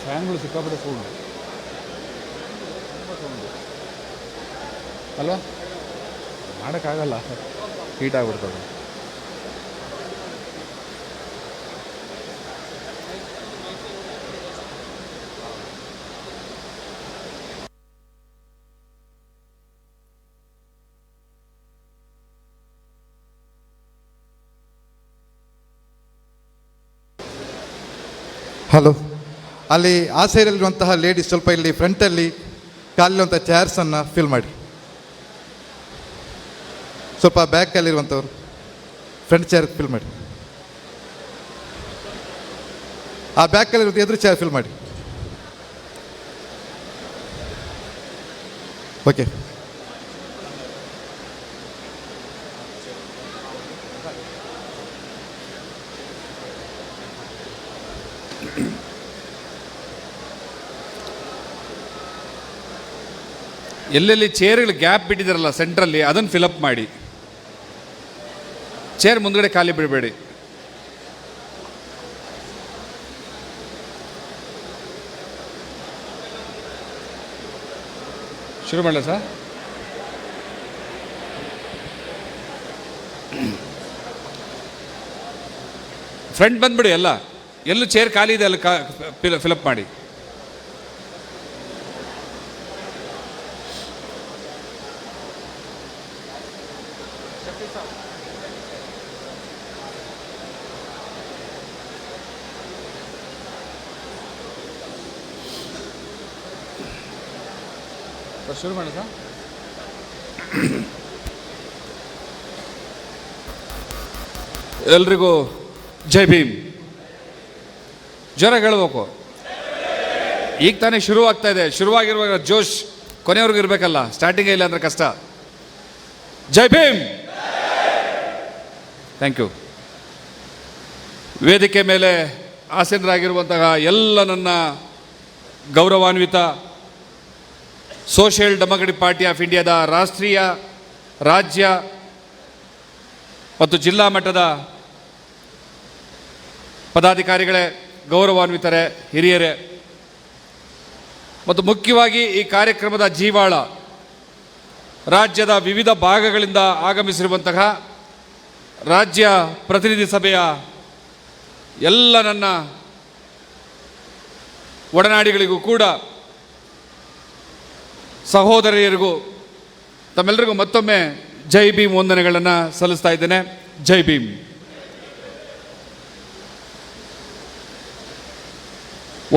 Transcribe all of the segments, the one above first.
ಫ್ಯಾನ್ಗಳು ಸಿಕ್ಕಾಪಟ್ಟೆ ಸೌಂಡ್ ಅಲ್ವಾ, ಮಾಡೋಕ್ಕಾಗಲ್ಲ, ಹೀಟ್ ಆಗಿಬಿಡ್ತದೆ. ಹಲೋ, ಅಲ್ಲಿ ಆ ಸೈಡಲ್ಲಿರುವಂತಹ ಲೇಡೀಸ್ ಸ್ವಲ್ಪ ಇಲ್ಲಿ ಫ್ರಂಟಲ್ಲಿ ಕಾಲಿರುವಂಥ ಚೇರ್ಸನ್ನು ಫಿಲ್ ಮಾಡಿ. ಸ್ವಲ್ಪ ಬ್ಯಾಕಲ್ಲಿರುವಂಥವ್ರು ಫ್ರಂಟ್ ಚೇರ್ ಫಿಲ್ ಮಾಡಿ. ಆ ಬ್ಯಾಕಲ್ಲಿರುವಂಥ ಎದುರು ಚೇರ್ ಫಿಲ್ ಮಾಡಿ. ಓಕೆ. ಎಲ್ಲೆಲ್ಲಿ ಚೇರ್ಗಳು ಗ್ಯಾಪ್ ಬಿಟ್ಟಿದ್ದಾರಲ್ಲ ಸೆಂಟ್ರಲ್ಲಿ, ಅದನ್ನು ಫಿಲಪ್ ಮಾಡಿ. ಚೇರ್ ಮುಂದ್ಗಡೆ ಖಾಲಿ ಬಿಡಬೇಡಿ. ಶುರು ಮಾಡಲ ಸರ್? ಫ್ರಂಟ್ ಬಂದ್ಬಿಡಿ. ಎಲ್ಲೂ ಚೇರ್ ಖಾಲಿ ಇದೆ ಅಲ್ಲಿ ಫಿಲಪ್ ಮಾಡಿ. ಶುರು ಮಾಡಿ ಸರ್. ಎಲ್ರಿಗೂ ಜೈ ಭೀಮ್. ಜೋರಾಗಿ ಹೇಳ್ಬೇಕು. ಈಗ ತಾನೇ ಶುರುವಾಗ್ತಾ ಇದೆ. ಶುರುವಾಗಿರುವಾಗ ಜೋಶ್ ಕೊನೆಯವ್ರಿಗೂ ಇರಬೇಕಲ್ಲ, ಸ್ಟಾರ್ಟಿಂಗೇ ಇಲ್ಲ ಅಂದರೆ ಕಷ್ಟ. ಜೈ ಭೀಮ್. Thank you. ವೇದಿಕೆ ಮೇಲೆ ಆಸೀನರಾಗಿರುವಂತಹ ಎಲ್ಲ ನನ್ನ ಗೌರವಾನ್ವಿತ ಸೋಷಿಯಲ್ ಡೆಮೊಕ್ರೆಟಿಕ್ ಪಾರ್ಟಿ ಆಫ್ ಇಂಡಿಯಾದ ರಾಷ್ಟ್ರೀಯ, ರಾಜ್ಯ ಮತ್ತು ಜಿಲ್ಲಾ ಮಟ್ಟದ ಪದಾಧಿಕಾರಿಗಳೇ, ಗೌರವಾನ್ವಿತರೇ, ಹಿರಿಯರೇ, ಮತ್ತು ಮುಖ್ಯವಾಗಿ ಈ ಕಾರ್ಯಕ್ರಮದ ಜೀವಾಳ ರಾಜ್ಯದ ವಿವಿಧ ಭಾಗಗಳಿಂದ ಆಗಮಿಸಿರುವಂತಹ ರಾಜ್ಯ ಪ್ರತಿನಿಧಿ ಸಭೆಯ ಎಲ್ಲ ನನ್ನ ಒಡನಾಡಿಗಳಿಗೂ ಕೂಡ, ಸಹೋದರಿಯರಿಗೂ ತಮ್ಮೆಲ್ಲರಿಗೂ ಮತ್ತೊಮ್ಮೆ ಜೈ ಭೀಮ್ ವಂದನೆಗಳನ್ನು ಸಲ್ಲಿಸ್ತಾ ಇದ್ದೇನೆ. ಜೈ ಭೀಮ್.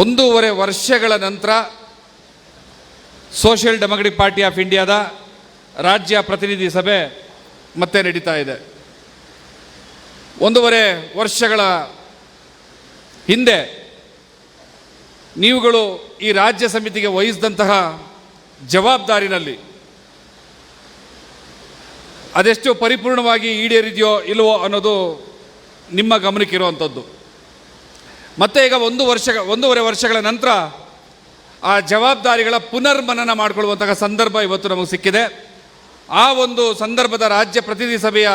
ಒಂದೂವರೆ ವರ್ಷಗಳ ನಂತರ ಸೋಷಿಯಲ್ ಡೆಮೊಕ್ರೆಟಿಕ್ ಪಾರ್ಟಿ ಆಫ್ ಇಂಡಿಯಾದ ರಾಜ್ಯ ಪ್ರತಿನಿಧಿ ಸಭೆ ಮತ್ತೆ ನಡೀತಾ ಇದೆ. ಒಂದೂವರೆ ವರ್ಷಗಳ ಹಿಂದೆ ನೀವುಗಳು ಈ ರಾಜ್ಯ ಸಮಿತಿಗೆ ವಹಿಸಿದಂತಹ ಜವಾಬ್ದಾರಿನಲ್ಲಿ ಅದೆಷ್ಟು ಪರಿಪೂರ್ಣವಾಗಿ ಈಡೇರಿದೆಯೋ ಇಲ್ಲವೋ ಅನ್ನೋದು ನಿಮ್ಮ ಗಮನಕ್ಕಿರುವಂಥದ್ದು. ಮತ್ತೆ ಈಗ ಒಂದೂವರೆ ವರ್ಷಗಳ ನಂತರ ಆ ಜವಾಬ್ದಾರಿಗಳ ಪುನರ್ಮನನ ಮಾಡಿಕೊಳ್ಳುವಂತಹ ಸಂದರ್ಭ ಇವತ್ತು ನಮಗೆ ಸಿಕ್ಕಿದೆ. ಆ ಒಂದು ಸಂದರ್ಭದ ರಾಜ್ಯ ಪ್ರತಿನಿಧಿ ಸಭೆಯ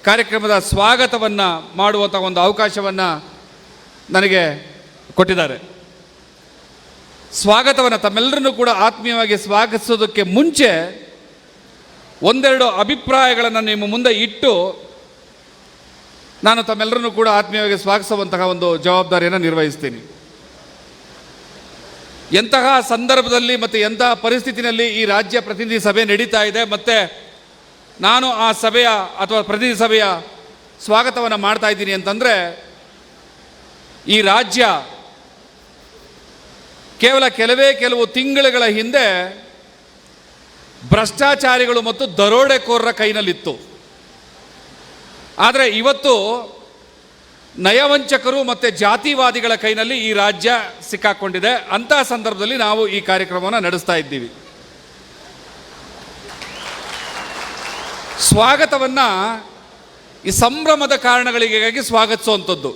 ಕಾರ್ಯಕ್ರಮದ ಸ್ವಾಗತವನ್ನು ಮಾಡುವಂಥ ಒಂದು ಅವಕಾಶವನ್ನು ನನಗೆ ಕೊಟ್ಟಿದ್ದಾರೆ. ಸ್ವಾಗತವನ್ನು ತಮ್ಮೆಲ್ಲರನ್ನೂ ಕೂಡ ಆತ್ಮೀಯವಾಗಿ ಸ್ವಾಗತಿಸೋದಕ್ಕೆ ಮುಂಚೆ ಒಂದೆರಡು ಅಭಿಪ್ರಾಯಗಳನ್ನು ನಿಮ್ಮ ಮುಂದೆ ಇಟ್ಟು ನಾನು ತಮ್ಮೆಲ್ಲರನ್ನೂ ಕೂಡ ಆತ್ಮೀಯವಾಗಿ ಸ್ವಾಗತಿಸುವಂತಹ ಒಂದು ಜವಾಬ್ದಾರಿಯನ್ನು ನಿರ್ವಹಿಸ್ತೀನಿ. ಎಂತಹ ಸಂದರ್ಭದಲ್ಲಿ ಮತ್ತು ಎಂತಹ ಪರಿಸ್ಥಿತಿನಲ್ಲಿ ಈ ರಾಜ್ಯ ಪ್ರತಿನಿಧಿ ಸಭೆ ನಡೀತಾ ಇದೆ, ಮತ್ತು ನಾನು ಆ ಸಭೆಯ ಅಥವಾ ಪ್ರತಿನಿಧಿ ಸಭೆಯ ಸ್ವಾಗತವನ್ನು ಮಾಡ್ತಾ ಇದ್ದೀನಿ ಅಂತಂದರೆ, ಈ ರಾಜ್ಯ ಕೇವಲ ಕೆಲವು ತಿಂಗಳುಗಳ ಹಿಂದೆ ಭ್ರಷ್ಟಾಚಾರಿಗಳು ಮತ್ತು ದರೋಡೆಕೋರರ ಕೈನಲ್ಲಿತ್ತು. ಆದರೆ ಇವತ್ತು ನಯವಂಚಕರು ಮತ್ತು ಜಾತಿವಾದಿಗಳ ಕೈನಲ್ಲಿ ಈ ರಾಜ್ಯ ಸಿಕ್ಕಾಕೊಂಡಿದೆ. ಅಂತಹ ಸಂದರ್ಭದಲ್ಲಿ ನಾವು ಈ ಕಾರ್ಯಕ್ರಮವನ್ನು ನಡೆಸ್ತಾ ಇದ್ದೀವಿ. ಸ್ವಾಗತವನ್ನು ಈ ಸಂಭ್ರಮದ ಕಾರಣಗಳಿಗಾಗಿ ಸ್ವಾಗತಿಸುವಂಥದ್ದು.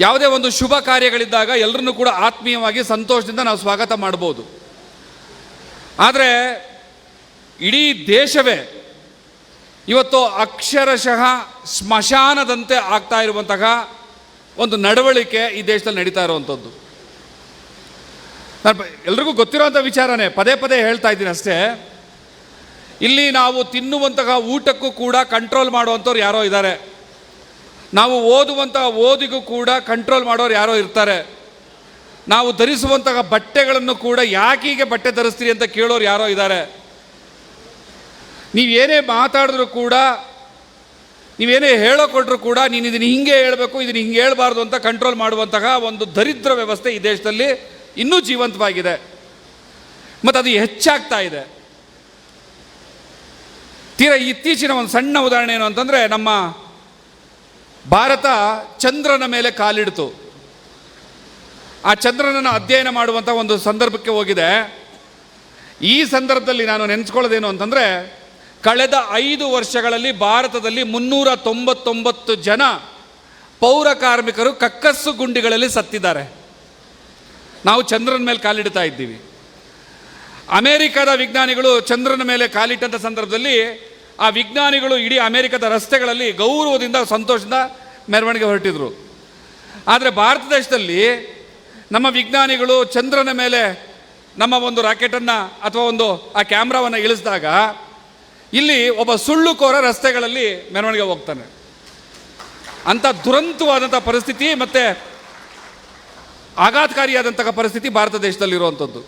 ಯಾವುದೇ ಒಂದು ಶುಭ ಕಾರ್ಯಗಳಿದ್ದಾಗ ಎಲ್ಲರನ್ನೂ ಕೂಡ ಆತ್ಮೀಯವಾಗಿ ಸಂತೋಷದಿಂದ ನಾವು ಸ್ವಾಗತ ಮಾಡ್ಬೋದು. ಆದರೆ ಇಡೀ ದೇಶವೇ ಇವತ್ತು ಅಕ್ಷರಶಃ ಸ್ಮಶಾನದಂತೆ ಆಗ್ತಾ ಇರುವಂತಹ ಒಂದು ನಡವಳಿಕೆ ಈ ದೇಶದಲ್ಲಿ ನಡೀತಾ ಇರುವಂಥದ್ದು. ನಾನು ಎಲ್ರಿಗೂ ಗೊತ್ತಿರೋಂಥ ವಿಚಾರನೇ, ಪದೇ ಪದೇ ಹೇಳ್ತಾ ಇದ್ದೀನಿ ಅಷ್ಟೇ. ಇಲ್ಲಿ ನಾವು ತಿನ್ನುವಂತಹ ಊಟಕ್ಕೂ ಕೂಡ ಕಂಟ್ರೋಲ್ ಮಾಡುವಂಥವ್ರು ಯಾರೋ ಇದ್ದಾರೆ. ನಾವು ಓದುವಂತಹ ಓದಿಗೂ ಕೂಡ ಕಂಟ್ರೋಲ್ ಮಾಡೋರು ಯಾರೋ ಇರ್ತಾರೆ. ನಾವು ಧರಿಸುವಂತಹ ಬಟ್ಟೆಗಳನ್ನು ಕೂಡ ಯಾಕೀಗೆ ಬಟ್ಟೆ ಧರಿಸ್ತೀರಿ ಅಂತ ಕೇಳೋರು ಯಾರೋ ಇದ್ದಾರೆ. ನೀವೇನೇ ಮಾತಾಡಿದ್ರು ಕೂಡ, ನೀವೇನೇ ಹೇಳೋಕೊಟ್ರು ಕೂಡ ನೀನು ಇದನ್ನು ಹಿಂಗೆ ಹೇಳಬೇಕು, ಇದನ್ನು ಹಿಂಗೆ ಹೇಳಬಾರ್ದು ಅಂತ ಕಂಟ್ರೋಲ್ ಮಾಡುವಂತಹ ಒಂದು ದರಿದ್ರ ವ್ಯವಸ್ಥೆ ಈ ದೇಶದಲ್ಲಿ ಇನ್ನೂ ಜೀವಂತವಾಗಿದೆ ಮತ್ತು ಅದು ಹೆಚ್ಚಾಗ್ತಾ ಇದೆ. ತೀರಾ ಇತ್ತೀಚಿನ ಒಂದು ಸಣ್ಣ ಉದಾಹರಣೆ ಏನು ಅಂತಂದರೆ, ನಮ್ಮ ಭಾರತ ಚಂದ್ರನ ಮೇಲೆ ಕಾಲಿಡ್ತು. ಆ ಚಂದ್ರನನ್ನು ಅಧ್ಯಯನ ಮಾಡುವಂಥ ಒಂದು ಸಂದರ್ಭಕ್ಕೆ ಹೋಗಿದೆ. ಈ ಸಂದರ್ಭದಲ್ಲಿ ನಾನು ನೆನೆಸ್ಕೊಳ್ಳೋದೇನು ಅಂತಂದರೆ, ಕಳೆದ 5 ವರ್ಷಗಳಲ್ಲಿ ಭಾರತದಲ್ಲಿ 399 ಜನ ಪೌರ ಕಾರ್ಮಿಕರು ಕಕ್ಕಸ್ಸು ಗುಂಡಿಗಳಲ್ಲಿ ಸತ್ತಿದ್ದಾರೆ. ನಾವು ಚಂದ್ರನ ಮೇಲೆ ಕಾಲಿಡ್ತಾ ಇದ್ದೀವಿ. ಅಮೇರಿಕದ ವಿಜ್ಞಾನಿಗಳು ಚಂದ್ರನ ಮೇಲೆ ಕಾಲಿಟ್ಟಂಥ ಸಂದರ್ಭದಲ್ಲಿ ಆ ವಿಜ್ಞಾನಿಗಳು ಇಡೀ ಅಮೇರಿಕದ ರಸ್ತೆಗಳಲ್ಲಿ ಗೌರವದಿಂದ ಸಂತೋಷದಿಂದ ಮೆರವಣಿಗೆ ಹೊರಟಿದ್ರು. ಆದರೆ ಭಾರತ ದೇಶದಲ್ಲಿ ನಮ್ಮ ವಿಜ್ಞಾನಿಗಳು ಚಂದ್ರನ ಮೇಲೆ ನಮ್ಮ ಒಂದು ರಾಕೆಟನ್ನು ಅಥವಾ ಒಂದು ಆ ಕ್ಯಾಮ್ರಾವನ್ನು ಇಳಿಸಿದಾಗ ಇಲ್ಲಿ ಒಬ್ಬ ಸುಳ್ಳುಕೋರ ರಸ್ತೆಗಳಲ್ಲಿ ಮೆರವಣಿಗೆ ಹೋಗ್ತಾನೆ. ಅಂಥ ದುರಂತವಾದಂಥ ಪರಿಸ್ಥಿತಿ ಮತ್ತು ಆಘಾತಕಾರಿಯಾದಂತಹ ಪರಿಸ್ಥಿತಿ ಭಾರತ ದೇಶದಲ್ಲಿರುವಂಥದ್ದು.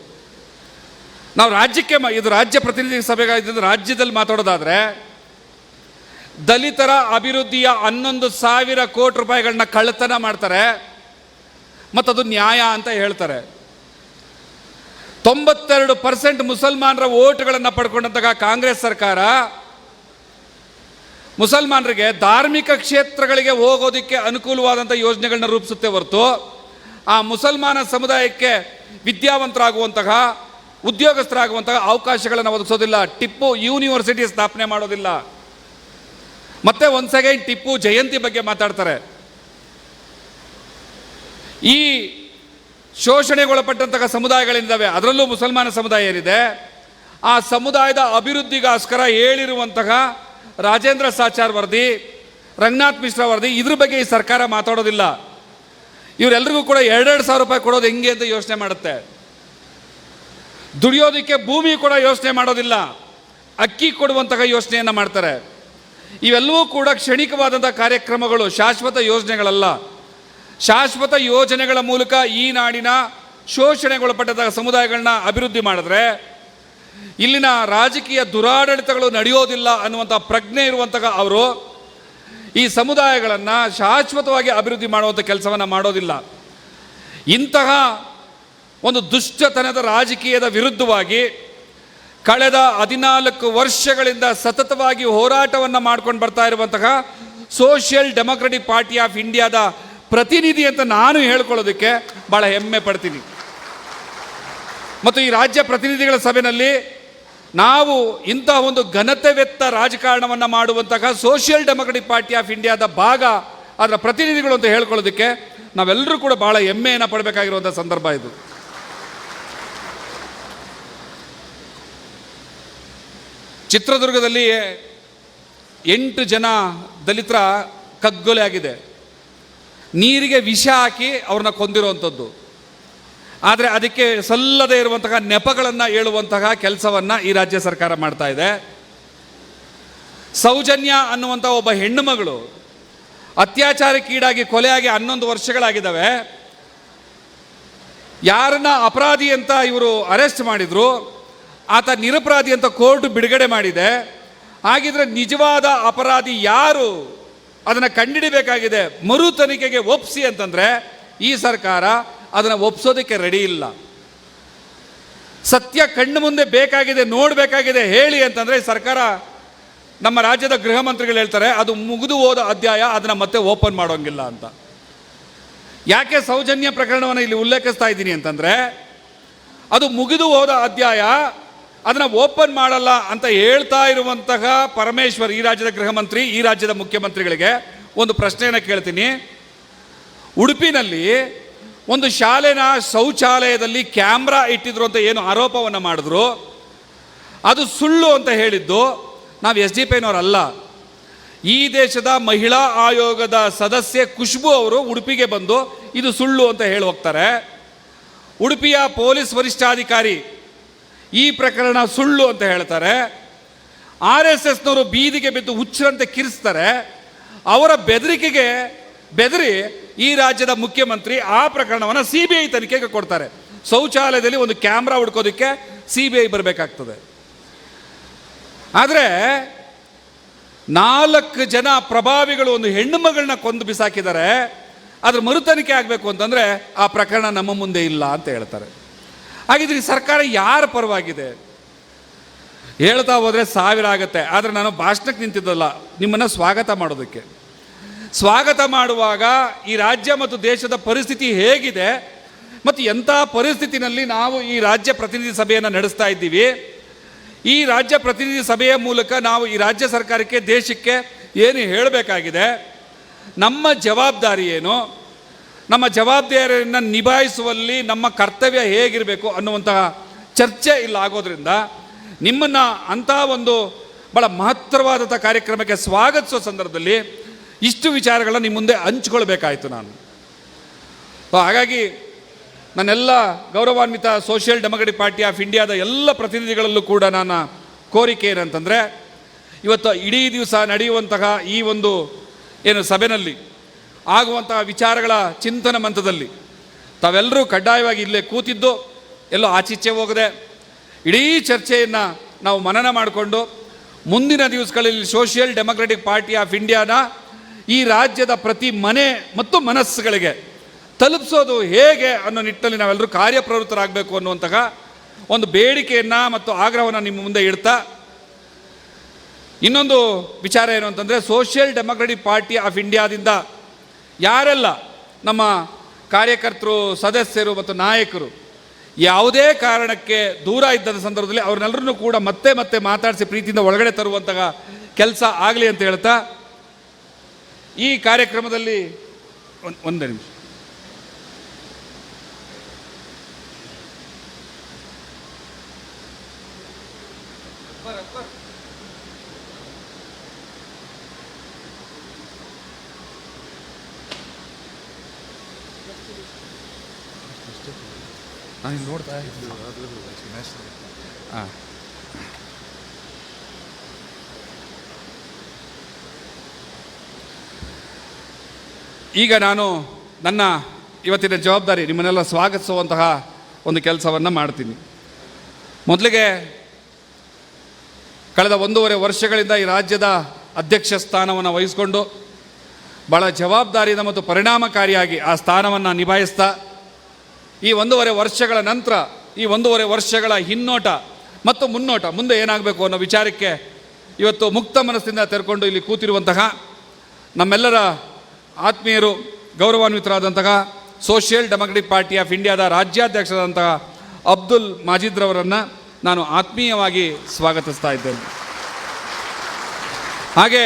ನಾವು ರಾಜ್ಯಕ್ಕೆ ಇದು ರಾಜ್ಯ ಪ್ರತಿನಿಧಿ ಸಭೆಗಾಗಿದ್ದು ರಾಜ್ಯದಲ್ಲಿ ಮಾತಾಡೋದಾದರೆ, ದಲಿತರ ಅಭಿವೃದ್ಧಿಯ 11,000 ಕೋಟಿ ರೂಪಾಯಿಗಳನ್ನ ಕಳ್ಳತನ ಮಾಡ್ತಾರೆ ಮತ್ತು ಅದು ನ್ಯಾಯ ಅಂತ ಹೇಳ್ತಾರೆ. 92% ಮುಸಲ್ಮಾನರ ಓಟ್ಗಳನ್ನು ಪಡ್ಕೊಂಡಂತಹ ಕಾಂಗ್ರೆಸ್ ಸರ್ಕಾರ ಮುಸಲ್ಮಾನರಿಗೆ ಧಾರ್ಮಿಕ ಕ್ಷೇತ್ರಗಳಿಗೆ ಹೋಗೋದಕ್ಕೆ ಅನುಕೂಲವಾದಂಥ ಯೋಜನೆಗಳನ್ನ ರೂಪಿಸುತ್ತೆ ಹೊರತು ಆ ಮುಸಲ್ಮಾನ ಸಮುದಾಯಕ್ಕೆ ವಿದ್ಯಾವಂತರಾಗುವಂತಹ ಉದ್ಯೋಗಸ್ಥರಾಗುವಂತಹ ಅವಕಾಶಗಳನ್ನು ಒದಗಿಸೋದಿಲ್ಲ. ಟಿಪ್ಪು ಯೂನಿವರ್ಸಿಟಿ ಸ್ಥಾಪನೆ ಮಾಡೋದಿಲ್ಲ. ಮತ್ತೆ ಒನ್ಸ್ ಅಗೈನ್ ಟಿಪ್ಪು ಜಯಂತಿ ಬಗ್ಗೆ ಮಾತಾಡ್ತಾರೆ. ಈ ಶೋಷಣೆಗೊಳಪಟ್ಟಂತಹ ಸಮುದಾಯಗಳಿದ್ದಾವೆ, ಅದರಲ್ಲೂ ಮುಸಲ್ಮಾನ ಸಮುದಾಯ ಏನಿದೆ, ಆ ಸಮುದಾಯದ ಅಭಿವೃದ್ಧಿಗೋಸ್ಕರ ಹೇಳಿರುವಂತಹ ರಾಜೇಂದ್ರ ಸಾಚಾರ್ ವರದಿ, ರಂಗನಾಥ್ ಮಿಶ್ರಾ ವರದಿ, ಇದ್ರ ಬಗ್ಗೆ ಈ ಸರ್ಕಾರ ಮಾತಾಡೋದಿಲ್ಲ. ಇವರೆಲ್ಲರಿಗೂ ಕೂಡ 2,000 ರೂಪಾಯಿ ಕೊಡೋದು ಹೆಂಗೆ ಅಂತ ಯೋಚನೆ ಮಾಡುತ್ತೆ. ದುಡಿಯೋದಕ್ಕೆ ಭೂಮಿ ಕೂಡ ಯೋಚನೆ ಮಾಡೋದಿಲ್ಲ, ಅಕ್ಕಿ ಕೊಡುವಂತಹ ಯೋಚನೆಯನ್ನು ಮಾಡ್ತಾರೆ. ಇವೆಲ್ಲವೂ ಕೂಡ ಕ್ಷಣಿಕವಾದಂಥ ಕಾರ್ಯಕ್ರಮಗಳು, ಶಾಶ್ವತ ಯೋಜನೆಗಳಲ್ಲ. ಶಾಶ್ವತ ಯೋಜನೆಗಳ ಮೂಲಕ ಈ ನಾಡಿನ ಶೋಷಣೆಗೊಳಪಟ್ಟಂತಹ ಸಮುದಾಯಗಳನ್ನ ಅಭಿವೃದ್ಧಿ ಮಾಡಿದ್ರೆ ಇಲ್ಲಿನ ರಾಜಕೀಯ ದುರಾಡಳಿತಗಳು ನಡೆಯೋದಿಲ್ಲ ಅನ್ನುವಂಥ ಪ್ರಜ್ಞೆ ಇರುವಂತಹ ಅವರು ಈ ಸಮುದಾಯಗಳನ್ನು ಶಾಶ್ವತವಾಗಿ ಅಭಿವೃದ್ಧಿ ಮಾಡುವಂಥ ಕೆಲಸವನ್ನು ಮಾಡೋದಿಲ್ಲ. ಇಂತಹ ಒಂದು ದುಷ್ಟತನದ ರಾಜಕೀಯದ ವಿರುದ್ಧವಾಗಿ ಕಳೆದ 14 ವರ್ಷಗಳಿಂದ ಸತತವಾಗಿ ಹೋರಾಟವನ್ನು ಮಾಡ್ಕೊಂಡು ಬರ್ತಾ ಇರುವಂತಹ ಸೋಷಿಯಲ್ ಡೆಮೊಕ್ರೆಟಿಕ್ ಪಾರ್ಟಿ ಆಫ್ ಇಂಡಿಯಾದ ಪ್ರತಿನಿಧಿ ಅಂತ ನಾನು ಹೇಳ್ಕೊಳ್ಳೋದಕ್ಕೆ ಭಾಳ ಹೆಮ್ಮೆ ಪಡ್ತೀನಿ. ಮತ್ತು ಈ ರಾಜ್ಯ ಪ್ರತಿನಿಧಿಗಳ ಸಭೆಯಲ್ಲಿ ನಾವು ಇಂತಹ ಒಂದು ಘನತೆವೆತ್ತ ರಾಜಕಾರಣವನ್ನು ಮಾಡುವಂತಹ ಸೋಷಿಯಲ್ ಡೆಮೊಕ್ರೆಟಿಕ್ ಪಾರ್ಟಿ ಆಫ್ ಇಂಡಿಯಾದ ಭಾಗ, ಅದರ ಪ್ರತಿನಿಧಿಗಳು ಅಂತ ಹೇಳ್ಕೊಳ್ಳೋದಕ್ಕೆ ನಾವೆಲ್ಲರೂ ಕೂಡ ಭಾಳ ಹೆಮ್ಮೆಯನ್ನು ಪಡಬೇಕಾಗಿರುವಂಥ ಸಂದರ್ಭ ಇದು. ಚಿತ್ರದುರ್ಗದಲ್ಲಿ 8 ಜನ ದಲಿತರ ಕಗ್ಗೊಲೆ ಆಗಿದೆ. ನೀರಿಗೆ ವಿಷ ಹಾಕಿ ಅವ್ರನ್ನ ಕೊಂದಿರುವಂಥದ್ದು. ಆದರೆ ಅದಕ್ಕೆ ಸಲ್ಲದೇ ಇರುವಂತಹ ನೆಪಗಳನ್ನು ಹೇಳುವಂತಹ ಕೆಲಸವನ್ನು ಈ ರಾಜ್ಯ ಸರ್ಕಾರ ಮಾಡ್ತಾ ಇದೆ. ಸೌಜನ್ಯ ಅನ್ನುವಂಥ ಒಬ್ಬ ಹೆಣ್ಣು ಮಗಳು ಅತ್ಯಾಚಾರಕ್ಕೀಡಾಗಿ ಕೊಲೆಯಾಗಿ 11 ವರ್ಷಗಳಾಗಿದ್ದಾವೆ. ಯಾರನ್ನ ಅಪರಾಧಿ ಅಂತ ಇವರು ಅರೆಸ್ಟ್ ಮಾಡಿದ್ರು, ಆತ ನಿರಪರಾಧಿ ಅಂತ ಕೋರ್ಟ್ ಬಿಡುಗಡೆ ಮಾಡಿದೆ. ಹಾಗಿದ್ರೆ ನಿಜವಾದ ಅಪರಾಧಿ ಯಾರು ಅದನ್ನು ಕಂಡುಹಿಡಿಬೇಕಾಗಿದೆ. ಮರು ತನಿಖೆಗೆ ಒಪ್ಪಿಸಿ ಅಂತಂದರೆ ಈ ಸರ್ಕಾರ ಅದನ್ನು ಒಪ್ಪಿಸೋದಕ್ಕೆ ರೆಡಿ ಇಲ್ಲ. ಸತ್ಯ ಕಣ್ಣು ಮುಂದೆ ಬೇಕಾಗಿದೆ, ನೋಡಬೇಕಾಗಿದೆ ಹೇಳಿ ಅಂತಂದರೆ ಸರ್ಕಾರ, ನಮ್ಮ ರಾಜ್ಯದ ಗೃಹ ಮಂತ್ರಿಗಳು ಹೇಳ್ತಾರೆ ಅದು ಮುಗಿದು ಹೋದ ಅಧ್ಯಾಯ, ಅದನ್ನು ಮತ್ತೆ ಓಪನ್ ಮಾಡೋಂಗಿಲ್ಲ ಅಂತ. ಯಾಕೆ ಸೌಜನ್ಯ ಪ್ರಕರಣವನ್ನು ಇಲ್ಲಿ ಉಲ್ಲೇಖಿಸ್ತಾ ಇದ್ದೀನಿ ಅಂತಂದರೆ, ಅದು ಮುಗಿದು ಹೋದ ಅಧ್ಯಾಯ, ಅದನ್ನು ಓಪನ್ ಮಾಡಲ್ಲ ಅಂತ ಹೇಳ್ತಾ ಇರುವಂತಹ ಪರಮೇಶ್ವರ್, ಈ ರಾಜ್ಯದ ಗೃಹ ಮಂತ್ರಿ, ಈ ರಾಜ್ಯದ ಮುಖ್ಯಮಂತ್ರಿಗಳಿಗೆ ಒಂದು ಪ್ರಶ್ನೆಯನ್ನು ಕೇಳ್ತೀನಿ. ಉಡುಪಿನಲ್ಲಿ ಒಂದು ಶಾಲೆನ ಶೌಚಾಲಯದಲ್ಲಿ ಕ್ಯಾಮ್ರಾ ಇಟ್ಟಿದ್ರು ಅಂತ ಏನು ಆರೋಪವನ್ನು ಮಾಡಿದ್ರು, ಅದು ಸುಳ್ಳು ಅಂತ ಹೇಳಿದ್ದು ನಾವು SDP ನವರಲ್ಲ. ಈ ದೇಶದ ಮಹಿಳಾ ಆಯೋಗದ ಸದಸ್ಯೆ ಖುಷ್ಬು ಅವರು ಉಡುಪಿಗೆ ಬಂದು ಇದು ಸುಳ್ಳು ಅಂತ ಹೇಳಿ ಹೋಗ್ತಾರೆ. ಉಡುಪಿಯ ಪೊಲೀಸ್ ವರಿಷ್ಠಾಧಿಕಾರಿ ಈ ಪ್ರಕರಣ ಸುಳ್ಳು ಅಂತ ಹೇಳ್ತಾರೆ. RSSನವರು ಬೀದಿಗೆ ಬಿದ್ದು ಹುಚ್ಚರಂತೆ ಕಿರಿಸ್ತಾರೆ. ಅವರ ಬೆದರಿಕೆಗೆ ಬೆದರಿ ಈ ರಾಜ್ಯದ ಮುಖ್ಯಮಂತ್ರಿ ಆ ಪ್ರಕರಣವನ್ನು CBI ತನಿಖೆಗೆ ಕೊಡ್ತಾರೆ. ಶೌಚಾಲಯದಲ್ಲಿ ಒಂದು ಕ್ಯಾಮ್ರಾ ಹುಡ್ಕೋದಕ್ಕೆ CBI ಬರಬೇಕಾಗ್ತದೆ. ಆದರೆ 4 ಜನ ಪ್ರಭಾವಿಗಳು ಒಂದು ಹೆಣ್ಣು ಮಗಳನ್ನ ಕೊಂದು ಬಿಸಾಕಿದ್ದಾರೆ. ಅದ್ರ ಮರುತನಿಖೆ ಆಗಬೇಕು ಅಂತಂದರೆ ಆ ಪ್ರಕರಣ ನಮ್ಮ ಮುಂದೆ ಇಲ್ಲ ಅಂತ ಹೇಳ್ತಾರೆ. ಹಾಗಿದ್ರೆ ಈ ಸರ್ಕಾರ ಯಾರ ಪರವಾಗಿದೆ? ಹೇಳ್ತಾ ಹೋದರೆ 1000 ಆಗುತ್ತೆ. ಆದರೆ ನಾನು ಭಾಷಣಕ್ಕೆ ನಿಂತಿದ್ದಲ್ಲ, ನಿಮ್ಮನ್ನು ಸ್ವಾಗತ ಮಾಡೋದಕ್ಕೆ. ಸ್ವಾಗತ ಮಾಡುವಾಗ ಈ ರಾಜ್ಯ ಮತ್ತು ದೇಶದ ಪರಿಸ್ಥಿತಿ ಹೇಗಿದೆ ಮತ್ತು ಎಂಥ ಪರಿಸ್ಥಿತಿನಲ್ಲಿ ನಾವು ಈ ರಾಜ್ಯ ಪ್ರತಿನಿಧಿ ಸಭೆಯನ್ನು ನಡೆಸ್ತಾ ಇದ್ದೀವಿ, ಈ ರಾಜ್ಯ ಪ್ರತಿನಿಧಿ ಸಭೆಯ ಮೂಲಕ ನಾವು ಈ ರಾಜ್ಯ ಸರ್ಕಾರಕ್ಕೆ, ದೇಶಕ್ಕೆ ಏನು ಹೇಳಬೇಕಾಗಿದೆ, ನಮ್ಮ ಜವಾಬ್ದಾರಿ ಏನು, ನಮ್ಮ ಜವಾಬ್ದಾರಿಯನ್ನು ನಿಭಾಯಿಸುವಲ್ಲಿ ನಮ್ಮ ಕರ್ತವ್ಯ ಹೇಗಿರಬೇಕು ಅನ್ನುವಂತಹ ಚರ್ಚೆ ಇಲ್ಲ ಆಗೋದ್ರಿಂದ ನಿಮ್ಮನ್ನು ಅಂಥ ಒಂದು ಭಾಳ ಮಹತ್ತರವಾದಂಥ ಕಾರ್ಯಕ್ರಮಕ್ಕೆ ಸ್ವಾಗತಿಸೋ ಸಂದರ್ಭದಲ್ಲಿ ಇಷ್ಟು ವಿಚಾರಗಳನ್ನ ನಿಮ್ಮ ಮುಂದೆ ಹಂಚ್ಕೊಳ್ಬೇಕಾಯಿತು ನಾನು. ಹಾಗಾಗಿ ನನ್ನೆಲ್ಲ ಗೌರವಾನ್ವಿತ ಸೋಷಿಯಲ್ ಡೆಮೊಕ್ರೆಟಿಕ್ ಪಾರ್ಟಿ ಆಫ್ ಇಂಡಿಯಾದ ಎಲ್ಲ ಪ್ರತಿನಿಧಿಗಳಲ್ಲೂ ಕೂಡ ನನ್ನ ಕೋರಿಕೆ ಏನಂತಂದರೆ, ಇವತ್ತು ಇಡೀ ದಿವಸ ನಡೆಯುವಂತಹ ಈ ಒಂದು ಏನು ಸಭೆಯಲ್ಲಿ ಆಗುವಂತಹ ವಿಚಾರಗಳ ಚಿಂತನ ಮಂಥದಲ್ಲಿ ತಾವೆಲ್ಲರೂ ಕಡ್ಡಾಯವಾಗಿ ಇಲ್ಲೇ ಕೂತಿದ್ದು ಎಲ್ಲೋ ಆಚೀಚೆ ಹೋಗದೆ ಇಡೀ ಚರ್ಚೆಯನ್ನು ನಾವು ಮನನ ಮಾಡಿಕೊಂಡು ಮುಂದಿನ ದಿವಸಗಳಲ್ಲಿ ಸೋಷಿಯಲ್ ಡೆಮೊಕ್ರೆಟಿಕ್ ಪಾರ್ಟಿ ಆಫ್ ಇಂಡಿಯಾನ ಈ ರಾಜ್ಯದ ಪ್ರತಿ ಮನೆ ಮತ್ತು ಮನಸ್ಸುಗಳಿಗೆ ತಲುಪಿಸೋದು ಹೇಗೆ ಅನ್ನೋ ನಿಟ್ಟಿನಲ್ಲಿ ನಾವೆಲ್ಲರೂ ಕಾರ್ಯಪ್ರವೃತ್ತರಾಗಬೇಕು ಅನ್ನುವಂತಹ ಒಂದು ಬೇಡಿಕೆಯನ್ನು ಮತ್ತು ಆಗ್ರಹವನ್ನು ನಿಮ್ಮ ಮುಂದೆ ಇಡ್ತಾ, ಇನ್ನೊಂದು ವಿಚಾರ ಏನು ಅಂತಂದರೆ, ಸೋಷಿಯಲ್ ಡೆಮೊಕ್ರೆಟಿಕ್ ಪಾರ್ಟಿ ಆಫ್ ಇಂಡಿಯಾದಿಂದ ಯಾರೆಲ್ಲ ನಮ್ಮ ಕಾರ್ಯಕರ್ತರು, ಸದಸ್ಯರು ಮತ್ತು ನಾಯಕರು ಯಾವುದೇ ಕಾರಣಕ್ಕೆ ದೂರ ಇದ್ದ ಸಂದರ್ಭದಲ್ಲಿ ಅವ್ರನ್ನೆಲ್ಲರನ್ನೂ ಕೂಡ ಮತ್ತೆ ಮತ್ತೆ ಮಾತಾಡಿಸಿ ಪ್ರೀತಿಯಿಂದ ಒಳಗಡೆ ತರುವಂತಹ ಕೆಲಸ ಆಗಲಿ ಅಂತ ಹೇಳ್ತಾ, ಈ ಕಾರ್ಯಕ್ರಮದಲ್ಲಿ ಒಂದೇ ನಿಮಿಷ ನಾನು ನೋಡ್ತಾ ಈಗ ನಾನು ನನ್ನ ಇವತ್ತಿನ ಜವಾಬ್ದಾರಿ ನಿಮ್ಮನ್ನೆಲ್ಲ ಸ್ವಾಗತಿಸುವಂತಹ ಒಂದು ಕೆಲಸವನ್ನು ಮಾಡ್ತೀನಿ. ಮೊದಲಿಗೆ ಕಳೆದ 1.5 ವರ್ಷಗಳಿಂದ ಈ ರಾಜ್ಯದ ಅಧ್ಯಕ್ಷ ಸ್ಥಾನವನ್ನು ವಹಿಸಿಕೊಂಡು ಭಾಳ ಜವಾಬ್ದಾರಿಯಿಂದ ಮತ್ತು ಪರಿಣಾಮಕಾರಿಯಾಗಿ ಆ ಸ್ಥಾನವನ್ನು ನಿಭಾಯಿಸ್ತಾ, ಈ 1.5 ವರ್ಷಗಳ ನಂತರ ಈ 1.5 ವರ್ಷಗಳ ಹಿನ್ನೋಟ ಮತ್ತು ಮುನ್ನೋಟ ಮುಂದೆ ಏನಾಗಬೇಕು ಅನ್ನೋ ವಿಚಾರಕ್ಕೆ ಇವತ್ತು ಮುಕ್ತ ಮನಸ್ಸಿಂದ ತೆರೆಕೊಂಡು ಇಲ್ಲಿ ಕೂತಿರುವಂತಹ ನಮ್ಮೆಲ್ಲರ ಆತ್ಮೀಯರು, ಗೌರವಾನ್ವಿತರಾದಂತಹ ಸೋಷಿಯಲ್ ಡೆಮೊಕ್ರೆಟಿಕ್ ಪಾರ್ಟಿ ಆಫ್ ಇಂಡಿಯಾದ ರಾಜ್ಯಾಧ್ಯಕ್ಷರಾದಂತಹ ಅಬ್ದುಲ್ ಮಾಜಿದ್ರವರನ್ನು ನಾನು ಆತ್ಮೀಯವಾಗಿ ಸ್ವಾಗತಿಸ್ತಾ ಇದ್ದೇನೆ. ಹಾಗೆ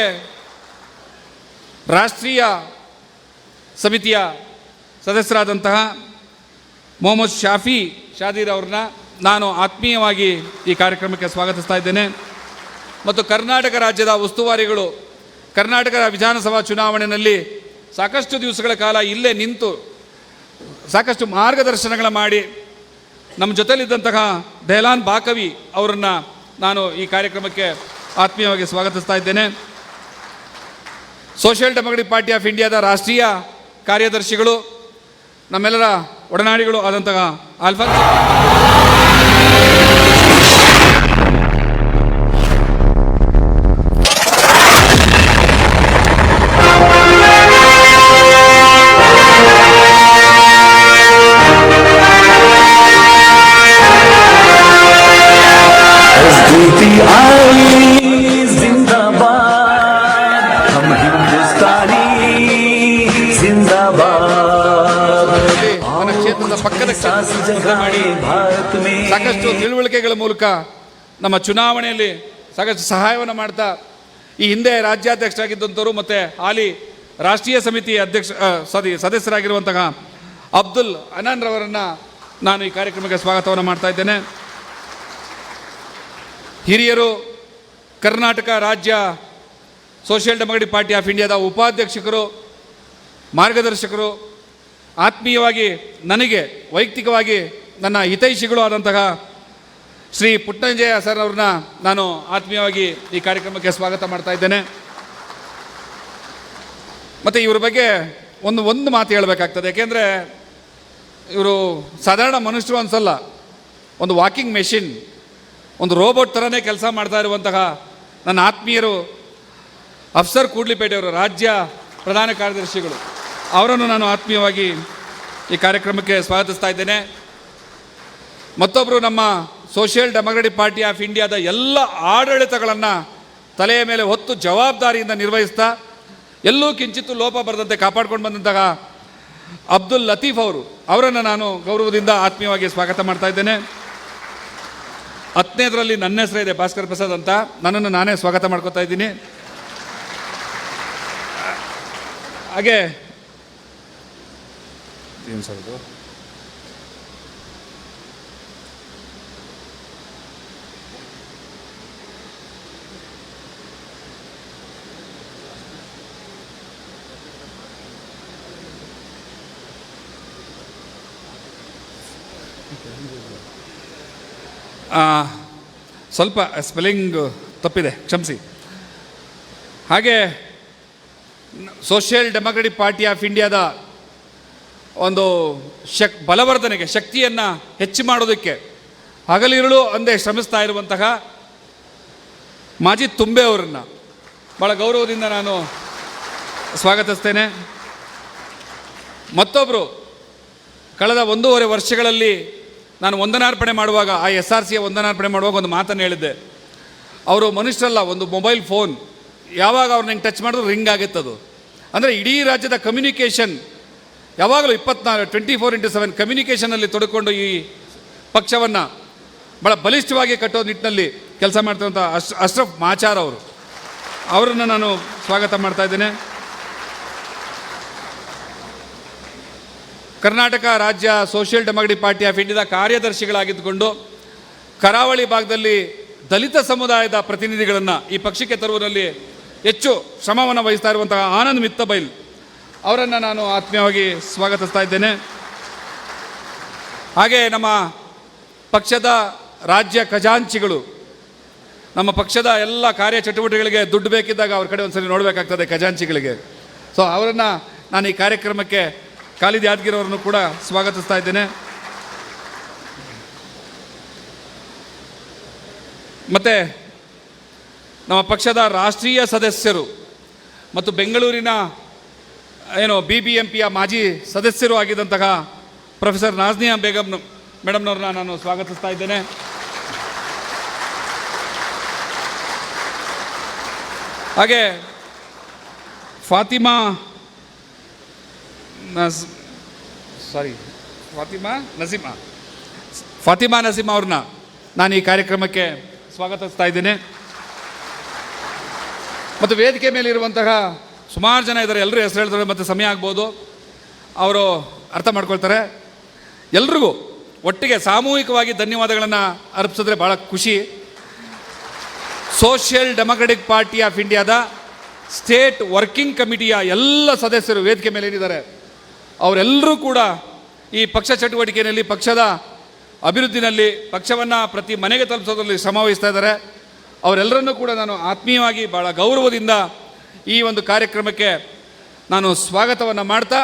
ರಾಷ್ಟ್ರೀಯ ಸಮಿತಿಯ ಸದಸ್ಯರಾದಂತಹ ಮೊಹಮ್ಮದ್ ಶಾದೀರ್ ಅವ್ರನ್ನ ನಾನು ಆತ್ಮೀಯವಾಗಿ ಈ ಕಾರ್ಯಕ್ರಮಕ್ಕೆ ಸ್ವಾಗತಿಸ್ತಾ ಇದ್ದೇನೆ. ಮತ್ತು ಕರ್ನಾಟಕ ರಾಜ್ಯದ ಉಸ್ತುವಾರಿಗಳು ಕರ್ನಾಟಕ ವಿಧಾನಸಭಾ ಚುನಾವಣೆಯಲ್ಲಿ ಸಾಕಷ್ಟು ದಿವಸಗಳ ಕಾಲ ಇಲ್ಲೇ ನಿಂತು ಸಾಕಷ್ಟು ಮಾರ್ಗದರ್ಶನಗಳ ಮಾಡಿ ನಮ್ಮ ಜೊತೆಲಿದ್ದಂತಹ ದೆಹಲಾನ್ ಬಾಕವಿ ಅವರನ್ನು ನಾನು ಈ ಕಾರ್ಯಕ್ರಮಕ್ಕೆ ಆತ್ಮೀಯವಾಗಿ ಸ್ವಾಗತಿಸ್ತಾ ಇದ್ದೇನೆ. ಸೋಷಿಯಲ್ ಡೆಮೊಕ್ರೆಟಿಕ್ ಪಾರ್ಟಿ ಆಫ್ ಇಂಡಿಯಾದ ರಾಷ್ಟ್ರೀಯ ಕಾರ್ಯದರ್ಶಿಗಳು, ನಮ್ಮೆಲ್ಲರ ಒಡನಾಡಿಗಳು ಆದಂತಹ ಆಲ್ಫಾನ್ಸ್ ಸಾಕಷ್ಟು ತಿಳುವಳಿಕೆಗಳ ಮೂಲಕ ನಮ್ಮ ಚುನಾವಣೆಯಲ್ಲಿ ಸಾಕಷ್ಟು ಸಹಾಯವನ್ನು ಮಾಡ್ತಾ, ಈ ಹಿಂದೆ ರಾಜ್ಯಾಧ್ಯಕ್ಷರಾಗಿದ್ದಂಥವರು ಮತ್ತು ಹಾಲಿ ರಾಷ್ಟ್ರೀಯ ಸಮಿತಿ ಸದಸ್ಯರಾಗಿರುವಂತಹ ಅಬ್ದುಲ್ ಅನಾನ್ ರವರನ್ನು ನಾನು ಈ ಕಾರ್ಯಕ್ರಮಕ್ಕೆ ಸ್ವಾಗತವನ್ನು ಮಾಡ್ತಾ ಇದ್ದೇನೆ. ಹಿರಿಯರು, ಕರ್ನಾಟಕ ರಾಜ್ಯ ಸೋಷಿಯಲ್ ಡೆಮೊಕ್ರೆಟಿಕ್ ಪಾರ್ಟಿ ಆಫ್ ಇಂಡಿಯಾದ ಉಪಾಧ್ಯಕ್ಷರು, ಮಾರ್ಗದರ್ಶಕರು, ಆತ್ಮೀಯವಾಗಿ ನನಗೆ ವೈಯಕ್ತಿಕವಾಗಿ ನನ್ನ ಹಿತೈಷಿಗಳು ಆದಂತಹ ಶ್ರೀ ಪುಟ್ಟಂಜಯ ಸರ್ ಅವ್ರನ್ನ ನಾನು ಆತ್ಮೀಯವಾಗಿ ಈ ಕಾರ್ಯಕ್ರಮಕ್ಕೆ ಸ್ವಾಗತ ಮಾಡ್ತಾ ಇದ್ದೇನೆ. ಮತ್ತು ಇವ್ರ ಬಗ್ಗೆ ಒಂದು ಮಾತು ಹೇಳಬೇಕಾಗ್ತದೆ. ಯಾಕೆಂದರೆ ಇವರು ಸಾಧಾರಣ ಮನುಷ್ಯರು ಅನ್ಸಲ್ಲ, ಒಂದು ವಾಕಿಂಗ್ ಮೆಷಿನ್, ಒಂದು ರೋಬೋಟ್ ಥರನೇ ಕೆಲಸ ಮಾಡ್ತಾ ಇರುವಂತಹ ನನ್ನ ಆತ್ಮೀಯರು ಅಫ್ಸರ್ ಕೂಡ್ಲಿಪೇಟೆಯವರು, ರಾಜ್ಯ ಪ್ರಧಾನ ಕಾರ್ಯದರ್ಶಿಗಳು, ಅವರನ್ನು ನಾನು ಆತ್ಮೀಯವಾಗಿ ಈ ಕಾರ್ಯಕ್ರಮಕ್ಕೆ ಸ್ವಾಗತಿಸ್ತಾ ಇದ್ದೇನೆ. ಮತ್ತೊಬ್ಬರು ನಮ್ಮ ಸೋಷಿಯಲ್ ಡೆಮೊಕ್ರೆಟಿಕ್ ಪಾರ್ಟಿ ಆಫ್ ಇಂಡಿಯಾದ ಎಲ್ಲ ಆಡಳಿತಗಳನ್ನು ತಲೆಯ ಮೇಲೆ ಹೊತ್ತು ಜವಾಬ್ದಾರಿಯಿಂದ ನಿರ್ವಹಿಸ್ತಾ ಎಲ್ಲೂ ಕಿಂಚಿತ್ತು ಲೋಪ ಬರದಂತೆ ಕಾಪಾಡ್ಕೊಂಡು ಬಂದಂತಹ ಅಬ್ದುಲ್ ಲತೀಫ್ ಅವರನ್ನು ನಾನು ಗೌರವದಿಂದ ಆತ್ಮೀಯವಾಗಿ ಸ್ವಾಗತ ಮಾಡ್ತಾ ಇದ್ದೇನೆ. 10ನೇದರಲ್ಲಿ ನನ್ನ ಹೆಸರಿದೆ ಭಾಸ್ಕರ್ ಪ್ರಸಾದ್ ಅಂತ, ನನ್ನನ್ನು ನಾನೇ ಸ್ವಾಗತ ಮಾಡ್ಕೋತಾ ಇದ್ದೀನಿ. ಹಾಗೆ ಏನು ಸರ್ ಇದು ಸ್ವಲ್ಪ ಸ್ಪೆಲ್ಲಿಂಗ್ ತಪ್ಪಿದೆ, ಕ್ಷಮಿಸಿ. ಹಾಗೆ ಸೋಷಿಯಲ್ ಡೆಮೊಕ್ರೆಟಿಕ್ ಪಾರ್ಟಿ ಆಫ್ ಇಂಡಿಯಾದ ಒಂದು ಬಲವರ್ಧನೆಗೆ, ಶಕ್ತಿಯನ್ನು ಹೆಚ್ಚು ಮಾಡೋದಕ್ಕೆ ಹಗಲಿರುಳು ಅಂದೇ ಶ್ರಮಿಸ್ತಾ ಇರುವಂತಹ ಮಾಜಿ ತುಂಬೆ ಅವರನ್ನು ಭಾಳ ಗೌರವದಿಂದ ನಾನು ಸ್ವಾಗತಿಸ್ತೇನೆ. ಮತ್ತೊಬ್ಬರು ಕಳೆದ 1.5 ವರ್ಷಗಳಲ್ಲಿ ನಾನು ವಂದನಾರ್ಪಣೆ ಮಾಡುವಾಗ, ಆ SRCಯ ವಂದನಾರ್ಪಣೆ ಮಾಡುವಾಗ ಒಂದು ಮಾತನ್ನು ಹೇಳಿದ್ದೆ. ಅವರು ಮನುಷ್ಯರಲ್ಲ, ಒಂದು ಮೊಬೈಲ್ ಫೋನ್, ಯಾವಾಗ ಅವ್ರನ್ನ ಹೆಂಗೆ ಟಚ್ ಮಾಡಿದ್ರು ರಿಂಗ್ ಆಗುತ್ತದು. ಅಂದರೆ ಇಡೀ ರಾಜ್ಯದ ಕಮ್ಯುನಿಕೇಷನ್ ಯಾವಾಗಲೂ 24/7 ಕಮ್ಯುನಿಕೇಷನಲ್ಲಿ ತೊಡಕೊಂಡು ಈ ಪಕ್ಷವನ್ನು ಭಾಳ ಬಲಿಷ್ಠವಾಗಿ ಕಟ್ಟೋ ನಿಟ್ಟಿನಲ್ಲಿ ಕೆಲಸ ಮಾಡ್ತಿರುವಂಥ ಅಶ್ರಫ್ ಮಾಚಾರ್ ಅವರನ್ನು ನಾನು ಸ್ವಾಗತ ಮಾಡ್ತಾ ಇದ್ದೇನೆ. ಕರ್ನಾಟಕ ರಾಜ್ಯ ಸೋಷಿಯಲ್ ಡೆಮೊಕ್ರೆಟಿಕ್ ಪಾರ್ಟಿ ಆಫ್ ಇಂಡಿಯಾದ ಕಾರ್ಯದರ್ಶಿಗಳಾಗಿದ್ದುಕೊಂಡು ಕರಾವಳಿ ಭಾಗದಲ್ಲಿ ದಲಿತ ಸಮುದಾಯದ ಪ್ರತಿನಿಧಿಗಳನ್ನು ಈ ಪಕ್ಷಕ್ಕೆ ತರುವುದರಲ್ಲಿ ಹೆಚ್ಚು ಶ್ರಮವನ್ನು ವಹಿಸ್ತಾ ಇರುವಂತಹ ಆನಂದ್ ಮಿತ್ತಬೈಲ್ ಅವರನ್ನು ನಾನು ಆತ್ಮೀಯವಾಗಿ ಸ್ವಾಗತಿಸ್ತಾ ಇದ್ದೇನೆ. ಹಾಗೆ ನಮ್ಮ ಪಕ್ಷದ ರಾಜ್ಯ ಖಜಾಂಚಿಗಳು, ನಮ್ಮ ಪಕ್ಷದ ಎಲ್ಲ ಕಾರ್ಯಚಟುವಟಿಕೆಗಳಿಗೆ ದುಡ್ಡು ಬೇಕಿದ್ದಾಗ ಅವ್ರ ಕಡೆ ಒಂದ್ಸರಿ ನೋಡಬೇಕಾಗ್ತದೆ ಖಜಾಂಚಿಗಳಿಗೆ. ಸೊ ಅವರನ್ನು ನಾನು ಈ ಕಾರ್ಯಕ್ರಮಕ್ಕೆ, ಖಾಲಿದ್ ಯಾದಗಿರಿ ಅವರನ್ನು ಕೂಡ ಸ್ವಾಗತಿಸ್ತಾ ಇದ್ದೇನೆ. ಮತ್ತು ನಮ್ಮ ಪಕ್ಷದ ರಾಷ್ಟ್ರೀಯ ಸದಸ್ಯರು ಮತ್ತು ಬೆಂಗಳೂರಿನ BBMPಯ ಮಾಜಿ ಸದಸ್ಯರು ಆಗಿದ್ದಂತಹ ಪ್ರೊಫೆಸರ್ ನಾಜ್ನಿಯಾ ಬೇಗಂ ಮೇಡಮ್ನವ್ರನ್ನ ನಾನು ಸ್ವಾಗತಿಸ್ತಾ ಇದ್ದೇನೆ. ಹಾಗೆ ಫಾತಿಮಾ ನಸೀಮಾ ಅವ್ರನ್ನ ನಾನು ಈ ಕಾರ್ಯಕ್ರಮಕ್ಕೆ ಸ್ವಾಗತಿಸ್ತಾ ಇದ್ದೇನೆ. ಮತ್ತು ವೇದಿಕೆ ಮೇಲೆ ಇರುವಂತಹ ಸುಮಾರು ಜನ ಇದ್ದಾರೆ, ಎಲ್ಲರೂ ಹೆಸರು ಹೇಳ್ತಾರೆ, ಮತ್ತು ಸಮಯ ಆಗ್ಬೋದು, ಅವರು ಅರ್ಥ ಮಾಡ್ಕೊಳ್ತಾರೆ. ಎಲ್ರಿಗೂ ಒಟ್ಟಿಗೆ ಸಾಮೂಹಿಕವಾಗಿ ಧನ್ಯವಾದಗಳನ್ನು ಅರ್ಪಿಸಿದ್ರೆ ಭಾಳ ಖುಷಿ. ಸೋಷಿಯಲ್ ಡೆಮೊಕ್ರೆಟಿಕ್ ಪಾರ್ಟಿ ಆಫ್ ಇಂಡಿಯಾದ ಸ್ಟೇಟ್ ವರ್ಕಿಂಗ್ ಕಮಿಟಿಯ ಎಲ್ಲ ಸದಸ್ಯರು ವೇದಿಕೆ ಮೇಲೆ ಏನಿದ್ದಾರೆ ಅವರೆಲ್ಲರೂ ಕೂಡ ಈ ಪಕ್ಷ ಚಟುವಟಿಕೆಯಲ್ಲಿ, ಪಕ್ಷದ ಅಭಿವೃದ್ಧಿನಲ್ಲಿ, ಪಕ್ಷವನ್ನು ಪ್ರತಿ ಮನೆಗೆ ತಲುಪಿಸೋದ್ರಲ್ಲಿ ಶ್ರಮ ವಹಿಸ್ತಾ ಇದ್ದಾರೆ. ಅವರೆಲ್ಲರನ್ನೂ ಕೂಡ ನಾನು ಆತ್ಮೀಯವಾಗಿ ಭಾಳ ಗೌರವದಿಂದ ಈ ಒಂದು ಕಾರ್ಯಕ್ರಮಕ್ಕೆ ನಾನು ಸ್ವಾಗತವನ್ನು ಮಾಡ್ತಾ,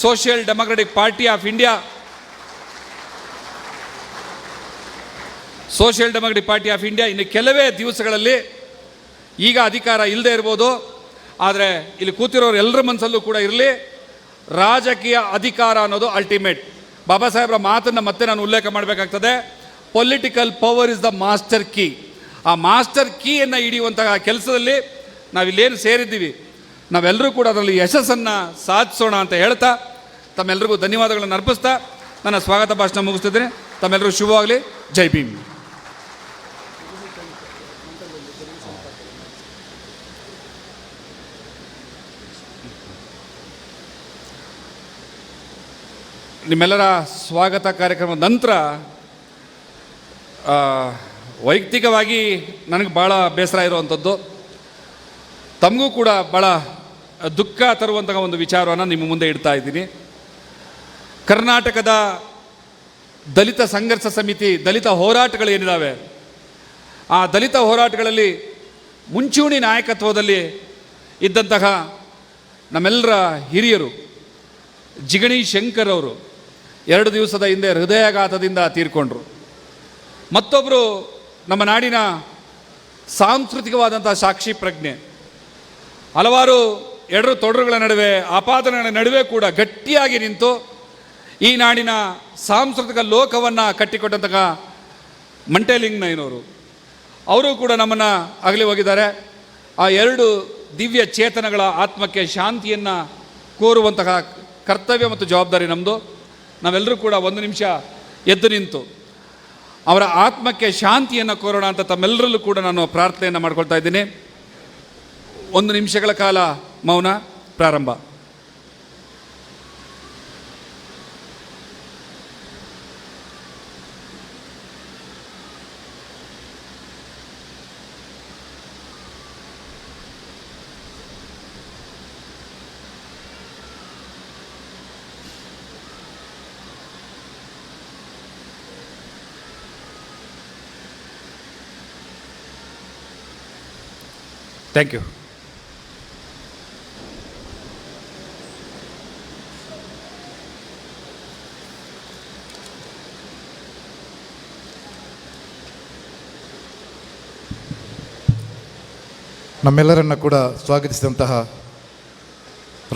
social democratic party of India ಇನ್ನು ಕೆಲವೇ ದಿವಸಗಳಲ್ಲಿ, ಈಗ ಅಧಿಕಾರ ಇಲ್ಲದೆ ಇರ್ಬೋದು, ಆದರೆ ಇಲ್ಲಿ ಕೂತಿರೋರು ಎಲ್ಲರ ಮನಸ್ಸಲ್ಲೂ ಕೂಡ ಇರಲಿ, ರಾಜಕೀಯ ಅಧಿಕಾರ ಅನ್ನೋದು ಅಲ್ಟಿಮೇಟ್. ಬಾಬಾ ಸಾಹೇಬ್ರ ಮಾತನ್ನು ಮತ್ತೆ ನಾನು ಉಲ್ಲೇಖ ಮಾಡಬೇಕಾಗ್ತದೆ. Political power is the master key. ಆ ಮಾಸ್ಟರ್ ಕೀಯನ್ನು ಹಿಡಿಯುವಂತಹ ಕೆಲಸದಲ್ಲಿ ನಾವಿಲ್ಲೇನು ಸೇರಿದ್ದೀವಿ, ನಾವೆಲ್ಲರೂ ಕೂಡ ಅದರಲ್ಲಿ ಯಶಸ್ಸನ್ನು ಸಾಧಿಸೋಣ ಅಂತ ಹೇಳ್ತಾ, ತಮ್ಮೆಲ್ಲರಿಗೂ ಧನ್ಯವಾದಗಳನ್ನು ಅರ್ಪಿಸ್ತಾ ನನ್ನ ಸ್ವಾಗತ ಭಾಷಣ ಮುಗಿಸ್ತಿದ್ದೇನೆ. ತಮ್ಮೆಲ್ಲರೂ ಶುಭವಾಗಲಿ. ಜೈ ಭೀಮ್. ನಿಮ್ಮೆಲ್ಲರ ಸ್ವಾಗತ ಕಾರ್ಯಕ್ರಮದ ನಂತರ ವೈಯಕ್ತಿಕವಾಗಿ ನನಗೆ ಭಾಳ ಬೇಸರ ಇರುವಂಥದ್ದು, ತಮಗೂ ಕೂಡ ಭಾಳ ದುಃಖ ತರುವಂತಹ ಒಂದು ವಿಚಾರವನ್ನು ನಿಮ್ಮ ಮುಂದೆ ಇಡ್ತಾ ಇದ್ದೀನಿ. ಕರ್ನಾಟಕದ ದಲಿತ ಸಂಘರ್ಷ ಸಮಿತಿ, ದಲಿತ ಹೋರಾಟಗಳು ಏನಿದ್ದಾವೆ, ಆ ದಲಿತ ಹೋರಾಟಗಳಲ್ಲಿ ಮುಂಚೂಣಿ ನಾಯಕತ್ವದಲ್ಲಿ ಇದ್ದಂತಹ ನಮ್ಮೆಲ್ಲರ ಹಿರಿಯರು ಜಿಗಣಿ ಶಂಕರ್ ಅವರು 2 ದಿವಸದ ಹಿಂದೆ ಹೃದಯಾಘಾತದಿಂದ ತೀರ್ಕೊಂಡ್ರು. ಮತ್ತೊಬ್ಬರು ನಮ್ಮ ನಾಡಿನ ಸಾಂಸ್ಕೃತಿಕವಾದಂಥ ಸಾಕ್ಷಿ ಪ್ರಜ್ಞೆ, ಹಲವಾರು ಎಡರು ತೊಡರುಗಳ ನಡುವೆ, ಆಪಾದನೆಗಳ ನಡುವೆ ಕೂಡ ಗಟ್ಟಿಯಾಗಿ ನಿಂತು ಈ ನಾಡಿನ ಸಾಂಸ್ಕೃತಿಕ ಲೋಕವನ್ನು ಕಟ್ಟಿಕೊಟ್ಟಂತಹ ಮಂಟೇಲಿಂಗನವರು ಅವರು ಕೂಡ ನಮ್ಮನ್ನು ಅಗಲಿ ಹೋಗಿದ್ದಾರೆ. ಆ 2 ದಿವ್ಯ ಚೇತನಗಳ ಆತ್ಮಕ್ಕೆ ಶಾಂತಿಯನ್ನು ಕೋರುವಂತಹ ಕರ್ತವ್ಯ ಮತ್ತು ಜವಾಬ್ದಾರಿ ನಮ್ಮದು. ನಾವೆಲ್ಲರೂ ಕೂಡ 1 ನಿಮಿಷ ಎದ್ದು ನಿಂತು ಅವರ ಆತ್ಮಕ್ಕೆ ಶಾಂತಿಯನ್ನು ಕೋರೋಣ ಅಂತ ತಮ್ಮೆಲ್ಲರಲ್ಲೂ ಕೂಡ ನಾನು ಪ್ರಾರ್ಥನೆಯನ್ನು ಮಾಡ್ಕೊಳ್ತಾ ಇದ್ದೀನಿ. 1 ನಿಮಿಷಗಳ ಕಾಲ ಮೌನ ಪ್ರಾರಂಭ. Thank you. ನಮ್ಮೆಲ್ಲರನ್ನ ಕೂಡ ಸ್ವಾಗತಿಸಿದಂತಹ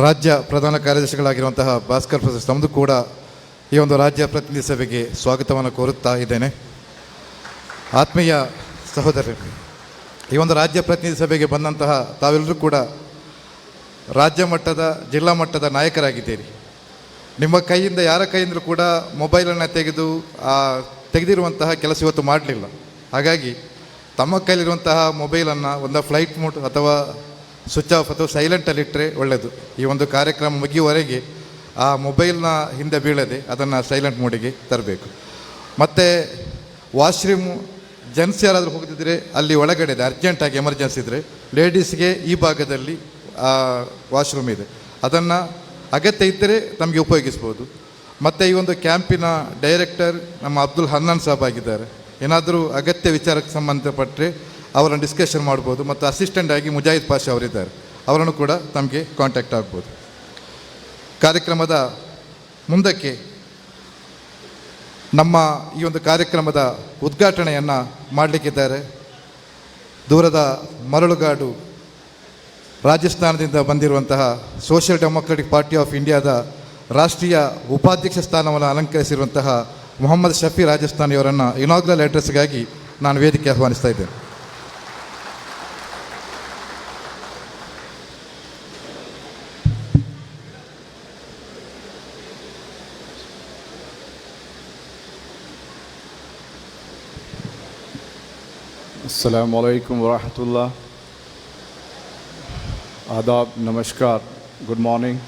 ರಾಜ್ಯ ಪ್ರಧಾನ ಕಾರ್ಯದರ್ಶಿಗಳಾಗಿರುವಂತಹ ಭಾಸ್ಕರ್ ಪ್ರಸಾದ್ ತಮ್ಮದು ಕೂಡ ಈ ಒಂದು ರಾಜ್ಯ ಪ್ರತಿನಿಧಿ ಸಭೆಗೆ ಸ್ವಾಗತವನ್ನು ಕೋರುತ್ತಾ ಇದ್ದೇನೆ. ಆತ್ಮೀಯ ಸಹೋದರರು, ಈ ಒಂದು ರಾಜ್ಯ ಪ್ರತಿನಿಧಿ ಸಭೆಗೆ ಬಂದಂತಹ ತಾವೆಲ್ಲರೂ ಕೂಡ ರಾಜ್ಯ ಮಟ್ಟದ, ಜಿಲ್ಲಾ ಮಟ್ಟದ ನಾಯಕರಾಗಿದ್ದೀರಿ. ನಿಮ್ಮ ಕೈಯಿಂದ, ಯಾರ ಕೈಯಿಂದಲೂ ಕೂಡ ಮೊಬೈಲನ್ನು ತೆಗೆದಿರುವಂತಹ ಕೆಲಸ ಇವತ್ತು ಮಾಡಲಿಲ್ಲ. ಹಾಗಾಗಿ ತಮ್ಮ ಕೈಲಿರುವಂತಹ ಮೊಬೈಲನ್ನು ಒಂದು ಫ್ಲೈಟ್ ಮೋಡ್ ಅಥವಾ ಸ್ವಿಚ್ ಆಫ್ ಅಥವಾ ಸೈಲೆಂಟಲ್ಲಿಟ್ಟರೆ ಒಳ್ಳೆಯದು. ಈ ಒಂದು ಕಾರ್ಯಕ್ರಮ ಮುಗಿಯುವವರೆಗೆ ಆ ಮೊಬೈಲ್ನ ಹಿಂದೆ ಬೀಳದೆ ಅದನ್ನು ಸೈಲೆಂಟ್ ಮೋಡಿಗೆ ತರಬೇಕು. ಮತ್ತು ವಾಶ್ರೂಮು ಜೆಂಟ್ಸ್ ಯಾರಾದರೂ ಹೋಗ್ತಿದ್ರೆ ಅಲ್ಲಿ ಒಳಗಡೆ ಇದೆ, ಅರ್ಜೆಂಟಾಗಿ ಎಮರ್ಜೆನ್ಸಿ ಇದ್ದರೆ ಲೇಡೀಸ್ಗೆ ಈ ಭಾಗದಲ್ಲಿ ವಾಶ್ರೂಮ್ ಇದೆ, ಅದನ್ನು ಅಗತ್ಯ ಇದ್ದರೆ ನಮಗೆ ಉಪಯೋಗಿಸ್ಬೋದು. ಮತ್ತು ಈ ಒಂದು ಕ್ಯಾಂಪಿನ ಡೈರೆಕ್ಟರ್ ನಮ್ಮ ಅಬ್ದುಲ್ ಹನ್ನಾನ್ ಸಾಬ್ ಆಗಿದ್ದಾರೆ. ಏನಾದರೂ ಅಗತ್ಯ ವಿಚಾರಕ್ಕೆ ಸಂಬಂಧಪಟ್ಟರೆ ಅವರನ್ನು ಡಿಸ್ಕಷನ್ ಮಾಡ್ಬೋದು. ಮತ್ತು ಅಸಿಸ್ಟೆಂಟ್ ಆಗಿ ಮುಜಾಹಿದ್ ಪಾಷಾ ಅವರಿದ್ದಾರೆ, ಅವರನ್ನು ಕೂಡ ತಮಗೆ ಕಾಂಟ್ಯಾಕ್ಟ್ ಆಗ್ಬೋದು. ಕಾರ್ಯಕ್ರಮದ ಮುಂದಕ್ಕೆ ನಮ್ಮ ಈ ಒಂದು ಕಾರ್ಯಕ್ರಮದ ಉದ್ಘಾಟನೆಯನ್ನು ಮಾಡಲಿಕ್ಕಿದ್ದಾರೆ ದೂರದ ಮರಳುಗಾಡು ರಾಜಸ್ಥಾನದಿಂದ ಬಂದಿರುವಂತಹ ಸೋಷಿಯಲ್ ಡೆಮೊಕ್ರೆಟಿಕ್ ಪಾರ್ಟಿ ಆಫ್ ಇಂಡಿಯಾದ ರಾಷ್ಟ್ರೀಯ ಉಪಾಧ್ಯಕ್ಷ ಸ್ಥಾನವನ್ನು ಅಲಂಕರಿಸಿರುವಂತಹ ಮೊಹಮ್ಮದ್ ಶಫಿ ರಾಜಸ್ಥಾನಿಯವರನ್ನು ಇನಾಗ್ರಲ್ ಅಡ್ರೆಸ್ಗಾಗಿ ನಾನು ವೇದಿಕೆ ಆಹ್ವಾನಿಸ್ತಾ ಇದ್ದೇನೆ. अस्सलामु अलैकुम वरहमतुल्लाह, आदाब, नमस्कार, गुड मॉर्निंग।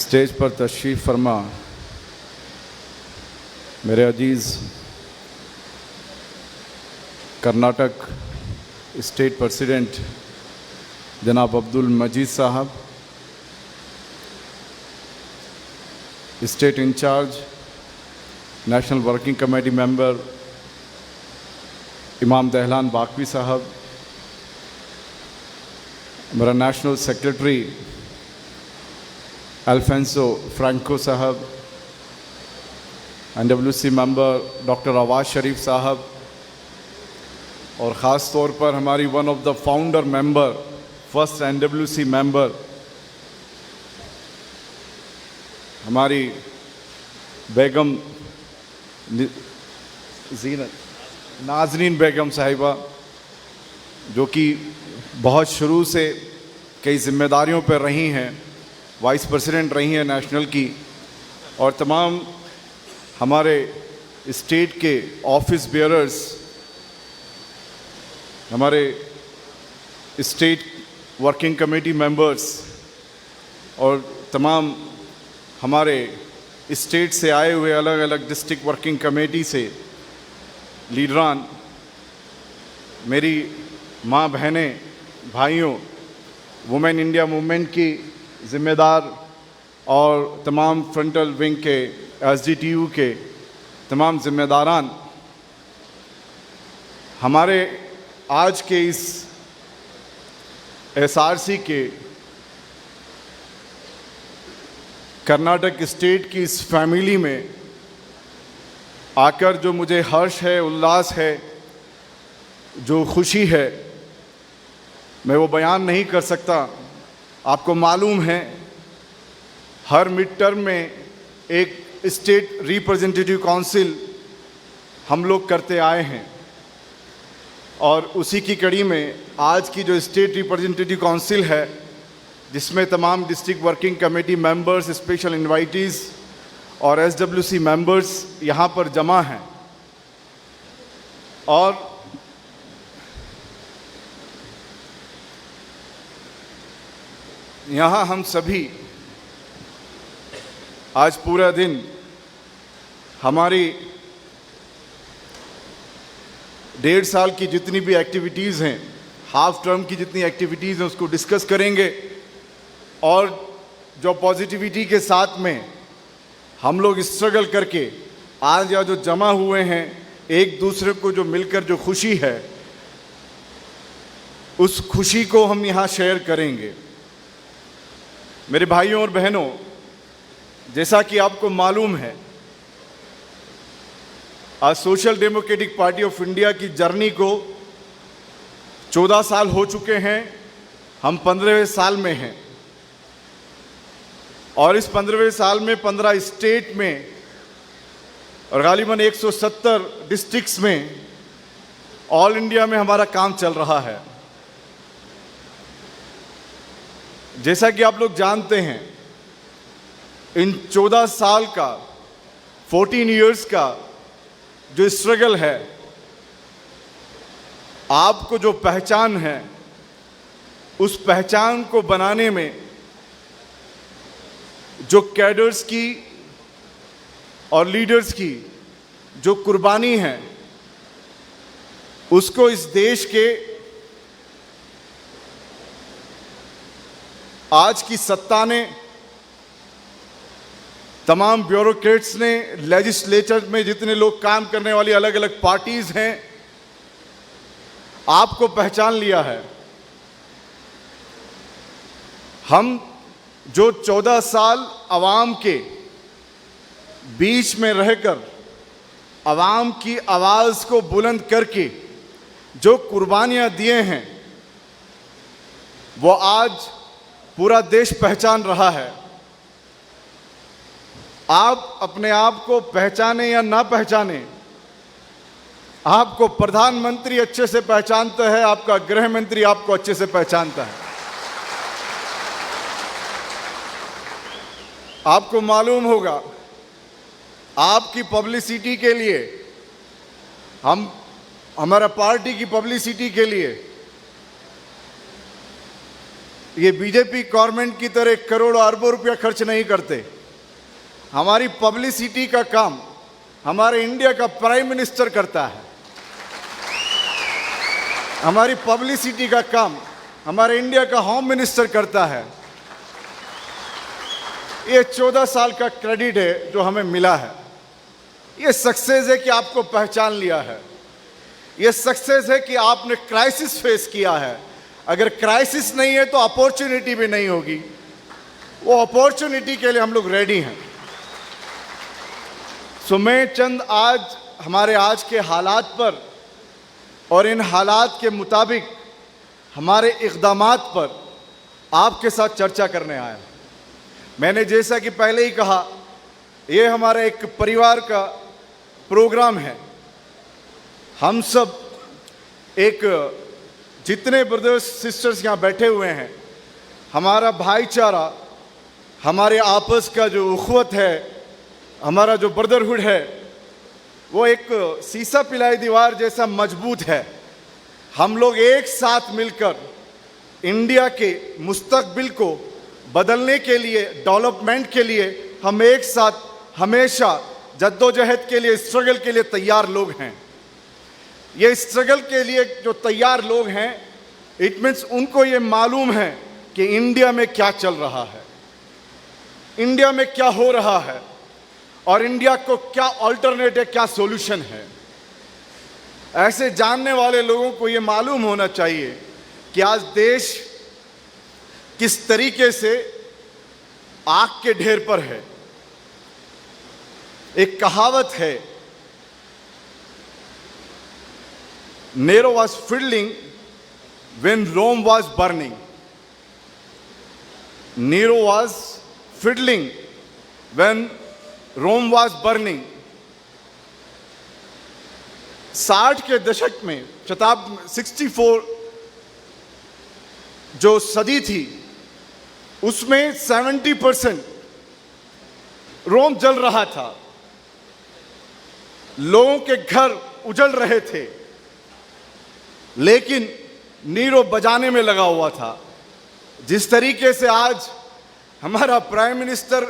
स्टेज पर तशरीफ़ फरमा मेरे अजीज़ कर्नाटक स्टेट प्रेसिडेंट जनाब अब्दुल मजीद साहब, state in-charge national working committee member Imam Dahlan Baqavi साहब, मेरा नेशनल सेक्रेटरी अल्फेंसो फ्रैंको साहब, NWC member doctor Awaz Sharif साहब, और ख़ास तौर पर हमारी one of the founder member, first NWC member हमारी बेगम जीनत नाजरीन बेगम साहिबा, जो कि बहुत शुरू से कई जिम्मेदारियों पर रही हैं, वाइस प्रेसिडेंट रही हैं नेशनल की, और तमाम हमारे स्टेट के ऑफिस बेयरर्स, हमारे स्टेट वर्किंग कमेटी मेंबर्स और तमाम हमारे स्टेट से आए हुए अलग अलग डिस्ट्रिक्ट वर्किंग कमेटी से लीडरान, मेरी माँ बहनें, भाइयों, वुमेन इंडिया मूवमेंट की ज़िम्मेदार और तमाम फ्रंटल विंग के एसडीटीयू के तमाम ज़िम्मेदारान, हमारे आज के इस एसआरसी के कर्नाटक स्टेट की इस फैमिली में आकर जो मुझे हर्ष है, उल्लास है, जो खुशी है, मैं वो बयान नहीं कर सकता। आपको मालूम है, हर मिड टर्म में एक स्टेट रिप्रेजेंटेटिव काउंसिल हम लोग करते आए हैं और उसी की कड़ी में आज की जो स्टेट रिप्रेजेंटेटिव काउंसिल है, जिसमें तमाम district working committee members, special invitees और एसडब्ल्यूसी मेंबर्स यहाँ पर जमा हैं और यहाँ हम सभी आज पूरा दिन हमारी 1.5 साल की जितनी भी एक्टिविटीज़ हैं, हाफ टर्म की जितनी एक्टिविटीज़ हैं, उसको डिस्कस करेंगे और जो पॉजिटिविटी के साथ में हम लोग स्ट्रगल करके आज यहाँ जो जमा हुए हैं, एक दूसरे को जो मिलकर जो खुशी है, उस खुशी को हम यहाँ शेयर करेंगे। मेरे भाइयों और बहनों, जैसा कि आपको मालूम है, आज social democratic party of India की जर्नी को 14 साल हो चुके हैं, हम 15वें साल में हैं और इस 15वें साल में 15 स्टेट में और गालिबन 170 डिस्ट्रिक्ट्स में ऑल इंडिया में हमारा काम चल रहा है। जैसा कि आप लोग जानते हैं, इन 14 साल का, 14 इयर्स का जो स्ट्रगल है, आपको जो पहचान है, उस पहचान को बनाने में जो कैडर्स की और लीडर्स की जो कुर्बानी है, उसको इस देश के आज की सत्ता ने, तमाम ब्यूरोक्रेट्स ने, लेजिस्लेचर में जितने लोग काम करने वाली अलग अलग पार्टीज हैं, आपको पहचान लिया है। हम जो 14 साल आवाम के बीच में रहकर आवाम की आवाज़ को बुलंद करके जो कुर्बानियां दिए हैं, वो आज पूरा देश पहचान रहा है। आप अपने आप को पहचाने या ना पहचाने, आपको प्रधानमंत्री अच्छे से पहचानता है, आपका गृह मंत्री आपको अच्छे से पहचानता है। आपको मालूम होगा, आपकी पब्लिसिटी के लिए, हमारा पार्टी की पब्लिसिटी के लिए ये बीजेपी गवर्नमेंट की तरह करोड़ों अरबों रुपया खर्च नहीं करते। हमारी पब्लिसिटी का काम हमारे इंडिया का प्राइम मिनिस्टर करता है। हमारी पब्लिसिटी का काम हमारे इंडिया का होम मिनिस्टर करता है। ये 14 साल का क्रेडिट है जो हमें मिला है। ये सक्सेस है कि आपको पहचान लिया है। ये सक्सेस है कि आपने क्राइसिस फेस किया है। अगर क्राइसिस नहीं है तो अपॉर्चुनिटी भी नहीं होगी। वो अपॉर्चुनिटी के लिए हम लोग रेडी हैं। सो मैं चंद आज हमारे आज के हालात पर और इन हालात के मुताबिक हमारे इक़दामात पर आपके साथ चर्चा करने आया। मैंने जैसा कि पहले ही कहा, ये हमारा एक परिवार का प्रोग्राम है। हम सब एक, जितने ब्रदर्स सिस्टर्स यहाँ बैठे हुए हैं, हमारा भाईचारा, हमारे आपस का जो उखवत है, हमारा जो ब्रदरहुड है, वो एक सीसा पिलाई दीवार जैसा मजबूत है। हम लोग एक साथ मिलकर इंडिया के मुस्तकबिल को बदलने के लिए, डेवलपमेंट के लिए हम एक साथ हमेशा जद्दोजहद के लिए, स्ट्रगल के लिए तैयार लोग हैं। ये स्ट्रगल के लिए जो तैयार लोग हैं, इट मीन्स उनको ये मालूम है कि इंडिया में क्या चल रहा है, इंडिया में क्या हो रहा है और इंडिया को क्या ऑल्टरनेट है, क्या सॉल्यूशन है। ऐसे जानने वाले लोगों को ये मालूम होना चाहिए कि आज देश किस तरीके से आग के ढेर पर है। एक कहावत है, Nero was fiddling when Rome was burning. Nero was fiddling when Rome was burning. 60 के दशक में 64 जो सदी थी उसमें 70% रोम जल रहा था, लोगों के घर उजड़ रहे थे, लेकिन नीरो बजाने में लगा हुआ था। जिस तरीके से आज हमारा प्राइम मिनिस्टर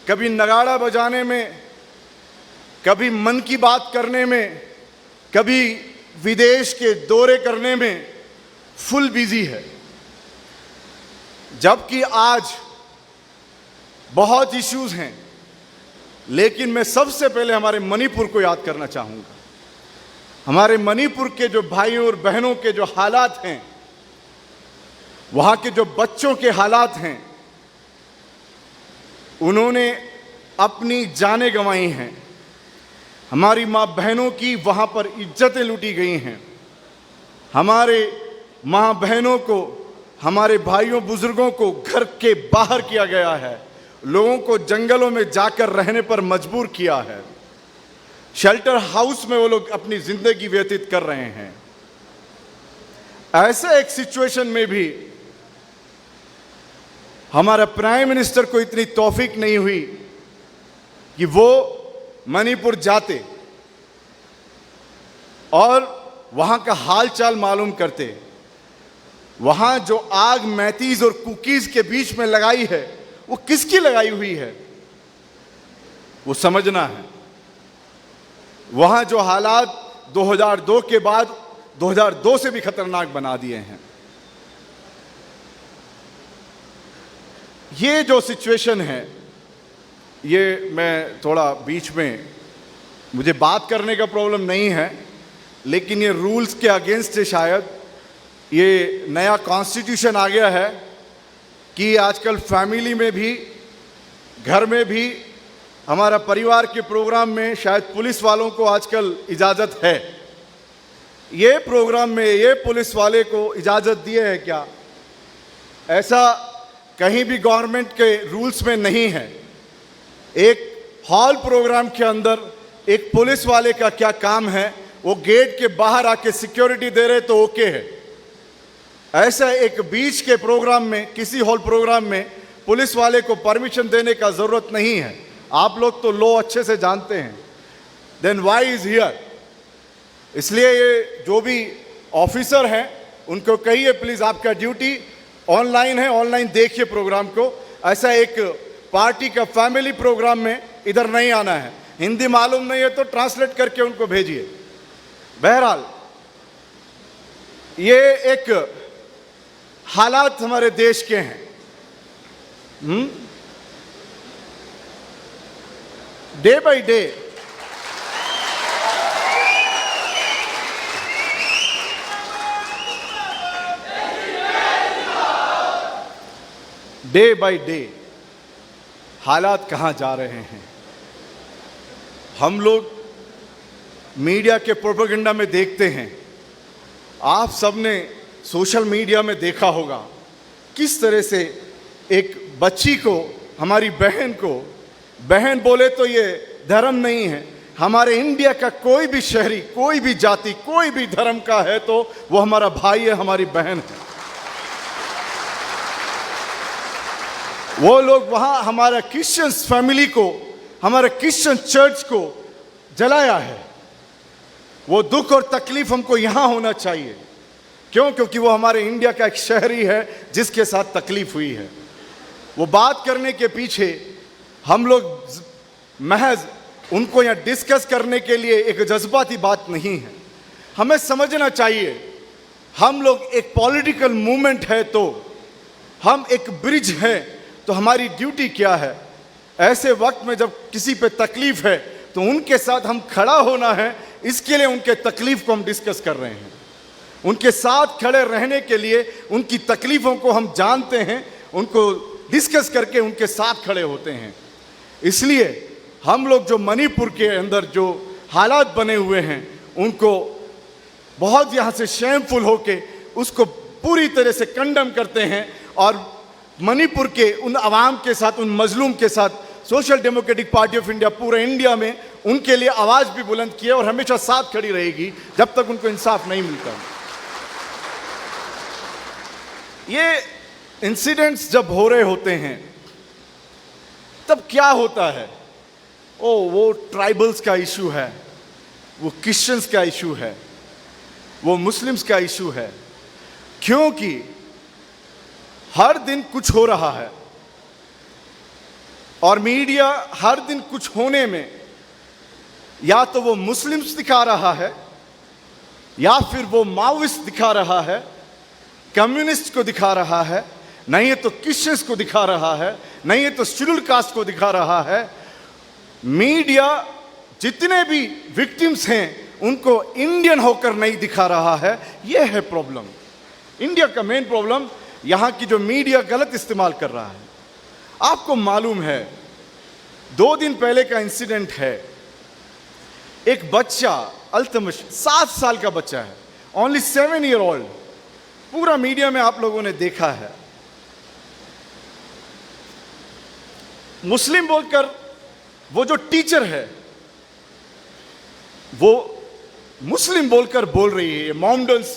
कभी नगाड़ा बजाने में, कभी मन की बात करने में, कभी विदेश के दौरे करने में फुल बिजी है, जबकि आज बहुत इश्यूज हैं। लेकिन मैं सबसे पहले हमारे मणिपुर को याद करना चाहूंगा। हमारे मणिपुर के जो भाइयों और बहनों के जो हालात हैं, वहां के जो बच्चों के हालात हैं, उन्होंने अपनी जानें गंवाई हैं। हमारी मां बहनों की वहां पर इज्जतें लूटी गई हैं। हमारे मां बहनों को, हमारे भाइयों बुजुर्गों को घर के बाहर किया गया है, लोगों को जंगलों में जाकर रहने पर मजबूर किया है, शेल्टर हाउस में वो लोग अपनी जिंदगी व्यतीत कर रहे हैं। ऐसे एक सिचुएशन में भी हमारा प्राइम मिनिस्टर को इतनी तौफीक नहीं हुई कि वो मणिपुर जाते और वहां का हालचाल मालूम करते। वहां जो आग मैतीज और कुकीज के बीच में लगाई है, वो किसकी लगाई हुई है, वो समझना है। वहां जो हालात 2002 के बाद 2002 से भी खतरनाक बना दिए हैं। ये जो सिचुएशन है, ये मैं थोड़ा बीच में, मुझे बात करने का प्रॉब्लम नहीं है, लेकिन ये रूल्स के अगेंस्ट है। शायद ये नया कॉन्स्टिट्यूशन आ गया है कि आजकल फैमिली में भी, घर में भी, हमारा परिवार के प्रोग्राम में शायद पुलिस वालों को आजकल इजाज़त है। ये प्रोग्राम में ये पुलिस वाले को इजाज़त दिए है क्या? ऐसा कहीं भी गवर्नमेंट के रूल्स में नहीं है। एक हॉल प्रोग्राम के अंदर एक पुलिस वाले का क्या काम है? वो गेट के बाहर आके सिक्योरिटी दे रहे तो ओके है। ऐसा एक बीच के प्रोग्राम में, किसी हॉल प्रोग्राम में पुलिस वाले को परमिशन देने का जरूरत नहीं है। आप लोग तो लॉ अच्छे से जानते हैं। Then why is here? इसलिए ये जो भी ऑफिसर हैं उनको कहिए प्लीज, आपका ड्यूटी ऑनलाइन है, ऑनलाइन देखिए प्रोग्राम को। ऐसा एक पार्टी का फैमिली प्रोग्राम में इधर नहीं आना है। हिंदी मालूम नहीं है तो ट्रांसलेट करके उनको भेजिए। बहरहाल ये एक हालात हमारे देश के हैं। डे बाय डे हालात कहां जा रहे हैं? हम लोग मीडिया के प्रोपेगेंडा में देखते हैं। आप सबने सोशल मीडिया में देखा होगा किस तरह से एक बच्ची को, हमारी बहन को, बहन बोले तो ये धर्म नहीं है, हमारे इंडिया का कोई भी शहरी, कोई भी जाति, कोई भी धर्म का है तो वो हमारा भाई है, हमारी बहन है। वो लोग वहां हमारा क्रिश्चियंस फैमिली को, हमारे क्रिश्चियन चर्च को जलाया है। वो दुख और तकलीफ हमको यहां होना चाहिए। क्यों? क्योंकि वो हमारे इंडिया का एक शहरी है जिसके साथ तकलीफ हुई है। वो बात करने के पीछे हम लोग महज उनको यहाँ डिस्कस करने के लिए एक जज्बाती बात नहीं है। हमें समझना चाहिए हम लोग एक पॉलिटिकल मूवमेंट है, तो हम एक ब्रिज है, तो हमारी ड्यूटी क्या है? ऐसे वक्त में जब किसी पे तकलीफ है तो उनके साथ हम खड़ा होना है। इसके लिए उनके तकलीफ को हम डिस्कस कर रहे हैं। उनके साथ खड़े रहने के लिए उनकी तकलीफों को हम जानते हैं, उनको डिस्कस करके उनके साथ खड़े होते हैं। इसलिए हम लोग जो मणिपुर के अंदर जो हालात बने हुए हैं उनको बहुत यहाँ से शेमफुल होके उसको पूरी तरह से कंडम करते हैं और मणिपुर के उन आवाम के साथ, उन मजलूम के साथ social democratic party of India पूरे इंडिया में उनके लिए आवाज भी बुलंद की है और हमेशा साथ खड़ी रहेगी जब तक उनको इंसाफ नहीं मिलता। ये इंसिडेंट्स जब हो रहे होते हैं तब क्या होता है? वो ट्राइबल्स का इशू है, वो क्रिश्चियंस का इशू है, वो मुस्लिम्स का इशू है, क्योंकि हर दिन कुछ हो रहा है और मीडिया हर दिन कुछ होने में या तो वो मुस्लिम्स दिखा रहा है या फिर वो माओइस्ट दिखा रहा है, कम्युनिस्ट को दिखा रहा है, नहीं है तो क्रिश्चियंस को दिखा रहा है, नहीं है तो शेड्यूल कास्ट को दिखा रहा है। मीडिया जितने भी विक्टिम्स हैं उनको इंडियन होकर नहीं दिखा रहा है। यह है प्रॉब्लम। इंडिया का मेन प्रॉब्लम यहां की जो मीडिया गलत इस्तेमाल कर रहा है। आपको मालूम है 2 दिन पहले का इंसिडेंट है, एक बच्चा अल्तमश 7 साल का बच्चा है, ओनली 7 ईयर ओल्ड, पूरा मीडिया में आप लोगों ने देखा है। मुस्लिम बोलकर वो जो टीचर है वो मुस्लिम बोलकर बोल रही है मॉमडल्स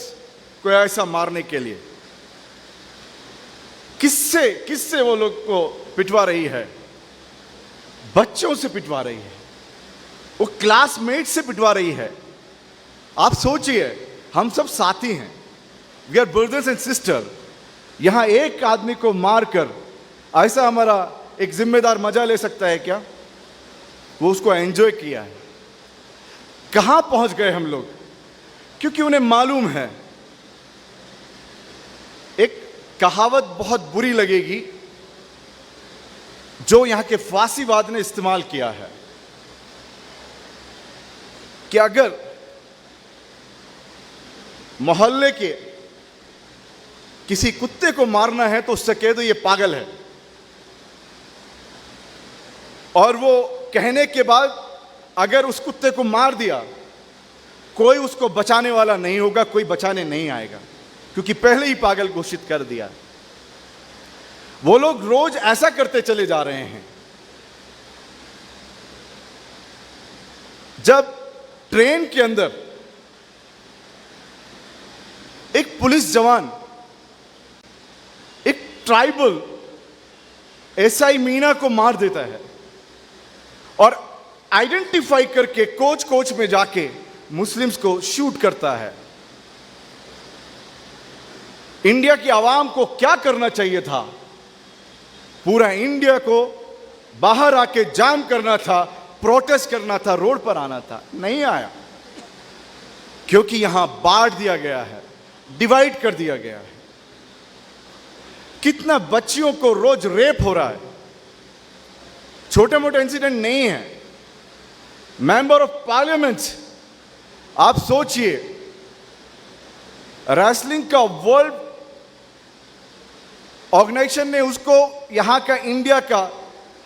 को ऐसा मारने के लिए। किससे वो लोग को पिटवा रही है? बच्चों से पिटवा रही है, वो क्लासमेट से पिटवा रही है। आप सोचिए, हम सब साथी हैं, we are brothers and sister. यहां एक आदमी को मारकर ऐसा हमारा एक जिम्मेदार मजा ले सकता है क्या? वो उसको एंजॉय किया है। कहां पहुंच गए हम लोग? क्योंकि उन्हें मालूम है, एक कहावत बहुत बुरी लगेगी जो यहां के फांसीवाद ने इस्तेमाल किया है कि अगर मोहल्ले के किसी कुत्ते को मारना है तो उससे कह दो ये पागल है, और वो कहने के बाद अगर उस कुत्ते को मार दिया कोई उसको बचाने वाला नहीं होगा, कोई बचाने नहीं आएगा, क्योंकि पहले ही पागल घोषित कर दिया। वो लोग रोज ऐसा करते चले जा रहे हैं। जब ट्रेन के अंदर एक पुलिस जवान एक ट्राइबल एसआई मीना को मार देता है और आइडेंटिफाई करके कोच में जाके मुस्लिम्स को शूट करता है, इंडिया की आवाम को क्या करना चाहिए था? पूरा इंडिया को बाहर आके जाम करना था, प्रोटेस्ट करना था, रोड पर आना था। नहीं आया, क्योंकि यहां बांट दिया गया है, डिवाइड कर दिया गया है। कितना बच्चियों को रोज रेप हो रहा है, छोटे मोटे इंसिडेंट नहीं है। मेंबर ऑफ पार्लियामेंट, आप सोचिए, रेसलिंग का वर्ल्ड ऑर्गेनाइजेशन ने उसको यहां का इंडिया का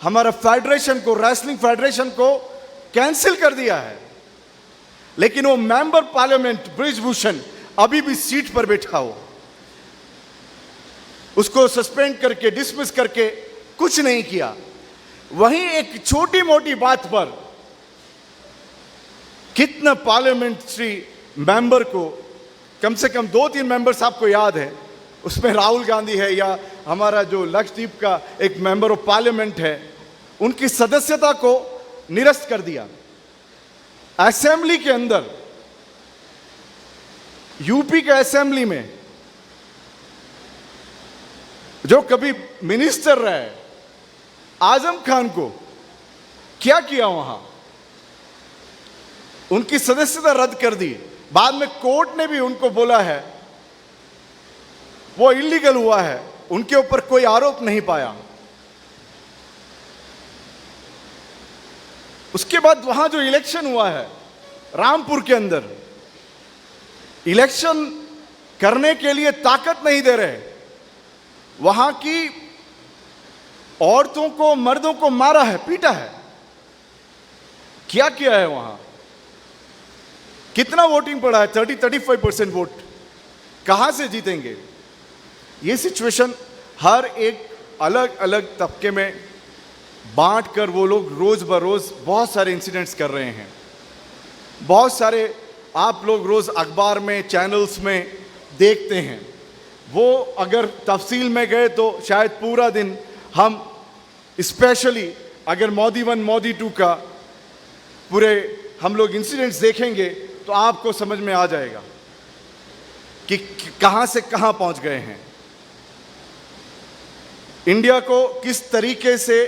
हमारा फेडरेशन को, रेसलिंग फेडरेशन को कैंसिल कर दिया है, लेकिन वो मेंबर पार्लियामेंट ब्रिजभूषण अभी भी सीट पर बैठा हो, उसको सस्पेंड करके डिसमिस करके कुछ नहीं किया। वहीं एक छोटी मोटी बात पर कितना पार्लियामेंट्री मेंबर को, कम से कम 2-3 मेंबर्स आपको याद है, उसमें राहुल गांधी है या हमारा जो लक्षद्वीप का एक मेंबर ऑफ पार्लियामेंट है, उनकी सदस्यता को निरस्त कर दिया। असेंबली के अंदर, यूपी के असेंबली में जो कभी मिनिस्टर रहे आजम खान को क्या किया? वहां उनकी सदस्यता रद्द कर दी। बाद में कोर्ट ने भी उनको बोला है वो इलीगल हुआ है, उनके ऊपर कोई आरोप नहीं पाया। उसके बाद वहां जो इलेक्शन हुआ है रामपुर के अंदर, इलेक्शन करने के लिए ताकत नहीं दे रहे, वहां की औरतों को मर्दों को मारा है, पीटा है, क्या किया है वहां? कितना वोटिंग पड़ा है? 30-35% वोट। कहां से जीतेंगे? ये सिचुएशन हर एक अलग अलग तबके में बांट कर वो लोग रोज बरोज बहुत सारे इंसिडेंट्स कर रहे हैं। बहुत सारे आप लोग रोज अखबार में, चैनल्स में देखते हैं। वो अगर तफसील में गए तो शायद पूरा दिन हम, स्पेशली अगर मोदी 1 मोदी 2 का पूरे हम लोग इंसिडेंट्स देखेंगे तो आपको समझ में आ जाएगा कि कहां से कहां पहुंच गए हैं। इंडिया को किस तरीके से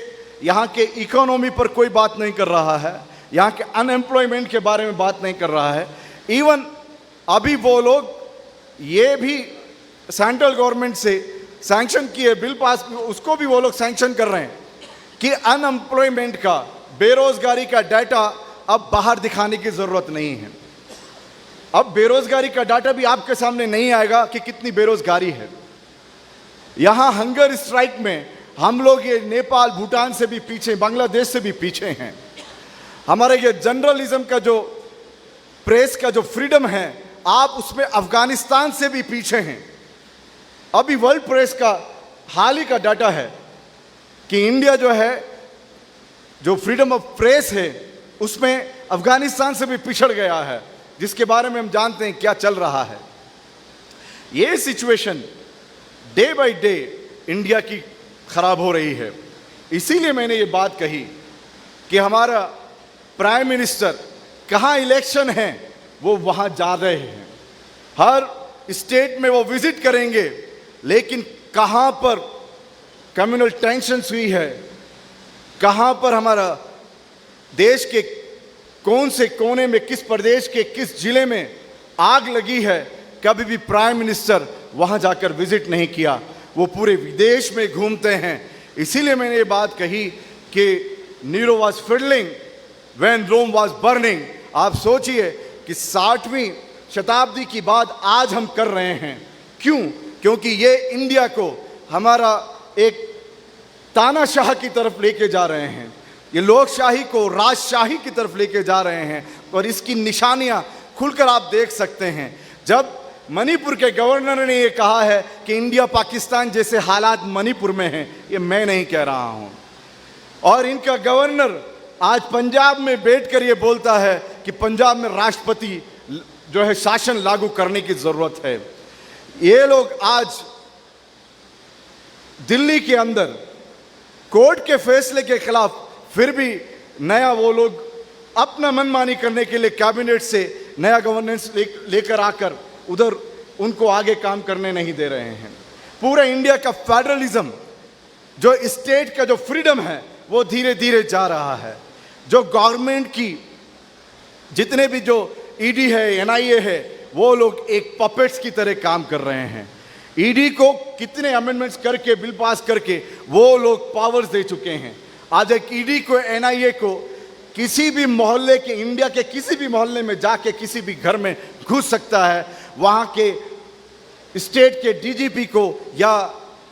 यहां के इकोनॉमी पर कोई बात नहीं कर रहा है, यहां के अनएम्प्लॉयमेंट के बारे में बात नहीं कर रहा है। इवन अभी वो लोग ये भी सेंट्रल गवर्नमेंट से सैंक्शन किए बिल पास, उसको भी वो लोग सैंक्शन कर रहे हैं कि अनएम्प्लॉयमेंट का, बेरोजगारी का डाटा अब बाहर दिखाने की जरूरत नहीं है। अब बेरोजगारी का डाटा भी आपके सामने नहीं आएगा कि कितनी बेरोजगारी है। यहां हंगर स्ट्राइक में हम लोग ये नेपाल, भूटान से भी पीछे, बांग्लादेश से भी पीछे हैं। हमारे ये जर्नलिज्म का जो, प्रेस का जो फ्रीडम है, आप उसमें अफगानिस्तान से भी पीछे हैं। अभी वर्ल्ड प्रेस का हाल ही का डाटा है कि इंडिया जो है, जो फ्रीडम ऑफ प्रेस है, उसमें अफगानिस्तान से भी पिछड़ गया है, जिसके बारे में हम जानते हैं क्या चल रहा है। ये situation day by day India की खराब हो रही है। इसीलिए मैंने ये बात कही कि हमारा प्राइम मिनिस्टर, कहाँ इलेक्शन है वो वहां जा रहे हैं, हर स्टेट में वो विजिट करेंगे, लेकिन कहां पर कम्युनल टेंशन्स हुई है, कहां पर हमारा देश के कौन से कोने में, किस प्रदेश के किस जिले में आग लगी है, कभी भी प्राइम मिनिस्टर वहां जाकर विजिट नहीं किया। वो पूरे विदेश में घूमते हैं। इसीलिए मैंने ये बात कही कि Nero was fiddling when Rome was burning. आप सोचिए कि 60वीं शताब्दी की बात आज हम कर रहे हैं। क्यों? क्योंकि ये इंडिया को हमारा एक तानाशाह की तरफ लेके जा रहे हैं, ये लोकशाही को राजशाही की तरफ लेके जा रहे हैं। और इसकी निशानियां खुलकर आप देख सकते हैं। जब मणिपुर के गवर्नर ने ये कहा है कि इंडिया पाकिस्तान जैसे हालात मणिपुर में हैं, ये मैं नहीं कह रहा हूं, और इनका गवर्नर आज पंजाब में बैठकर ये बोलता है कि पंजाब में राष्ट्रपति जो है शासन लागू करने की जरूरत है। ये लोग आज दिल्ली के अंदर कोर्ट के फैसले के खिलाफ फिर भी नया वो लोग अपना मनमानी करने के लिए कैबिनेट से नया गवर्नेंस लेकर आकर उधर उनको आगे काम करने नहीं दे रहे हैं। पूरे इंडिया का फेडरलिज्म, जो स्टेट का जो फ्रीडम है, वो धीरे धीरे जा रहा है। जो गवर्नमेंट की जितने भी जो ईडी है, एनआईए है, वो लोग एक पपेट्स की तरह काम कर रहे हैं। ईडी को कितने अमेंडमेंट्स करके, बिल पास करके वो लोग पावर्स दे चुके हैं। आज एक ईडी को, एनआईए को किसी भी मोहल्ले के, इंडिया के किसी भी मोहल्ले में जाके किसी भी घर में घुस सकता है। वहां के स्टेट के डीजीपी को या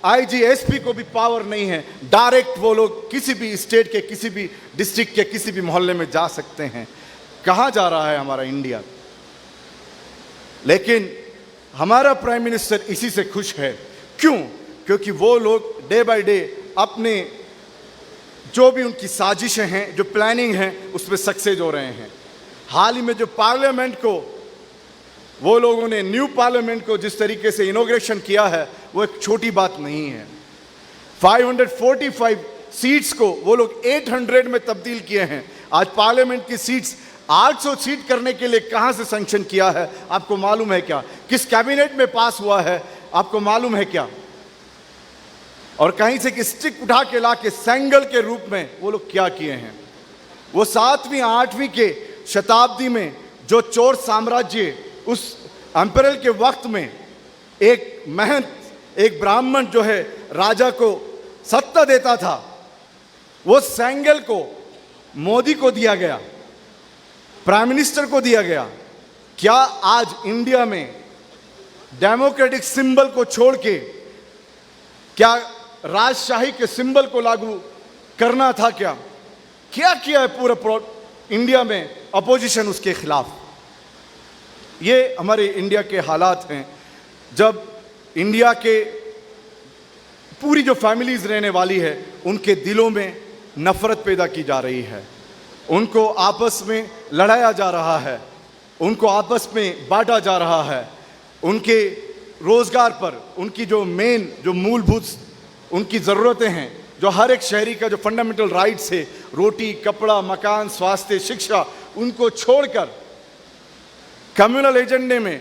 आईजी, एसपी को भी पावर नहीं है। डायरेक्ट वो लोग किसी भी स्टेट के, किसी भी डिस्ट्रिक्ट के किसी भी मोहल्ले में जा सकते हैं। कहां जा रहा है हमारा इंडिया? लेकिन हमारा प्राइम मिनिस्टर इसी से खुश है। क्यों? क्योंकि वो लोग डे बाय डे अपने जो भी उनकी साजिशें हैं, जो प्लानिंग है, उसमें सक्सेस हो रहे हैं। हाल ही में जो पार्लियामेंट को, वो लोगों ने न्यू पार्लियामेंट को जिस तरीके से इनॉग्रेशन किया है, वो एक छोटी बात नहीं है। 545 सीट्स को वो लोग 800 में तब्दील किए हैं। आज पार्लियामेंट की सीट्स 800 सीट करने के लिए कहां से सैंक्शन किया है आपको मालूम है क्या? किस कैबिनेट में पास हुआ है आपको मालूम है क्या? और कहीं से कि स्टिक उठा के ला के सेंगल के रूप में वो लोग क्या किए हैं? वो 7वीं 8वीं के शताब्दी में जो चोर साम्राज्य उस एम्परर के वक्त में एक महंत एक ब्राह्मण जो है राजा को सत्ता देता था, वो सेंगल को मोदी को दिया गया, प्राइम मिनिस्टर को दिया गया। क्या आज इंडिया में डेमोक्रेटिक सिंबल को छोड़ के क्या राजशाही के सिंबल को लागू करना था? क्या क्या किया है पूरा इंडिया में अपोजिशन उसके खिलाफ? ये हमारे इंडिया के हालात हैं। जब इंडिया के पूरी जो फैमिलीज रहने वाली है उनके दिलों में नफरत पैदा की जा रही है, उनको आपस में लड़ाया जा रहा है, उनको आपस में बांटा जा रहा है, उनके रोजगार पर, उनकी जो मूलभूत उनकी ज़रूरतें हैं, जो हर एक शहरी का जो फंडामेंटल राइट्स है, रोटी, कपड़ा, मकान, स्वास्थ्य, शिक्षा, उनको छोड़कर कम्युनल एजेंडे में,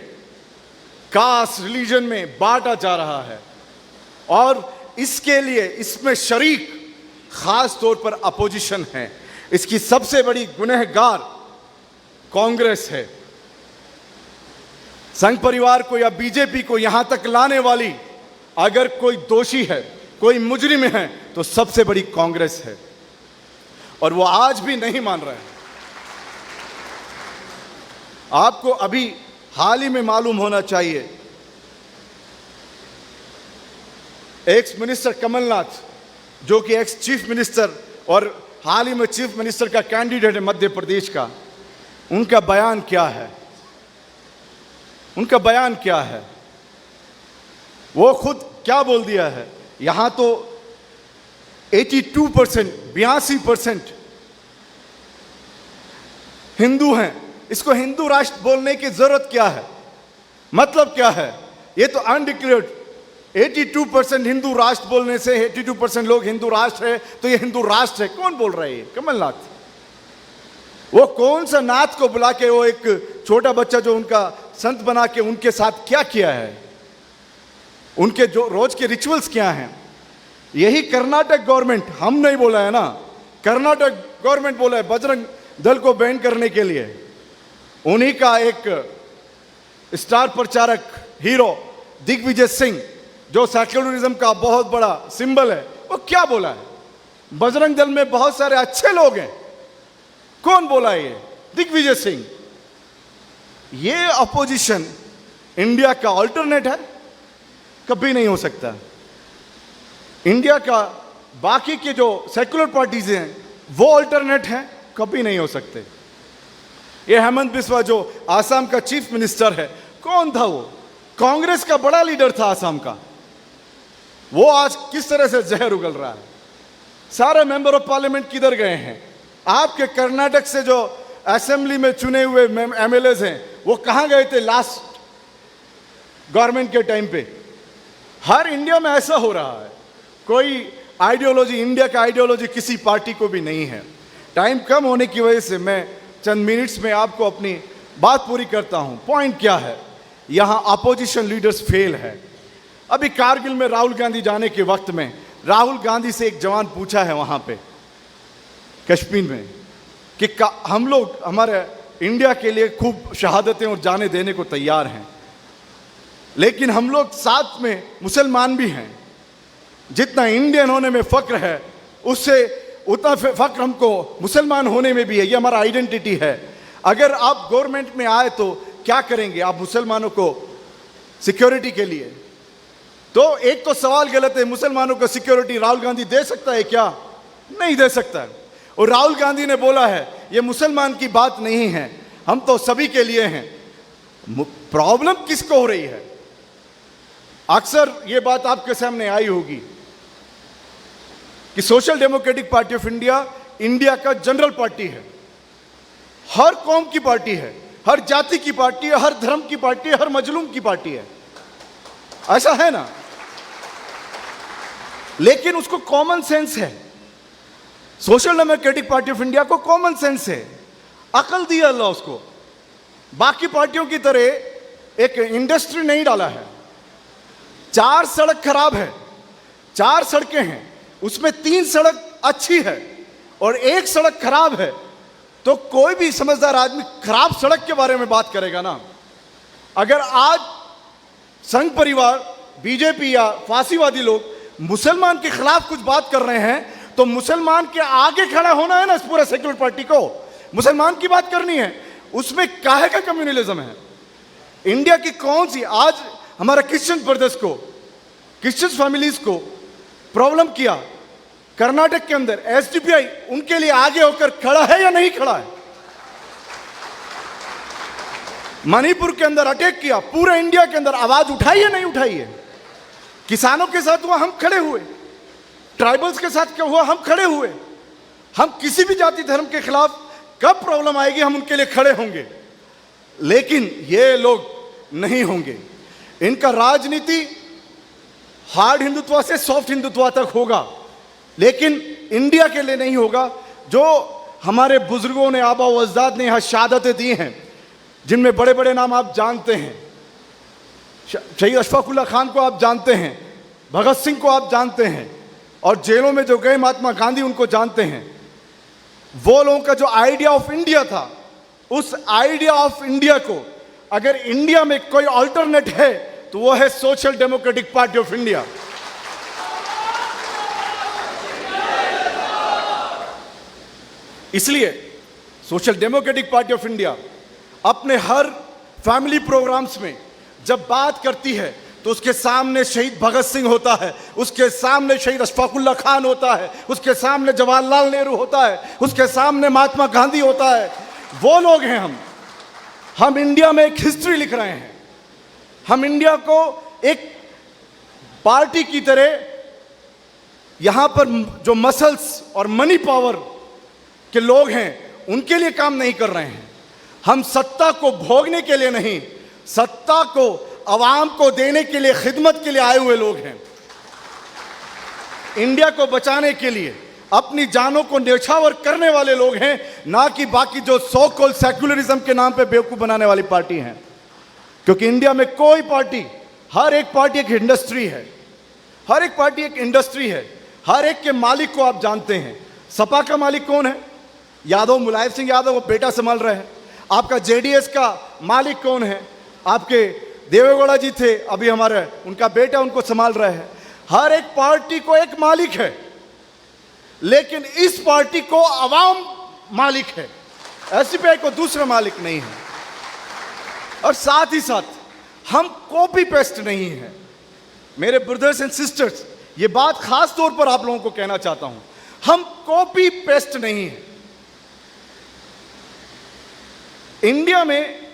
कास्ट, रिलीजन में बांटा जा रहा है। और इसके लिए इसमें शरीक खास तौर पर अपोजिशन है। इसकी सबसे बड़ी गुनहगार कांग्रेस है। संघ परिवार को या बीजेपी को यहां तक लाने वाली अगर कोई दोषी है, कोई मुजरिम है, तो सबसे बड़ी कांग्रेस है। और वो आज भी नहीं मान रहे हैं। आपको अभी हाल ही में मालूम होना चाहिए, एक्स मिनिस्टर कमलनाथ, जो कि एक्स चीफ मिनिस्टर और हाल ही में चीफ मिनिस्टर का कैंडिडेट है मध्य प्रदेश का, उनका बयान क्या है? उनका बयान क्या है? वो खुद क्या बोल दिया है? यहां तो 82%, 82% हिंदू हैं, इसको हिंदू राष्ट्र बोलने की जरूरत क्या है? मतलब क्या है? ये तो अनडिक्लेयर्ड 82% हिंदू राष्ट्र बोलने से 82% लोग हिंदू राष्ट्र है, तो ये हिंदू राष्ट्र है। कौन बोल रहा है ये? कमलनाथ। वो कौन सा नाथ को बुला के, वो एक छोटा बच्चा जो उनका संत बना के उनके साथ क्या किया है? उनके जो रोज के रिचुअल्स क्या हैं? यही कर्नाटक गवर्नमेंट, हम नहीं बोला है ना, कर्नाटक गवर्नमेंट बोला है बजरंग दल को बैन करने के लिए। उन्हीं का एक स्टार प्रचारक हीरो दिग्विजय सिंह, जो सेक्युलरिज्म का बहुत बड़ा सिंबल है, वो क्या बोला है? बजरंग दल में बहुत सारे अच्छे लोग हैं। कौन बोला है ये? दिग्विजय सिंह। ये अपोजिशन इंडिया का अल्टरनेट है? कभी नहीं हो सकता। इंडिया का बाकी के जो सेक्युलर पार्टीज हैं वो अल्टरनेट हैं? कभी नहीं हो सकते। ये हेमंत बिस्वा जो आसाम का चीफ मिनिस्टर है, कौन था वो? कांग्रेस का बड़ा लीडर था आसाम का। वो आज किस तरह से जहर उगल रहा है। सारे मेंबर ऑफ पार्लियामेंट किधर गए हैं? आपके कर्नाटक से जो असेंबली में चुने हुए एमएलएज हैं, वो कहां गए थे लास्ट गवर्नमेंट के टाइम पे? हर इंडिया में ऐसा हो रहा है। कोई आइडियोलॉजी, इंडिया का आइडियोलॉजी किसी पार्टी को भी नहीं है। टाइम कम होने की वजह से मैं चंद मिनट्स में आपको अपनी बात पूरी करता हूं। पॉइंट क्या है? यहां अपोजिशन लीडर्स फेल है। अभी कारगिल में राहुल गांधी जाने के वक्त में राहुल गांधी से एक जवान पूछा है वहां पे कश्मीर में कि हम लोग हमारे इंडिया के लिए खूब शहादतें और जाने देने को तैयार हैं, लेकिन हम लोग साथ में मुसलमान भी हैं। जितना इंडियन होने में फक्र है, उससे उतना फक्र हमको मुसलमान होने में भी है। ये हमारा आइडेंटिटी है। अगर आप गवर्नमेंट में आए तो क्या करेंगे आप मुसलमानों को सिक्योरिटी के लिए? तो एक तो सवाल गलत है, मुसलमानों को सिक्योरिटी राहुल गांधी दे सकता है क्या? नहीं दे सकता। और राहुल गांधी ने बोला है ये मुसलमान की बात नहीं है, हम तो सभी के लिए हैं। प्रॉब्लम किसको हो रही है? अक्सर ये बात आपके सामने आई होगी कि social democratic party of India India का जनरल पार्टी है, हर कौम की पार्टी है, हर जाति की पार्टी है, हर धर्म की पार्टी है, हर मजलूम की पार्टी है। ऐसा है ना? लेकिन उसको कॉमन सेंस है। Social democratic party of India को कॉमन सेंस है, अकल दिया अल्लाह उसको। बाकी पार्टियों की तरह एक इंडस्ट्री नहीं डाला है। 4 सड़क खराब है, 4 सड़कें हैं, उसमें 3 सड़क अच्छी है और 1 सड़क खराब है, तो कोई भी समझदार आदमी खराब सड़क के बारे में बात करेगा ना। अगर आज संघ परिवार बीजेपी या फांसीवादी लोग मुसलमान के खिलाफ कुछ बात कर रहे हैं तो मुसलमान के आगे खड़ा होना है ना इस पूरे सेक्युलर पार्टी को, मुसलमान की बात करनी है, उसमें काहे का कम्युनलिज्म है? इंडिया की कौन सी आज हमारा क्रिश्चियन ब्रदर्स को, क्रिश्चियन फैमिलीज को प्रॉब्लम किया, कर्नाटक के अंदर एसडीपीआई उनके लिए आगे होकर खड़ा है या नहीं खड़ा है? मणिपुर के अंदर अटैक किया, पूरे इंडिया के अंदर आवाज उठाई है नहीं उठाई है? किसानों के साथ हुआ हम खड़े हुए, ट्राइबल्स के साथ क्या हुआ हम खड़े हुए। हम किसी भी जाति धर्म के खिलाफ कब प्रॉब्लम आएगी हम उनके लिए खड़े होंगे, लेकिन ये लोग नहीं होंगे। इनका राजनीति हार्ड हिंदुत्व से सॉफ्ट हिंदुत्व तक होगा, लेकिन इंडिया के लिए नहीं होगा। जो हमारे बुजुर्गों ने, आबा व अजदाद ने यहाँ शहादतें दी हैं, जिनमें बड़े बड़े नाम आप जानते हैं, शहीद अशफाक उल्लाह खान को आप जानते हैं, भगत सिंह को आप जानते हैं, और जेलों में जो गए महात्मा गांधी उनको जानते हैं। वो लोगों का जो आइडिया ऑफ इंडिया था, उस आइडिया ऑफ इंडिया को अगर इंडिया में कोई अल्टरनेट है तो वो है social democratic party of India. इसलिए social democratic party of India अपने हर फैमिली प्रोग्राम्स में जब बात करती है तो उसके सामने शहीद भगत सिंह होता है, उसके सामने शहीद अशफाक उल्लाह खान होता है, उसके सामने जवाहरलाल नेहरू होता है, उसके सामने महात्मा गांधी होता है। वो लोग हैं हम इंडिया में एक हिस्ट्री लिख रहे हैं। हम इंडिया को एक पार्टी की तरह यहां पर जो मसल्स और मनी पावर के लोग हैं उनके लिए काम नहीं कर रहे हैं। हम सत्ता को भोगने के लिए नहीं, सत्ता को आवाम को देने के लिए, खिदमत के लिए आए हुए लोग हैं। इंडिया को बचाने के लिए अपनी जानों को न्यौछावर करने वाले लोग हैं, ना कि बाकी जो सो कॉल्ड सेक्युलरिज्म के नाम पे बेवकूफ बनाने वाली पार्टी हैं। क्योंकि इंडिया में कोई पार्टी, हर एक पार्टी एक इंडस्ट्री है, हर एक पार्टी एक इंडस्ट्री है, हर एक के मालिक को आप जानते हैं। सपा का मालिक कौन है? यादव, मुलायम सिंह यादव, वो बेटा संभाल रहे हैं। आपका जेडीएस का मालिक कौन है? आपके देवेगौड़ा जी थे, अभी हमारे उनका बेटा उनको संभाल रहे हैं। हर एक पार्टी को एक मालिक है, लेकिन इस पार्टी को अवाम मालिक है, एसडीपीआई को दूसरा मालिक नहीं है। और साथ ही साथ हम कॉपी पेस्ट नहीं है। मेरे ब्रदर्स एंड सिस्टर्स, ये बात खास तौर पर आप लोगों को कहना चाहता हूं, हम कॉपी पेस्ट नहीं है। इंडिया में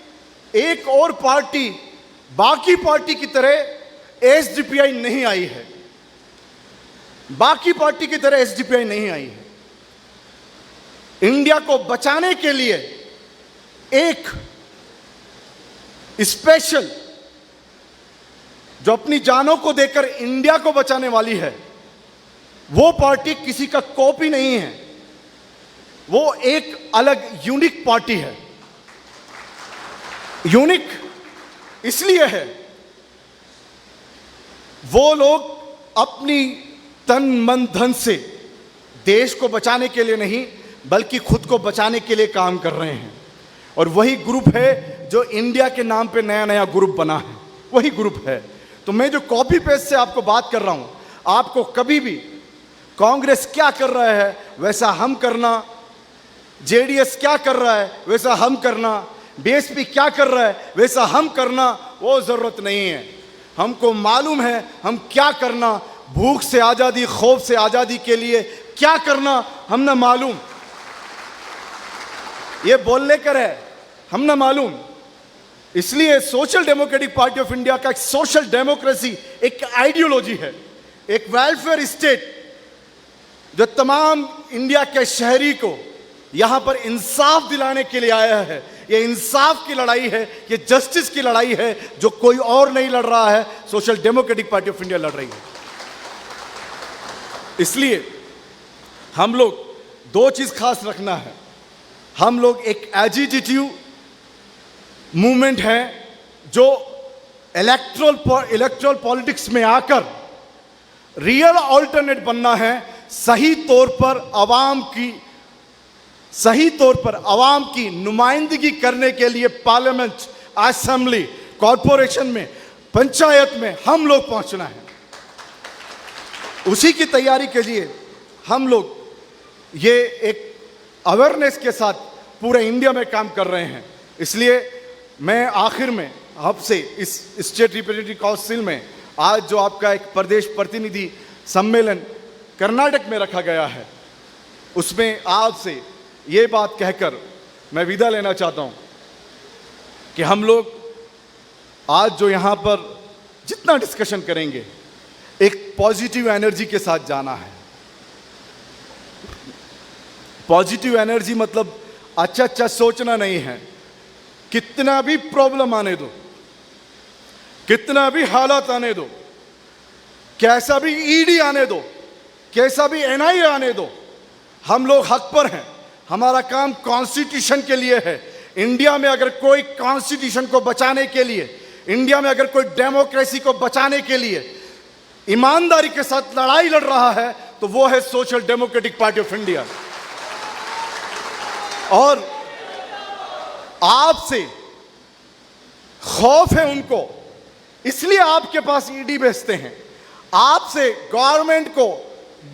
एक और पार्टी बाकी पार्टी की तरह एसडीपीआई नहीं आई है, बाकी पार्टी की तरह एसडीपीआई नहीं आई है। इंडिया को बचाने के लिए एक स्पेशल, जो अपनी जानों को देकर इंडिया को बचाने वाली है, वो पार्टी किसी का कॉपी नहीं है, वो एक अलग यूनिक पार्टी है। यूनिक इसलिए है, वो लोग अपनी तन मन धन से देश को बचाने के लिए नहीं, बल्कि खुद को बचाने के लिए काम कर रहे हैं। और वही ग्रुप है जो इंडिया के नाम पे नया नया ग्रुप बना है, वही ग्रुप है। तो मैं जो कॉपी पेस्ट से आपको बात कर रहा हूं, आपको कभी भी कांग्रेस क्या कर रहा है वैसा हम करना, जेडीएस क्या कर रहा है वैसा हम करना, बीएसपी क्या कर रहा है वैसा हम करना, वो जरूरत नहीं है। हमको मालूम है हम क्या करना, भूख से आजादी, खौफ से आजादी के लिए क्या करना हमने मालूम। ये बोलने कर है हमने मालूम। इसलिए social democratic party of India का एक सोशल डेमोक्रेसी एक आइडियोलॉजी है, एक वेलफेयर स्टेट जो तमाम इंडिया के शहरी को यहां पर इंसाफ दिलाने के लिए आया है। ये इंसाफ की लड़ाई है, ये जस्टिस की लड़ाई है, जो कोई और नहीं लड़ रहा है, social democratic party of India लड़ रही है। इसलिए हम लोग दो चीज खास रखना है। हम लोग एक एजिटेटिव मूवमेंट है जो इलेक्ट्रल पॉलिटिक्स में आकर रियल ऑल्टरनेट बनना है, सही तौर पर आवाम की नुमाइंदगी करने के लिए पार्लियामेंट, असेंबली, कॉरपोरेशन में पंचायत में हम लोग पहुंचना है। उसी की तैयारी के लिए हम लोग ये एक अवेयरनेस के साथ पूरे इंडिया में काम कर रहे हैं। इसलिए मैं आखिर में आपसे इस स्टेट रिप्रेजेंटेटिव काउंसिल में आज जो आपका एक प्रदेश प्रतिनिधि सम्मेलन कर्नाटक में रखा गया है, उसमें आपसे ये बात कहकर मैं विदा लेना चाहता हूँ कि हम लोग आज जो यहाँ पर जितना डिस्कशन करेंगे एक पॉजिटिव एनर्जी के साथ जाना है। पॉजिटिव एनर्जी मतलब अच्छा सोचना नहीं है। कितना भी प्रॉब्लम आने दो, कितना भी हालात आने दो, कैसा भी ईडी आने दो, कैसा भी एनआईए आने दो, हम लोग हक पर हैं। हमारा काम कॉन्स्टिट्यूशन के लिए है। इंडिया में अगर कोई कॉन्स्टिट्यूशन को बचाने के लिए, इंडिया में अगर कोई डेमोक्रेसी को बचाने के लिए ईमानदारी के साथ लड़ाई लड़ रहा है तो वो है social democratic party of India. और आपसे खौफ है उनको, इसलिए आपके पास ईडी भेजते हैं। आपसे गवर्नमेंट को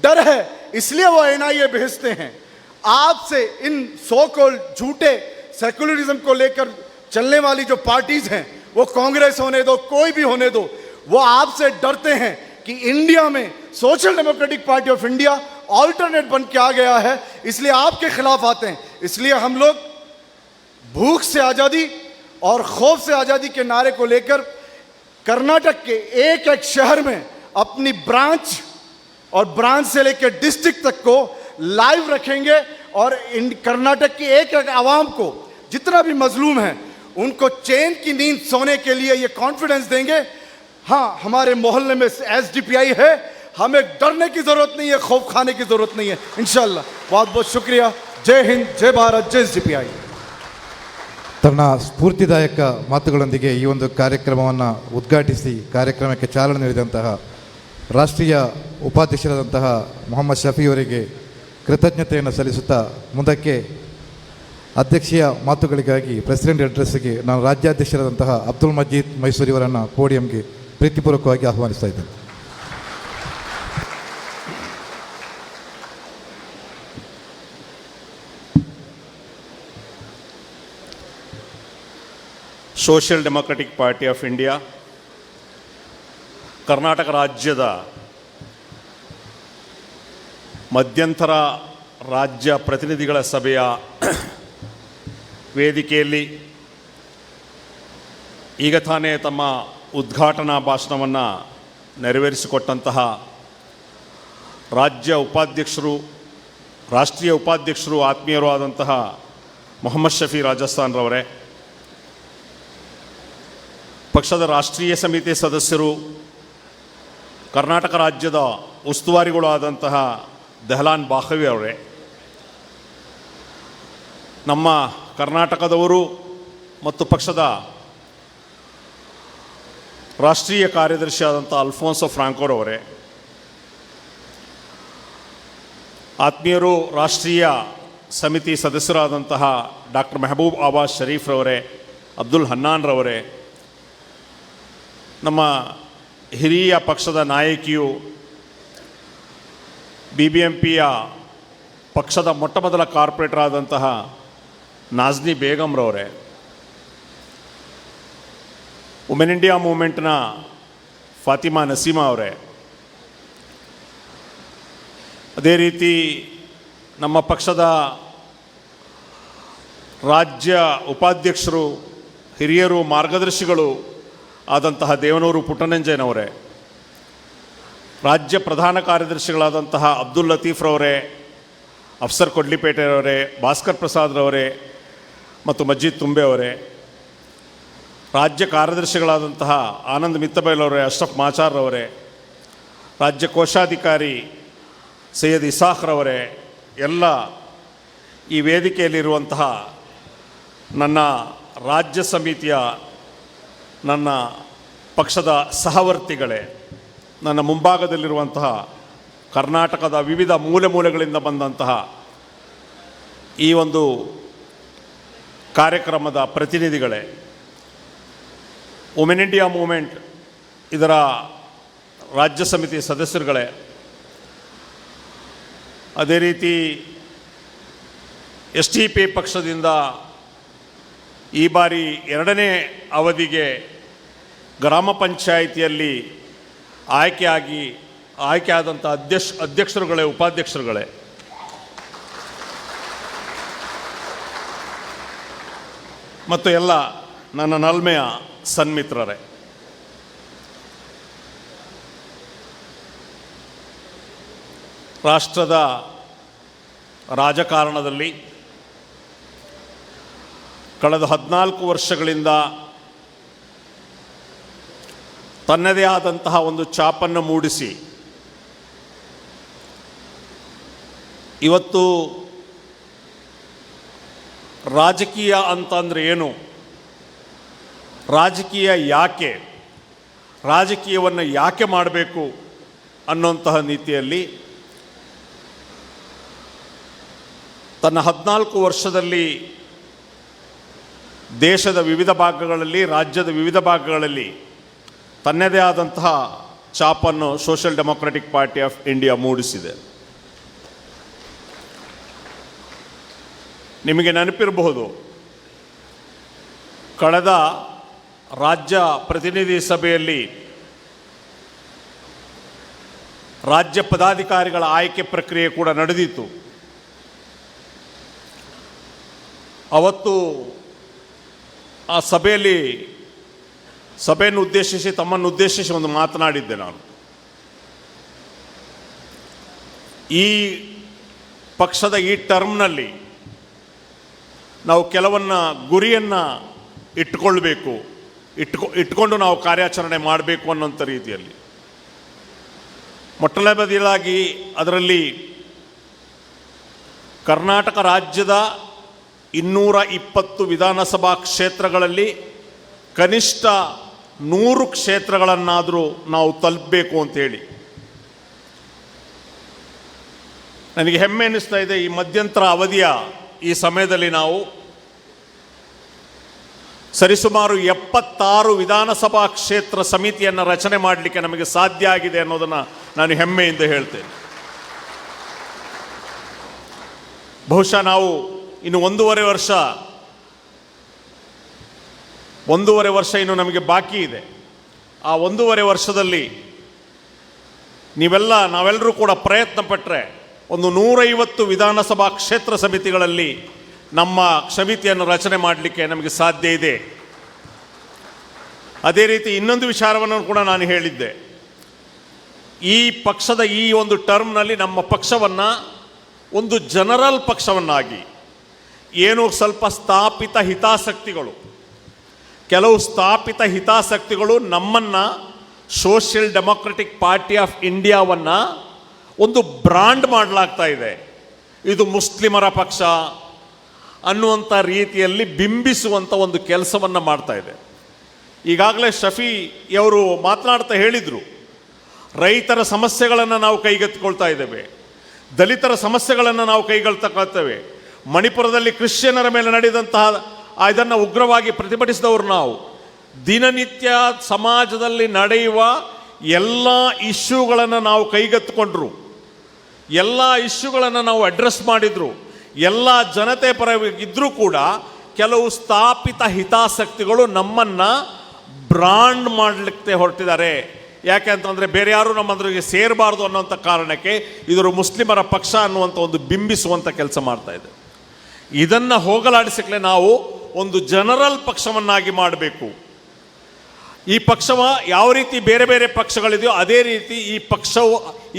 डर है, इसलिए वो एनआईए भेजते हैं। आपसे इन सो कॉल्ड झूठे सेकुलरिज्म को लेकर चलने वाली जो पार्टीज हैं, वो कांग्रेस होने दो, कोई भी होने दो, वो आपसे डरते हैं कि इंडिया में social democratic party of India alternate बन के आ गया है, इसलिए आपके खिलाफ आते हैं। इसलिए हम लोग भूख से आज़ादी और खौफ से आज़ादी के नारे को लेकर कर्नाटक के एक एक शहर में अपनी ब्रांच और ब्रांच से लेकर डिस्ट्रिक्ट तक को लाइव रखेंगे और कर्नाटक की एक एक आवाम को, जितना भी मजलूम है, उनको चैन की नींद सोने के लिए ये कॉन्फिडेंस देंगे। हाँ, हमारे मोहल्ले में एसडीपीआई है, हमें डरने की जरूरत नहीं है, खौफ खाने की जरूरत नहीं है। इंशाल्लाह। बहुत बहुत शुक्रिया। जय हिंद, जय भारत, जय एसडीपीआई। ತನ್ನ ಸ್ಫೂರ್ತಿದಾಯಕ ಮಾತುಗಳೊಂದಿಗೆ ಈ ಒಂದು ಕಾರ್ಯಕ್ರಮವನ್ನು ಉದ್ಘಾಟಿಸಿ ಕಾರ್ಯಕ್ರಮಕ್ಕೆ ಚಾಲನೆ ನೀಡಿದಂತಹ ರಾಷ್ಟ್ರೀಯ ಉಪಾಧ್ಯಕ್ಷರಾದಂತಹ ಮೊಹಮ್ಮದ್ ಶಫಿ ಅವರಿಗೆ ಕೃತಜ್ಞತೆಯನ್ನು ಸಲ್ಲಿಸುತ್ತಾ ಮುಂದಕ್ಕೆ ಅಧ್ಯಕ್ಷೀಯ ಮಾತುಗಳಿಗಾಗಿ ಪ್ರೆಸಿಡೆಂಟ್ ಅಡ್ರೆಸ್ಗೆ ನಾನು ರಾಜ್ಯಾಧ್ಯಕ್ಷರಾದಂತಹ ಅಬ್ದುಲ್ ಮಜೀದ್ ಮೈಸೂರಿಯವರನ್ನು ಪೋಡಿಯಂಗೆ ಪ್ರೀತಿಪೂರ್ವಕವಾಗಿ ಆಹ್ವಾನಿಸ್ತಾ ಇದ್ದೇನೆ. Social democratic party of India Karnataka ರಾಜ್ಯದ ಮಧ್ಯಂತರ ರಾಜ್ಯ ಪ್ರತಿನಿಧಿಗಳ ಸಭೆಯ ವೇದಿಕೆಯಲ್ಲಿ ಈಗ ತಾನೇ ತಮ್ಮ ಉದ್ಘಾಟನಾ ಭಾಷಣವನ್ನು ನೆರವೇರಿಸಿಕೊಟ್ಟಂತಹ ರಾಷ್ಟ್ರೀಯ ಉಪಾಧ್ಯಕ್ಷರು ಆತ್ಮೀಯರು ಆದಂತಹ ಮೊಹಮ್ಮದ್ ಶಫಿ ರಾಜಸ್ಥಾನ್ರವರೇ, ಪಕ್ಷದ ರಾಷ್ಟ್ರೀಯ ಸಮಿತಿ ಸದಸ್ಯರು, ಕರ್ನಾಟಕ ರಾಜ್ಯದ ಉಸ್ತುವಾರಿಗಳು ಆದಂತಹ ದೆಹಲಾನ್ ಬಾಖವಿ ಅವರೇ, ನಮ್ಮ ಕರ್ನಾಟಕದವರು ಮತ್ತು ಪಕ್ಷದ ರಾಷ್ಟ್ರೀಯ ಕಾರ್ಯದರ್ಶಿ ಆದಂಥ ಅಲ್ಫೋನ್ಸೋ ಫ್ರಾಂಕೋರವರೇ, ಆತ್ಮೀಯರು ರಾಷ್ಟ್ರೀಯ ಸಮಿತಿ ಸದಸ್ಯರಾದಂತಹ ಡಾಕ್ಟರ್ ಮೆಹಬೂಬ್ ಆವಾಜ್ ಶರೀಫ್ರವರೇ, ಅಬ್ದುಲ್ ಹನ್ನಾನ್ರವರೇ, ನಮ್ಮ ಹಿರಿಯ ಪಕ್ಷದ ನಾಯಕಿಯು BBMPಯ ಪಕ್ಷದ ಮೊಟ್ಟಮೊದಲ ಕಾರ್ಪೊರೇಟರ್ ಆದಂತಹ ನಾಜ್ನಿ ಬೇಗಮ್ರವರೇ, ವುಮೆನ್ ಇಂಡಿಯಾ ಮೂವ್ಮೆಂಟ್ನ ಫಾತಿಮಾ ನಸೀಮಾ ಅವರೇ, ಅದೇ ರೀತಿ ನಮ್ಮ ಪಕ್ಷದ ರಾಜ್ಯ ಉಪಾಧ್ಯಕ್ಷರು, ಹಿರಿಯರು, ಮಾರ್ಗದರ್ಶಿಗಳು ಆದಂತಹ ದೇವನೂರು ಪುಟ್ಟನಂಜಯ್ಯನವರೇ, ರಾಜ್ಯ ಪ್ರಧಾನ ಕಾರ್ಯದರ್ಶಿಗಳಾದಂತಹ ಅಬ್ದುಲ್ ಲತೀಫ್ರವರೇ, ಅಫ್ಸರ್ ಕೊಡ್ಲಿಪೇಟೆಯವರೇ, ಭಾಸ್ಕರ್ ಪ್ರಸಾದ್ರವರೇ ಮತ್ತು ಮಜ್ಜಿದ್ ತುಂಬೆ ಅವರೇ, ರಾಜ್ಯ ಕಾರ್ಯದರ್ಶಿಗಳಾದಂತಹ ಆನಂದ್ ಮಿತ್ತಬೈಲವರೇ, ಅಶ್ರಫ್ ಮಾಚಾರ್ರವರೇ, ರಾಜ್ಯ ಕೋಶಾಧಿಕಾರಿ ಸೈಯದ್ ಇಸಾಖ್ರವರೇ, ಎಲ್ಲ ಈ ವೇದಿಕೆಯಲ್ಲಿರುವಂತಹ ನನ್ನ ರಾಜ್ಯ ಸಮಿತಿಯ ನನ್ನ ಪಕ್ಷದ ಸಹವರ್ತಿಗಳೇ, ನನ್ನ ಮುಂಭಾಗದಲ್ಲಿರುವಂತಹ ಕರ್ನಾಟಕದ ವಿವಿಧ ಮೂಲೆಗಳಿಂದ ಬಂದಂತಹ ಈ ಒಂದು ಕಾರ್ಯಕ್ರಮದ ಪ್ರತಿನಿಧಿಗಳೇ, ವುಮೆನ್ ಇಂಡಿಯಾ ಮೂವ್ಮೆಂಟ್ ಇದರ ರಾಜ್ಯ ಸಮಿತಿ ಸದಸ್ಯರುಗಳೇ, ಅದೇ ರೀತಿ SDP ಪಕ್ಷದಿಂದ ಈ ಬಾರಿ 2ನೇ ಅವಧಿಗೆ ಗ್ರಾಮ ಪಂಚಾಯಿತಿಯಲ್ಲಿ ಆಯ್ಕೆಯಾದಂಥ ಅಧ್ಯಕ್ಷರುಗಳೇ, ಉಪಾಧ್ಯಕ್ಷರುಗಳೇ, ಮತ್ತು ಎಲ್ಲ ನನ್ನ ನಲ್ಮೆಯ ಸನ್ಮಿತ್ರರೇ, ರಾಷ್ಟ್ರದ ರಾಜಕಾರಣದಲ್ಲಿ ಕಳೆದ 14 ವರ್ಷಗಳಿಂದ ತನ್ನದೇ ಆದಂತಹ ಒಂದು ಛಾಪನ್ನು ಮೂಡಿಸಿ ಇವತ್ತು ರಾಜಕೀಯ ಅಂತಂದರೆ ಏನು, ರಾಜಕೀಯ ಯಾಕೆ, ರಾಜಕೀಯವನ್ನು ಯಾಕೆ ಮಾಡಬೇಕು ಅನ್ನೋಂತಹ ನೀತಿಯಲ್ಲಿ ತನ್ನ 14 ವರ್ಷದಲ್ಲಿ ದೇಶದ ವಿವಿಧ ಭಾಗಗಳಲ್ಲಿ, ರಾಜ್ಯದ ವಿವಿಧ ಭಾಗಗಳಲ್ಲಿ ತನ್ನದೇ ಆದಂತಹ ಛಾಪನ್ನು social democratic party of India ಮೂಡಿಸಿದೆ. ನಿಮಗೆ ನೆನಪಿರಬಹುದು, ಕಳೆದ ರಾಜ್ಯ ಪ್ರತಿನಿಧಿ ಸಭೆಯಲ್ಲಿ ರಾಜ್ಯ ಪದಾಧಿಕಾರಿಗಳ ಆಯ್ಕೆ ಪ್ರಕ್ರಿಯೆ ಕೂಡ ನಡೆದಿತ್ತು. ಅವತ್ತು ಆ ಸಭೆಯನ್ನು ಉದ್ದೇಶಿಸಿ, ತಮ್ಮನ್ನು ಉದ್ದೇಶಿಸಿ ಒಂದು ಮಾತನಾಡಿದ್ದೆ ನಾನು. ಈ ಪಕ್ಷದ ಈ ಟರ್ಮ್ನಲ್ಲಿ ನಾವು ಕೆಲವನ್ನ ಗುರಿಯನ್ನು ಇಟ್ಕೊಂಡು ನಾವು ಕಾರ್ಯಾಚರಣೆ ಮಾಡಬೇಕು ಅನ್ನೋಂಥ ರೀತಿಯಲ್ಲಿ ಮೊಟ್ಟಲೆ ಬದಲಾಗಿ ಅದರಲ್ಲಿ ಕರ್ನಾಟಕ ರಾಜ್ಯದ 220 ವಿಧಾನಸಭಾ ಕ್ಷೇತ್ರಗಳಲ್ಲಿ ಕನಿಷ್ಠ 100 ಕ್ಷೇತ್ರಗಳನ್ನಾದರೂ ನಾವು ತಲುಪಬೇಕು ಅಂತೇಳಿ ನನಗೆ ಹೆಮ್ಮೆ ಅನ್ನಿಸ್ತಾ ಇದೆ. ಈ ಮಧ್ಯಂತರ ಅವಧಿಯ ಈ ಸಮಯದಲ್ಲಿ ನಾವು ಸರಿಸುಮಾರು 76 ವಿಧಾನಸಭಾ ಕ್ಷೇತ್ರ ಸಮಿತಿಯನ್ನು ರಚನೆ ಮಾಡಲಿಕ್ಕೆ ನಮಗೆ ಸಾಧ್ಯ ಆಗಿದೆ ಅನ್ನೋದನ್ನು ನಾನು ಹೆಮ್ಮೆಯಿಂದ ಹೇಳ್ತೇನೆ. ಬಹುಶಃ ನಾವು ಇನ್ನು ಒಂದೂವರೆ ವರ್ಷ ಇನ್ನು ನಮಗೆ ಬಾಕಿ ಇದೆ. ಆ ಒಂದೂವರೆ ವರ್ಷದಲ್ಲಿ ನಾವೆಲ್ಲರೂ ಕೂಡ ಪ್ರಯತ್ನ ಪಟ್ಟರೆ ಒಂದು 150 ವಿಧಾನಸಭಾ ಕ್ಷೇತ್ರ ಸಮಿತಿಗಳಲ್ಲಿ ನಮ್ಮ ಸಮಿತಿಯನ್ನು ರಚನೆ ಮಾಡಲಿಕ್ಕೆ ನಮಗೆ ಸಾಧ್ಯ ಇದೆ. ಅದೇ ರೀತಿ ಇನ್ನೊಂದು ವಿಚಾರವನ್ನು ಕೂಡ ನಾನು ಹೇಳಿದ್ದೆ. ಈ ಪಕ್ಷದ ಈ ಒಂದು ಟರ್ಮ್ನಲ್ಲಿ ನಮ್ಮ ಪಕ್ಷವನ್ನು ಒಂದು ಜನರಲ್ ಪಕ್ಷವನ್ನಾಗಿ, ಏನು ಸ್ವಲ್ಪ ಕೆಲವು ಸ್ಥಾಪಿತ ಹಿತಾಸಕ್ತಿಗಳು ನಮ್ಮನ್ನು ಸೋಷಿಯಲ್ ಡೆಮೊಕ್ರೆಟಿಕ್ ಪಾರ್ಟಿ ಆಫ್ ಇಂಡಿಯಾವನ್ನು ಒಂದು ಬ್ರಾಂಡ್ ಮಾಡಲಾಗ್ತಾ ಇದೆ. ಇದು ಮುಸ್ಲಿಮರ ಪಕ್ಷ ಅನ್ನುವಂಥ ರೀತಿಯಲ್ಲಿ ಬಿಂಬಿಸುವಂಥ ಒಂದು ಕೆಲಸವನ್ನು ಮಾಡ್ತಾ ಇದೆ. ಈಗಾಗಲೇ ಶಫಿಯವರು ಮಾತನಾಡ್ತಾ ಹೇಳಿದರು, ರೈತರ ಸಮಸ್ಯೆಗಳನ್ನು ನಾವು ಕೈಗೆತ್ತಿಕೊಳ್ತಾ ಇದ್ದೇವೆ, ದಲಿತರ ಸಮಸ್ಯೆಗಳನ್ನು ನಾವು ಕೈಗೆತ್ತಿಕೊಳ್ತೇವೆ. ಮಣಿಪುರದಲ್ಲಿ ಕ್ರಿಶ್ಚಿಯನ್ನರ ಮೇಲೆ ನಡೆದಂತಹ ಇದನ್ನು ಉಗ್ರವಾಗಿ ಪ್ರತಿಭಟಿಸಿದವರು ನಾವು. ದಿನನಿತ್ಯ ಸಮಾಜದಲ್ಲಿ ನಡೆಯುವ ಎಲ್ಲ ಇಶ್ಯೂಗಳನ್ನು ನಾವು ಕೈಗೆತ್ತಿಕೊಂಡ್ರು, ಎಲ್ಲ ಇಶ್ಯೂಗಳನ್ನು ನಾವು ಅಡ್ರೆಸ್ ಮಾಡಿದ್ರು, ಎಲ್ಲ ಜನತೆ ಪರವಾಗಿದ್ದರೂ ಕೂಡ ಕೆಲವು ಸ್ಥಾಪಿತ ಹಿತಾಸಕ್ತಿಗಳು ನಮ್ಮನ್ನು ಬ್ರಾಂಡ್ ಮಾಡಲಿಕ್ಕೆ ಹೊರಟಿದ್ದಾರೆ. ಯಾಕೆ ಅಂತಂದರೆ ಬೇರೆ ಯಾರು ನಮ್ಮಂದ್ರಿಗೆ ಸೇರಬಾರ್ದು ಅನ್ನೋಂಥ ಕಾರಣಕ್ಕೆ ಇವರು ಮುಸ್ಲಿಮರ ಪಕ್ಷ ಅನ್ನುವಂಥ ಒಂದು ಬಿಂಬಿಸುವಂಥ ಕೆಲಸ ಮಾಡ್ತಾ ಇದೆ. ಇದನ್ನು ಹೋಗಲಾಡಿಸಲಿಕ್ಕೆ ನಾವು ಒಂದು ಜನರಲ್ ಪಕ್ಷವನ್ನಾಗಿ ಮಾಡಬೇಕು. ಈ ಯಾವ ರೀತಿ ಬೇರೆ ಬೇರೆ ಪಕ್ಷಗಳಿದೆಯೋ ಅದೇ ರೀತಿ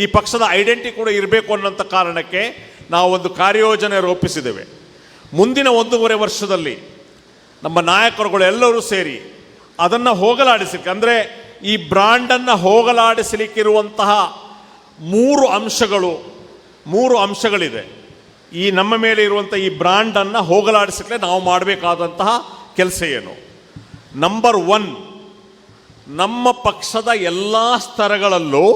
ಈ ಪಕ್ಷದ ಐಡೆಂಟಿಟಿ ಕೂಡ ಇರಬೇಕು ಅನ್ನೋಂಥ ಕಾರಣಕ್ಕೆ ನಾವು ಒಂದು ಕಾರ್ಯಯೋಜನೆ ರೂಪಿಸಿದ್ದೇವೆ. ಮುಂದಿನ ಒಂದೂವರೆ ವರ್ಷದಲ್ಲಿ ನಮ್ಮ ನಾಯಕರುಗಳು ಎಲ್ಲರೂ ಸೇರಿ ಅದನ್ನು ಹೋಗಲಾಡಿಸಲಿಕ್ಕೆ, ಅಂದರೆ ಈ ಬ್ರಾಂಡನ್ನು ಹೋಗಲಾಡಿಸಲಿಕ್ಕಿರುವಂತಹ 3 ಅಂಶಗಳಿದೆ. ಈ ನಮ್ಮ ಮೇಲೆ ಇರುವಂಥ ಈ ಬ್ರಾಂಡನ್ನು ಹೋಗಲಾಡಿಸಲಿಕ್ಕೆ ನಾವು ಮಾಡಬೇಕಾದಂತಹ ಕೆಲಸ ಏನು? ನಂಬರ್ 1, ನಮ್ಮ ಪಕ್ಷದ ಎಲ್ಲ ಸ್ತರಗಳಲ್ಲೂ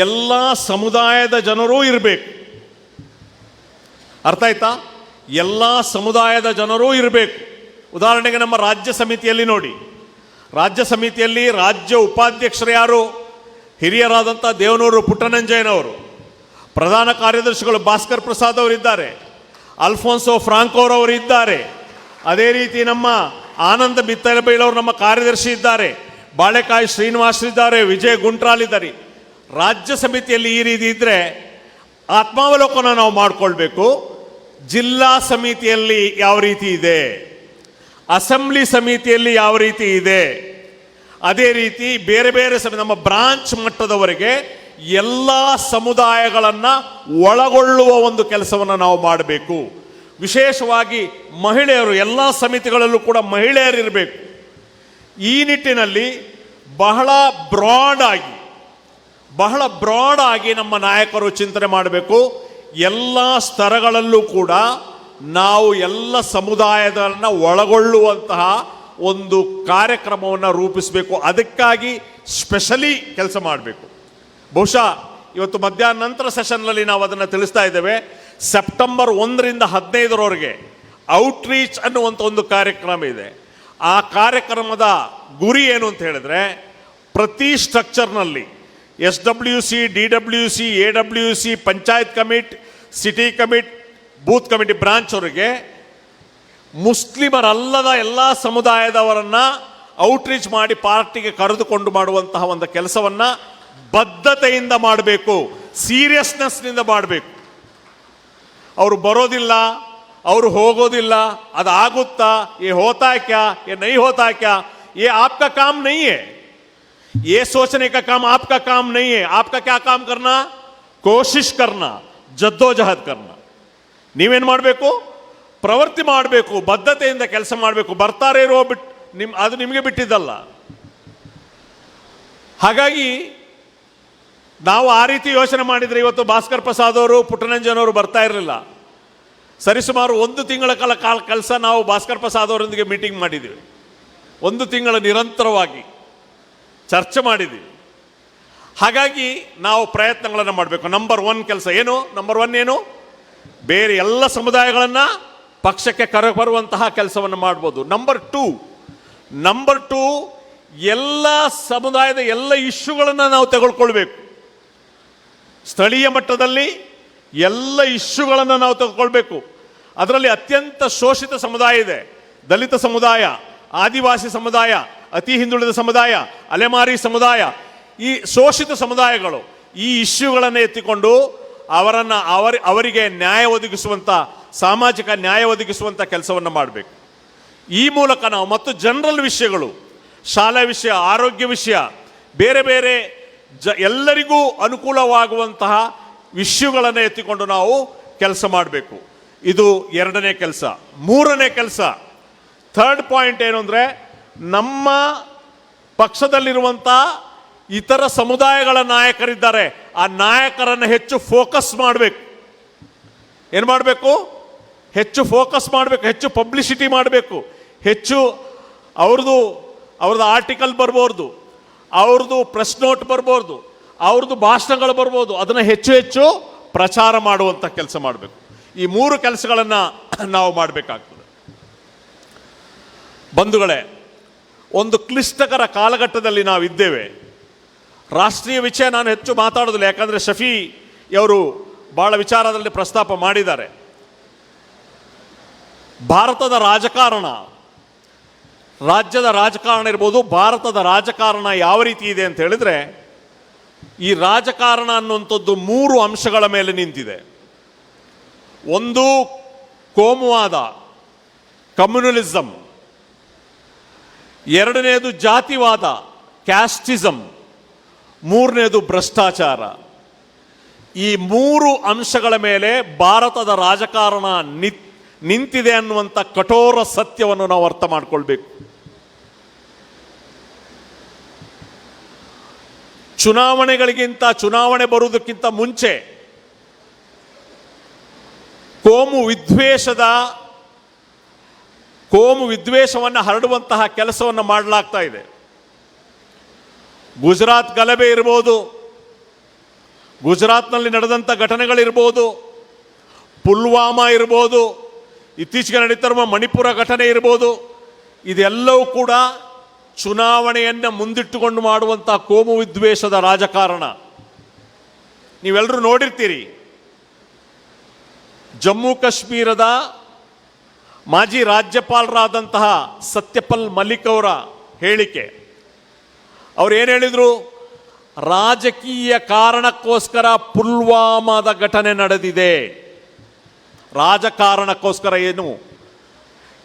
ಎಲ್ಲ ಸಮುದಾಯದ ಜನರೂ ಇರಬೇಕು. ಅರ್ಥ ಆಯ್ತಾ? ಎಲ್ಲ ಸಮುದಾಯದ ಜನರೂ ಇರಬೇಕು. ಉದಾಹರಣೆಗೆ ನಮ್ಮ ರಾಜ್ಯ ಸಮಿತಿಯಲ್ಲಿ ನೋಡಿ, ರಾಜ್ಯ ಸಮಿತಿಯಲ್ಲಿ ರಾಜ್ಯ ಉಪಾಧ್ಯಕ್ಷರು ಯಾರು? ಹಿರಿಯರಾದಂಥ ದೇವನೂರು ಪುಟ್ಟನಂಜಯ್ಯನವರು. ಪ್ರಧಾನ ಕಾರ್ಯದರ್ಶಿಗಳು ಭಾಸ್ಕರ್ ಪ್ರಸಾದ್ ಅವರಿದ್ದಾರೆ, ಅಲ್ಫೋನ್ಸೋ ಫ್ರಾಂಕೋರವರು ಇದ್ದಾರೆ. ಅದೇ ರೀತಿ ನಮ್ಮ ಆನಂದ ಬಿತ್ತಲಬೈಲವರು ನಮ್ಮ ಕಾರ್ಯದರ್ಶಿ ಇದ್ದಾರೆ, ಬಾಳೆಕಾಯಿ ಶ್ರೀನಿವಾಸ್ ಇದ್ದಾರೆ, ವಿಜಯ್ ಗುಂಟ್ರಾಲ್ ಇದ್ದಾರೆ. ರಾಜ್ಯ ಸಮಿತಿಯಲ್ಲಿ ಈ ರೀತಿ ಇದ್ದರೆ ಆತ್ಮಾವಲೋಕನ ನಾವು ಮಾಡಿಕೊಳ್ಬೇಕು. ಜಿಲ್ಲಾ ಸಮಿತಿಯಲ್ಲಿ ಯಾವ ರೀತಿ ಇದೆ, ಅಸೆಂಬ್ಲಿ ಸಮಿತಿಯಲ್ಲಿ ಯಾವ ರೀತಿ ಇದೆ, ಅದೇ ರೀತಿ ಬೇರೆ ಬೇರೆ ನಮ್ಮ ಬ್ರಾಂಚ್ ಮಟ್ಟದವರೆಗೆ ಎಲ್ಲ ಸಮುದಾಯಗಳನ್ನು ಒಳಗೊಳ್ಳುವ ಒಂದು ಕೆಲಸವನ್ನು ನಾವು ಮಾಡಬೇಕು. ವಿಶೇಷವಾಗಿ ಮಹಿಳೆಯರು, ಎಲ್ಲ ಸಮಿತಿಗಳಲ್ಲೂ ಕೂಡ ಮಹಿಳೆಯರಿರಬೇಕು. ಈ ನಿಟ್ಟಿನಲ್ಲಿ ಬಹಳ ಬ್ರಾಡ್ ಆಗಿ ನಮ್ಮ ನಾಯಕರು ಚಿಂತನೆ ಮಾಡಬೇಕು. ಎಲ್ಲ ಸ್ತರಗಳಲ್ಲೂ ಕೂಡ ನಾವು ಎಲ್ಲ ಸಮುದಾಯದನ್ನು ಒಳಗೊಳ್ಳುವಂತಹ ಒಂದು ಕಾರ್ಯಕ್ರಮವನ್ನು ರೂಪಿಸಬೇಕು. ಅದಕ್ಕಾಗಿ ಸ್ಪೆಷಲಿ ಕೆಲಸ ಮಾಡಬೇಕು. ಬಹುಶಃ ಇವತ್ತು ಮಧ್ಯಾಹ್ನ ನಂತರ ಸೆಷನ್ನಲ್ಲಿ ನಾವು ಅದನ್ನು ತಿಳಿಸ್ತಾ ಇದ್ದೇವೆ. ಸೆಪ್ಟೆಂಬರ್ 1ರಿಂದ 15ರವರೆಗೆ ಔಟ್ರೀಚ್ ಅನ್ನುವಂಥ ಒಂದು ಕಾರ್ಯಕ್ರಮ ಇದೆ. ಆ ಕಾರ್ಯಕ್ರಮದ ಗುರಿ ಏನು ಅಂತ ಹೇಳಿದ್ರೆ, ಪ್ರತಿ ಸ್ಟ್ರಕ್ಚರ್ನಲ್ಲಿ SWC, DWC, AWC, panchayat committee, city committee, booth committee branch ಅವರಿಗೆ ಮುಸ್ಲಿಮರಲ್ಲದ ಎಲ್ಲ ಸಮುದಾಯದವರನ್ನು ಔಟ್ರೀಚ್ ಮಾಡಿ ಪಾರ್ಟಿಗೆ ಕರೆದುಕೊಂಡು ಮಾಡುವಂತಹ ಒಂದು ಕೆಲಸವನ್ನು ಬದ್ಧತೆಯಿಂದ ಮಾಡಬೇಕು, ಸೀರಿಯಸ್ನೆಸ್ನಿಂದ ಮಾಡಬೇಕು. ಅವರು ಬರೋದಿಲ್ಲ, ಅವರು ಹೋಗೋದಿಲ್ಲ, ಅದಾಗುತ್ತಾ, ये होता क्या, ये नहीं होता क्या, ये आपका काम नहीं है. ये सोचने का काम आपका काम नहीं है. आपका क्या काम करना? कोशिश करना, ಜದ್ದೋಜಹದ್ करना. ನೀವೇನು ಮಾಡಬೇಕು? ಪ್ರವೃತ್ತಿ ಮಾಡಬೇಕು, ಬದ್ಧತೆಯಿಂದ ಕೆಲಸ ಮಾಡಬೇಕು. ಬರ್ತಾರೆ ಇರೋ ಅದು ನಿಮಗೆ ಬಿಟ್ಟಿದ್ದಲ್ಲ. ಹಾಗಾಗಿ ನಾವು ಆ ರೀತಿ ಯೋಚನೆ ಮಾಡಿದರೆ ಇವತ್ತು ಭಾಸ್ಕರ್ ಪ್ರಸಾದ್ ಅವರು, ಪುಟ್ಟನಂಜನವರು ಬರ್ತಾ ಇರಲಿಲ್ಲ. ಸರಿಸುಮಾರು 1 ತಿಂಗಳ ಕಾಲ ಕೆಲಸ ನಾವು ಭಾಸ್ಕರ್ ಪ್ರಸಾದ್ ಅವರೊಂದಿಗೆ ಮೀಟಿಂಗ್ ಮಾಡಿದ್ದೀವಿ. 1 ತಿಂಗಳ ನಿರಂತರವಾಗಿ ಚರ್ಚೆ ಮಾಡಿದ್ದೀವಿ. ಹಾಗಾಗಿ ನಾವು ಪ್ರಯತ್ನಗಳನ್ನು ಮಾಡಬೇಕು. ನಂಬರ್ 1 ಕೆಲಸ ಏನು? ನಂಬರ್ 1 ಏನು? ಬೇರೆ ಎಲ್ಲ ಸಮುದಾಯಗಳನ್ನು ಪಕ್ಷಕ್ಕೆ ಕರೆಬರುವಂತಹ ಕೆಲಸವನ್ನು ಮಾಡ್ಬೋದು. ನಂಬರ್ 2 ಎಲ್ಲ ಸಮುದಾಯದ ಎಲ್ಲ ಇಶ್ಯೂಗಳನ್ನು ನಾವು ತೆಗೆದುಕೊಳ್ಬೇಕು. ಸ್ಥಳೀಯ ಮಟ್ಟದಲ್ಲಿ ಎಲ್ಲ ಇಶ್ಯೂಗಳನ್ನು ನಾವು ತೆಗೆದುಕೊಳ್ಬೇಕು. ಅದರಲ್ಲಿ ಅತ್ಯಂತ ಶೋಷಿತ ಸಮುದಾಯ ಇದೆ, ದಲಿತ ಸಮುದಾಯ, ಆದಿವಾಸಿ ಸಮುದಾಯ, ಅತಿ ಹಿಂದುಳಿದ ಸಮುದಾಯ, ಅಲೆಮಾರಿ ಸಮುದಾಯ. ಈ ಶೋಷಿತ ಸಮುದಾಯಗಳು ಈ ಇಶ್ಯೂಗಳನ್ನು ಎತ್ತಿಕೊಂಡು ಅವರಿಗೆ ನ್ಯಾಯ ಒದಗಿಸುವಂಥ, ಸಾಮಾಜಿಕ ನ್ಯಾಯ ಒದಗಿಸುವಂಥ ಕೆಲಸವನ್ನು ಮಾಡಬೇಕು. ಈ ಮೂಲಕ ನಾವು ಮತ್ತು ಜನರಲ್ ವಿಷಯಗಳು, ಶಾಲಾ ವಿಷಯ, ಆರೋಗ್ಯ ವಿಷಯ, ಬೇರೆ ಬೇರೆ ಎಲ್ಲರಿಗೂ ಅನುಕೂಲವಾಗುವಂತಹ ವಿಷಯಗಳನ್ನು ಎತ್ತಿಕೊಂಡು ನಾವು ಕೆಲಸ ಮಾಡಬೇಕು. ಇದು 2ನೇ ಕೆಲಸ. 3ನೇ ಕೆಲಸ, ಥರ್ಡ್ ಪಾಯಿಂಟ್ ಏನು ಅಂದರೆ, ನಮ್ಮ ಪಕ್ಷದಲ್ಲಿರುವಂಥ ಇತರ ಸಮುದಾಯಗಳ ನಾಯಕರಿದ್ದಾರೆ, ಆ ನಾಯಕರನ್ನು ಹೆಚ್ಚು ಫೋಕಸ್ ಮಾಡಬೇಕು. ಏನು ಮಾಡಬೇಕು? ಹೆಚ್ಚು ಫೋಕಸ್ ಮಾಡಬೇಕು, ಹೆಚ್ಚು ಪಬ್ಲಿಸಿಟಿ ಮಾಡಬೇಕು, ಹೆಚ್ಚು ಅವ್ರದ್ದು ಆರ್ಟಿಕಲ್ ಬರ್ಬೋದು, ಅವ್ರದ್ದು ಪ್ರೆಸ್ ನೋಟ್ ಬರ್ಬೋದು, ಅವ್ರದ್ದು ಭಾಷಣಗಳು ಬರ್ಬೋದು. ಅದನ್ನು ಹೆಚ್ಚು ಪ್ರಚಾರ ಮಾಡುವಂಥ ಕೆಲಸ ಮಾಡಬೇಕು. ಈ 3 ಕೆಲಸಗಳನ್ನು ನಾವು ಮಾಡಬೇಕಾಗ್ತದೆ. ಬಂಧುಗಳೇ, ಒಂದು ಕ್ಲಿಷ್ಟಕರ ಕಾಲಘಟ್ಟದಲ್ಲಿ ನಾವಿದ್ದೇವೆ. ರಾಷ್ಟ್ರೀಯ ವಿಷಯ ನಾನು ಹೆಚ್ಚು ಮಾತಾಡೋದಿಲ್ಲ, ಯಾಕಂದರೆ ಶಫಿ ಅವರು ಭಾಳ ವಿಚಾರದಲ್ಲಿ ಪ್ರಸ್ತಾಪ ಮಾಡಿದ್ದಾರೆ. ಭಾರತದ ರಾಜಕಾರಣ, ರಾಜ್ಯದ ರಾಜಕಾರಣ ಇರ್ಬೋದು, ಭಾರತದ ರಾಜಕಾರಣ ಯಾವ ರೀತಿ ಇದೆ ಅಂತ ಹೇಳಿದ್ರೆ, ಈ ರಾಜಕಾರಣ ಅನ್ನುವಂಥದ್ದು 3 ಅಂಶಗಳ ಮೇಲೆ ನಿಂತಿದೆ. ಒಂದು ಕೋಮುವಾದ, ಕಮ್ಯುನಲಿಸಮ್. 2ನೇದು ಜಾತಿವಾದ, ಕ್ಯಾಸ್ಟಿಸಮ್. 3ನೇದು ಭ್ರಷ್ಟಾಚಾರ. ಈ 3 ಅಂಶಗಳ ಮೇಲೆ ಭಾರತದ ರಾಜಕಾರಣ ನಿಂತಿದೆ ಅನ್ನುವಂಥ ಕಠೋರ ಸತ್ಯವನ್ನು ನಾವು ಅರ್ಥ ಮಾಡಿಕೊಳ್ಬೇಕು. ಚುನಾವಣೆ ಬರುವುದಕ್ಕಿಂತ ಮುಂಚೆ ಕೋಮು ವಿದ್ವೇಷವನ್ನು ಹರಡುವಂತಹ ಕೆಲಸವನ್ನು ಮಾಡಲಾಗ್ತಾ ಇದೆ. ಗುಜರಾತ್ ಗಲಭೆ ಇರ್ಬೋದು, ಗುಜರಾತ್ನಲ್ಲಿ ನಡೆದಂಥ ಘಟನೆಗಳಿರ್ಬೋದು, ಪುಲ್ವಾಮಾ ಇರ್ಬೋದು, ಇತ್ತೀಚೆಗೆ ನಡೀತಿರುವ ಮಣಿಪುರ ಘಟನೆ ಇರ್ಬೋದು, ಇದೆಲ್ಲವೂ ಕೂಡ ಚುನಾವಣೆಯನ್ನು ಮುಂದಿಟ್ಟುಕೊಂಡು ಮಾಡುವಂತಹ ಕೋಮು ವಿದ್ವೇಷದ ರಾಜಕಾರಣ ನೀವೆಲ್ಲರೂ ನೋಡಿರ್ತೀರಿ. ಜಮ್ಮು ಕಾಶ್ಮೀರದ ಮಾಜಿ ರಾಜ್ಯಪಾಲರಾದಂತಹ ಸತ್ಯಪಾಲ್ ಮಲಿಕ್ ಅವರ ಹೇಳಿಕೆ, ಅವ್ರು ಏನು ಹೇಳಿದರು? ರಾಜಕೀಯ ಕಾರಣಕ್ಕೋಸ್ಕರ ಪುಲ್ವಾಮಾದ ಘಟನೆ ನಡೆದಿದೆ. ರಾಜಕಾರಣಕ್ಕೋಸ್ಕರ ಏನು?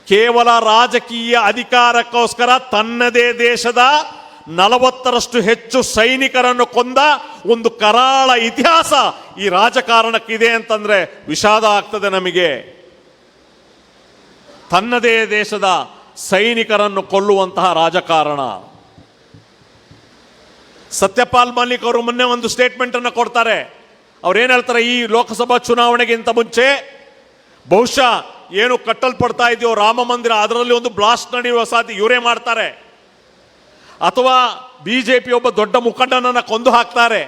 ಕೇವಲ ರಾಜಕೀಯ ಅಧಿಕಾರಕ್ಕೋಸ್ಕರ ತನ್ನದೇ ದೇಶದ 40ರಷ್ಟು ಹೆಚ್ಚು ಸೈನಿಕರನ್ನು ಕೊಂದ ಒಂದು ಕರಾಳ ಇತಿಹಾಸ ಈ ರಾಜಕಾರಣಕ್ಕಿದೆ ಅಂತಂದ್ರೆ ವಿಷಾದ ಆಗ್ತದೆ ನಮಗೆ. ತನ್ನದೇ ದೇಶದ ಸೈನಿಕರನ್ನು ಕೊಲ್ಲುವಂತಹ ರಾಜಕಾರಣ. ಸತ್ಯಪಾಲ್ ಮಲಿಕ್ ಅವರು ಮೊನ್ನೆ ಒಂದು ಸ್ಟೇಟ್ಮೆಂಟ್ ಅನ್ನು ಕೊಡ್ತಾರೆ. ಅವ್ರೇನು ಹೇಳ್ತಾರೆ? ಈ ಲೋಕಸಭಾ ಚುನಾವಣೆಗಿಂತ ಮುಂಚೆ ಬಹುಶಃ ಏನು ಕಟ್ಟಲ್ಪಡ್ತಾ ಇದೆಯೋ ರಾಮ ಮಂದಿರ, ಅದರಲ್ಲಿ ಒಂದು ಬ್ಲಾಸ್ಟ್ ನಡೆಯುವ ಸಾಧ್ಯ ಇವರೇ ಮಾಡ್ತಾರೆ, ಅಥವಾ ಬಿಜೆಪಿ ಒಬ್ಬ ದೊಡ್ಡ ಮುಖಂಡನನ್ನು ಕೊಂದು ಹಾಕ್ತಾರೆ,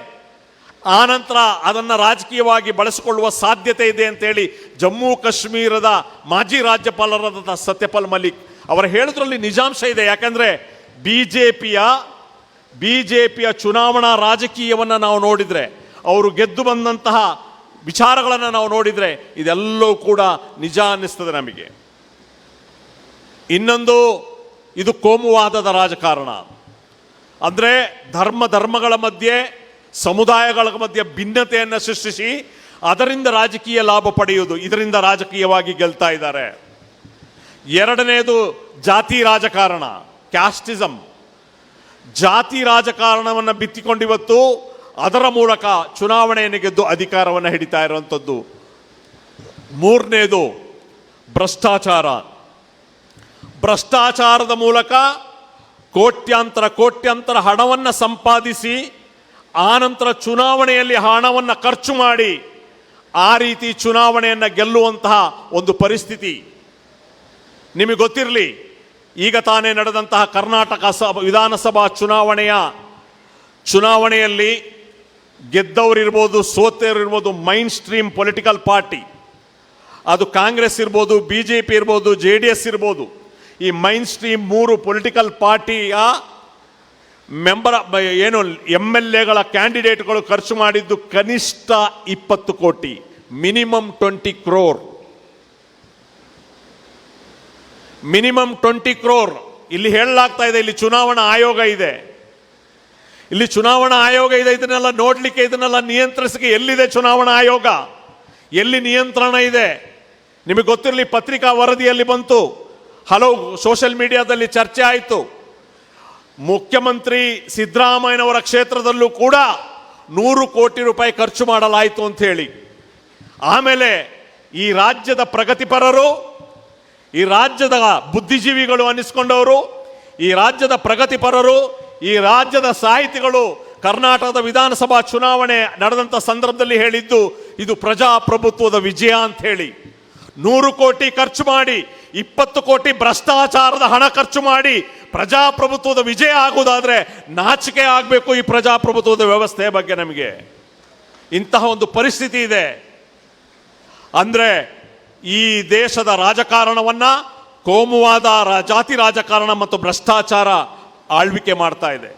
ಆನಂತರ ಅದನ್ನು ರಾಜಕೀಯವಾಗಿ ಬಳಸಿಕೊಳ್ಳುವ ಸಾಧ್ಯತೆ ಇದೆ ಅಂತೇಳಿ ಜಮ್ಮು ಕಾಶ್ಮೀರದ ಮಾಜಿ ರಾಜ್ಯಪಾಲರಾದ ಸತ್ಯಪಾಲ್ ಮಲಿಕ್ ಅವರ ಹೇಳಿದ್ರಲ್ಲಿ ನಿಜಾಂಶ ಇದೆ. ಯಾಕಂದ್ರೆ ಬಿಜೆಪಿಯ ಚುನಾವಣಾ ರಾಜಕೀಯವನ್ನು ನಾವು ನೋಡಿದ್ರೆ, ಅವರು ಗೆದ್ದು ಬಂದಂತಹ ವಿಚಾರಗಳನ್ನು ನಾವು ನೋಡಿದ್ರೆ ಇದೆಲ್ಲವೂ ಕೂಡ ನಿಜ ಅನ್ನಿಸ್ತದೆ ನಮಗೆ. ಇನ್ನೊಂದು, ಇದು ಕೋಮುವಾದದ ರಾಜಕಾರಣ. ಅಂದರೆ ಧರ್ಮಗಳ ಮಧ್ಯೆ, ಸಮುದಾಯಗಳ ಮಧ್ಯೆ ಭಿನ್ನತೆಯನ್ನು ಸೃಷ್ಟಿಸಿ ಅದರಿಂದ ರಾಜಕೀಯ ಲಾಭ ಪಡೆಯುವುದು, ಇದರಿಂದ ರಾಜಕೀಯವಾಗಿ ಗೆಲ್ತಾ ಇದ್ದಾರೆ. ಎರಡನೇದು ಜಾತಿ ರಾಜಕಾರಣ, ಕ್ಯಾಸ್ಟಿಸಮ್. ಜಾತಿ ರಾಜಕಾರಣವನ್ನು ಬಿತ್ತಿಕೊಂಡಿವತ್ತು ಅದರ ಮೂಲಕ ಚುನಾವಣೆಯನ್ನು ಗೆದ್ದು ಅಧಿಕಾರವನ್ನು ಹಿಡಿತಾ ಇರುವಂಥದ್ದು. ಮೂರನೇದು ಭ್ರಷ್ಟಾಚಾರ. ಭ್ರಷ್ಟಾಚಾರದ ಮೂಲಕ ಕೋಟ್ಯಾಂತರ ಹಣವನ್ನು ಸಂಪಾದಿಸಿ ಆನಂತರ ಚುನಾವಣೆಯಲ್ಲಿ ಹಣವನ್ನು ಖರ್ಚು ಮಾಡಿ ಆ ರೀತಿ ಚುನಾವಣೆಯನ್ನು ಗೆಲ್ಲುವಂತಹ ಒಂದು ಪರಿಸ್ಥಿತಿ ನಿಮಗೆ ಗೊತ್ತಿರಲಿ. ಈಗ ತಾನೇ ನಡೆದಂತಹ ಕರ್ನಾಟಕ ವಿಧಾನಸಭಾ ಚುನಾವಣೆಯಲ್ಲಿ ಗೆದ್ದವರಿರ್ಬೋದು, ಸೋತವರಿರ್ಬೋದು, ಮೈನ್ ಸ್ಟ್ರೀಮ್ ಪೊಲಿಟಿಕಲ್ ಪಾರ್ಟಿ, ಅದು ಕಾಂಗ್ರೆಸ್ ಇರ್ಬೋದು, ಬಿಜೆಪಿ ಇರ್ಬೋದು, JDS ಇರ್ಬೋದು, ಈ ಮೈನ್ ಸ್ಟ್ರೀಮ್ 3 ಪೊಲಿಟಿಕಲ್ ಪಾರ್ಟಿಯ MLAಗಳ ಕ್ಯಾಂಡಿಡೇಟ್ಗಳು ಖರ್ಚು ಮಾಡಿದ್ದು ಕನಿಷ್ಠ 20 ಕೋಟಿ, ಮಿನಿಮಮ್ 20 crore. Minimum 20 crore. ಇಲ್ಲಿ ಹೇಳಲಾಗ್ತಾ ಇದೆ, ಇಲ್ಲಿ ಚುನಾವಣಾ ಆಯೋಗ ಇದೆ, ಇದನ್ನೆಲ್ಲ ನೋಡ್ಲಿಕ್ಕೆ, ಇದನ್ನೆಲ್ಲ ನಿಯಂತ್ರಿಸಕ್ಕೆ ಎಲ್ಲಿದೆ ಚುನಾವಣಾ ಆಯೋಗ? ಎಲ್ಲಿ ನಿಯಂತ್ರಣ ಇದೆ? ನಿಮಗೆ ಗೊತ್ತಿರಲಿ, ಪತ್ರಿಕಾ ವರದಿಯಲ್ಲಿ ಬಂತು, ಹಲವು ಸೋಷಿಯಲ್ ಮೀಡಿಯಾದಲ್ಲಿ ಚರ್ಚೆ ಆಯಿತು. ಮುಖ್ಯಮಂತ್ರಿ ಸಿದ್ದರಾಮಯ್ಯನವರ ಕ್ಷೇತ್ರದಲ್ಲೂ ಕೂಡ 100 ಕೋಟಿ ರೂಪಾಯಿ ಖರ್ಚು ಮಾಡಲಾಯಿತು ಅಂತ ಹೇಳಿ. ಆಮೇಲೆ ಈ ರಾಜ್ಯದ ಪ್ರಗತಿಪರರು, ಈ ರಾಜ್ಯದ ಬುದ್ಧಿಜೀವಿಗಳು ಅನ್ನಿಸ್ಕೊಂಡವರು, ಈ ರಾಜ್ಯದ ಪ್ರಗತಿಪರರು, ಈ ರಾಜ್ಯದ ಸಾಹಿತಿಗಳು ಕರ್ನಾಟಕದ ವಿಧಾನಸಭಾ ಚುನಾವಣೆ ನಡೆದಂಥ ಸಂದರ್ಭದಲ್ಲಿ ಹೇಳಿದ್ದು ಇದು ಪ್ರಜಾಪ್ರಭುತ್ವದ ವಿಜಯ ಅಂತ ಹೇಳಿ. 100 ಕೋಟಿ ಖರ್ಚು ಮಾಡಿ 20 ಕೋಟಿ ಭ್ರಷ್ಟಾಚಾರದ ಹಣ ಖರ್ಚು ಮಾಡಿ ಪ್ರಜಾಪ್ರಭುತ್ವದ ವಿಜಯ ಆಗುವುದಾದ್ರೆ ನಾಚಿಕೆ ಆಗಬೇಕು ಈ ಪ್ರಜಾಪ್ರಭುತ್ವದ ವ್ಯವಸ್ಥೆಯ ಬಗ್ಗೆ. ನಮಗೆ ಇಂತಹ ಒಂದು ಪರಿಸ್ಥಿತಿ ಇದೆ ಅಂದ್ರೆ ಈ ದೇಶದ ರಾಜಕಾರಣವನ್ನ ಕೋಮುವಾದ, ಜಾತಿ ರಾಜಕಾರಣ ಮತ್ತು ಭ್ರಷ್ಟಾಚಾರ ಆಳ್ವಿಕೆ ಮಾಡ್ತಾ ಇದೆ.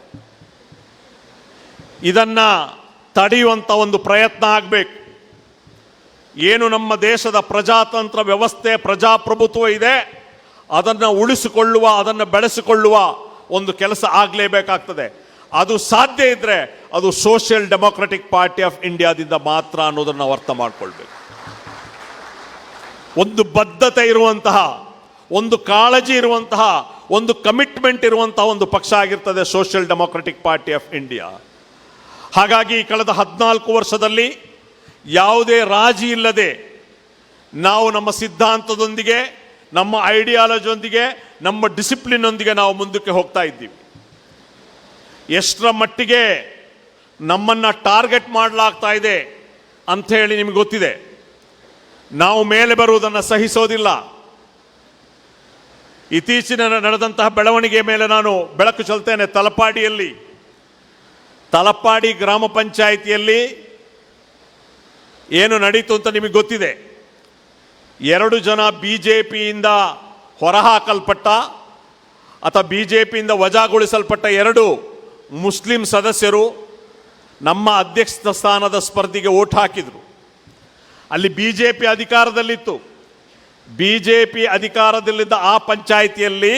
ಇದನ್ನ ತಡೆಯುವಂತ ಒಂದು ಪ್ರಯತ್ನ ಆಗಬೇಕು. ಏನು ನಮ್ಮ ದೇಶದ ಪ್ರಜಾತಂತ್ರ ವ್ಯವಸ್ಥೆ, ಪ್ರಜಾಪ್ರಭುತ್ವ ಇದೆ, ಅದನ್ನು ಉಳಿಸಿಕೊಳ್ಳುವ, ಅದನ್ನು ಬೆಳೆಸಿಕೊಳ್ಳುವ ಒಂದು ಕೆಲಸ ಆಗಲೇಬೇಕಾಗ್ತದೆ. ಅದು ಸಾಧ್ಯ ಇದ್ರೆ ಅದು ಸೋಷಿಯಲ್ ಡೆಮೊಕ್ರೆಟಿಕ್ ಪಾರ್ಟಿ ಆಫ್ ಇಂಡಿಯಾದಿಂದ ಮಾತ್ರ ಅನ್ನೋದನ್ನು ನಾವು ಅರ್ಥ ಮಾಡ್ಕೊಳ್ಬೇಕು. ಒಂದು ಬದ್ಧತೆ ಇರುವಂತಹ, ಒಂದು ಕಾಳಜಿ ಇರುವಂತಹ, ಒಂದು ಕಮಿಟ್ಮೆಂಟ್ ಇರುವಂತಹ ಒಂದು ಪಕ್ಷ ಆಗಿರ್ತದೆ social democratic party of India. ಹಾಗಾಗಿ ಕಳೆದ 14 ವರ್ಷದಲ್ಲಿ ಯಾವುದೇ ರಾಜಿ ಇಲ್ಲದೆ ನಾವು ನಮ್ಮ ಸಿದ್ಧಾಂತದೊಂದಿಗೆ, ನಮ್ಮ ಐಡಿಯಾಲಜಿಯೊಂದಿಗೆ, ನಮ್ಮ ಡಿಸಿಪ್ಲಿನ್ ಒಂದಿಗೆ ನಾವು ಮುಂದಕ್ಕೆ ಹೋಗ್ತಾ ಇದ್ದೀವಿ. ಎಷ್ಟರ ಮಟ್ಟಿಗೆ ನಮ್ಮನ್ನು ಟಾರ್ಗೆಟ್ ಮಾಡಲಾಗ್ತಾ ಇದೆ ಅಂಥೇಳಿ ನಿಮಗೆ ಗೊತ್ತಿದೆ. ನಾವು ಮೇಲೆ ಬರುವುದನ್ನು ಸಹಿಸೋದಿಲ್ಲ. ಇತ್ತೀಚಿನ ನಡೆದಂತಹ ಬೆಳವಣಿಗೆ ಮೇಲೆ ನಾನು ಬೆಳಕು ಚೆಲ್ತೇನೆ. ತಲಪಾಡಿ ಗ್ರಾಮ ಪಂಚಾಯಿತಿಯಲ್ಲಿ ಏನು ನಡೀತು ಅಂತ ನಿಮಗೆ ಗೊತ್ತಿದೆ. 2 ಜನ ಬಿಜೆಪಿಯಿಂದ ಹೊರಹಾಕಲ್ಪಟ್ಟ ಅಥವಾ ಬಿಜೆಪಿಯಿಂದ ವಜಾಗೊಳಿಸಲ್ಪಟ್ಟ 2 ಮುಸ್ಲಿಂ ಸದಸ್ಯರು ನಮ್ಮ ಅಧ್ಯಕ್ಷ ಸ್ಥಾನದ ಸ್ಪರ್ಧೆಗೆ ಓಟ್ ಹಾಕಿದರು. ಅಲ್ಲಿ ಬಿಜೆಪಿ ಅಧಿಕಾರದಲ್ಲಿತ್ತು. ಬಿಜೆಪಿ ಅಧಿಕಾರದಲ್ಲಿದ್ದ ಆ ಪಂಚಾಯಿತಿಯಲ್ಲಿ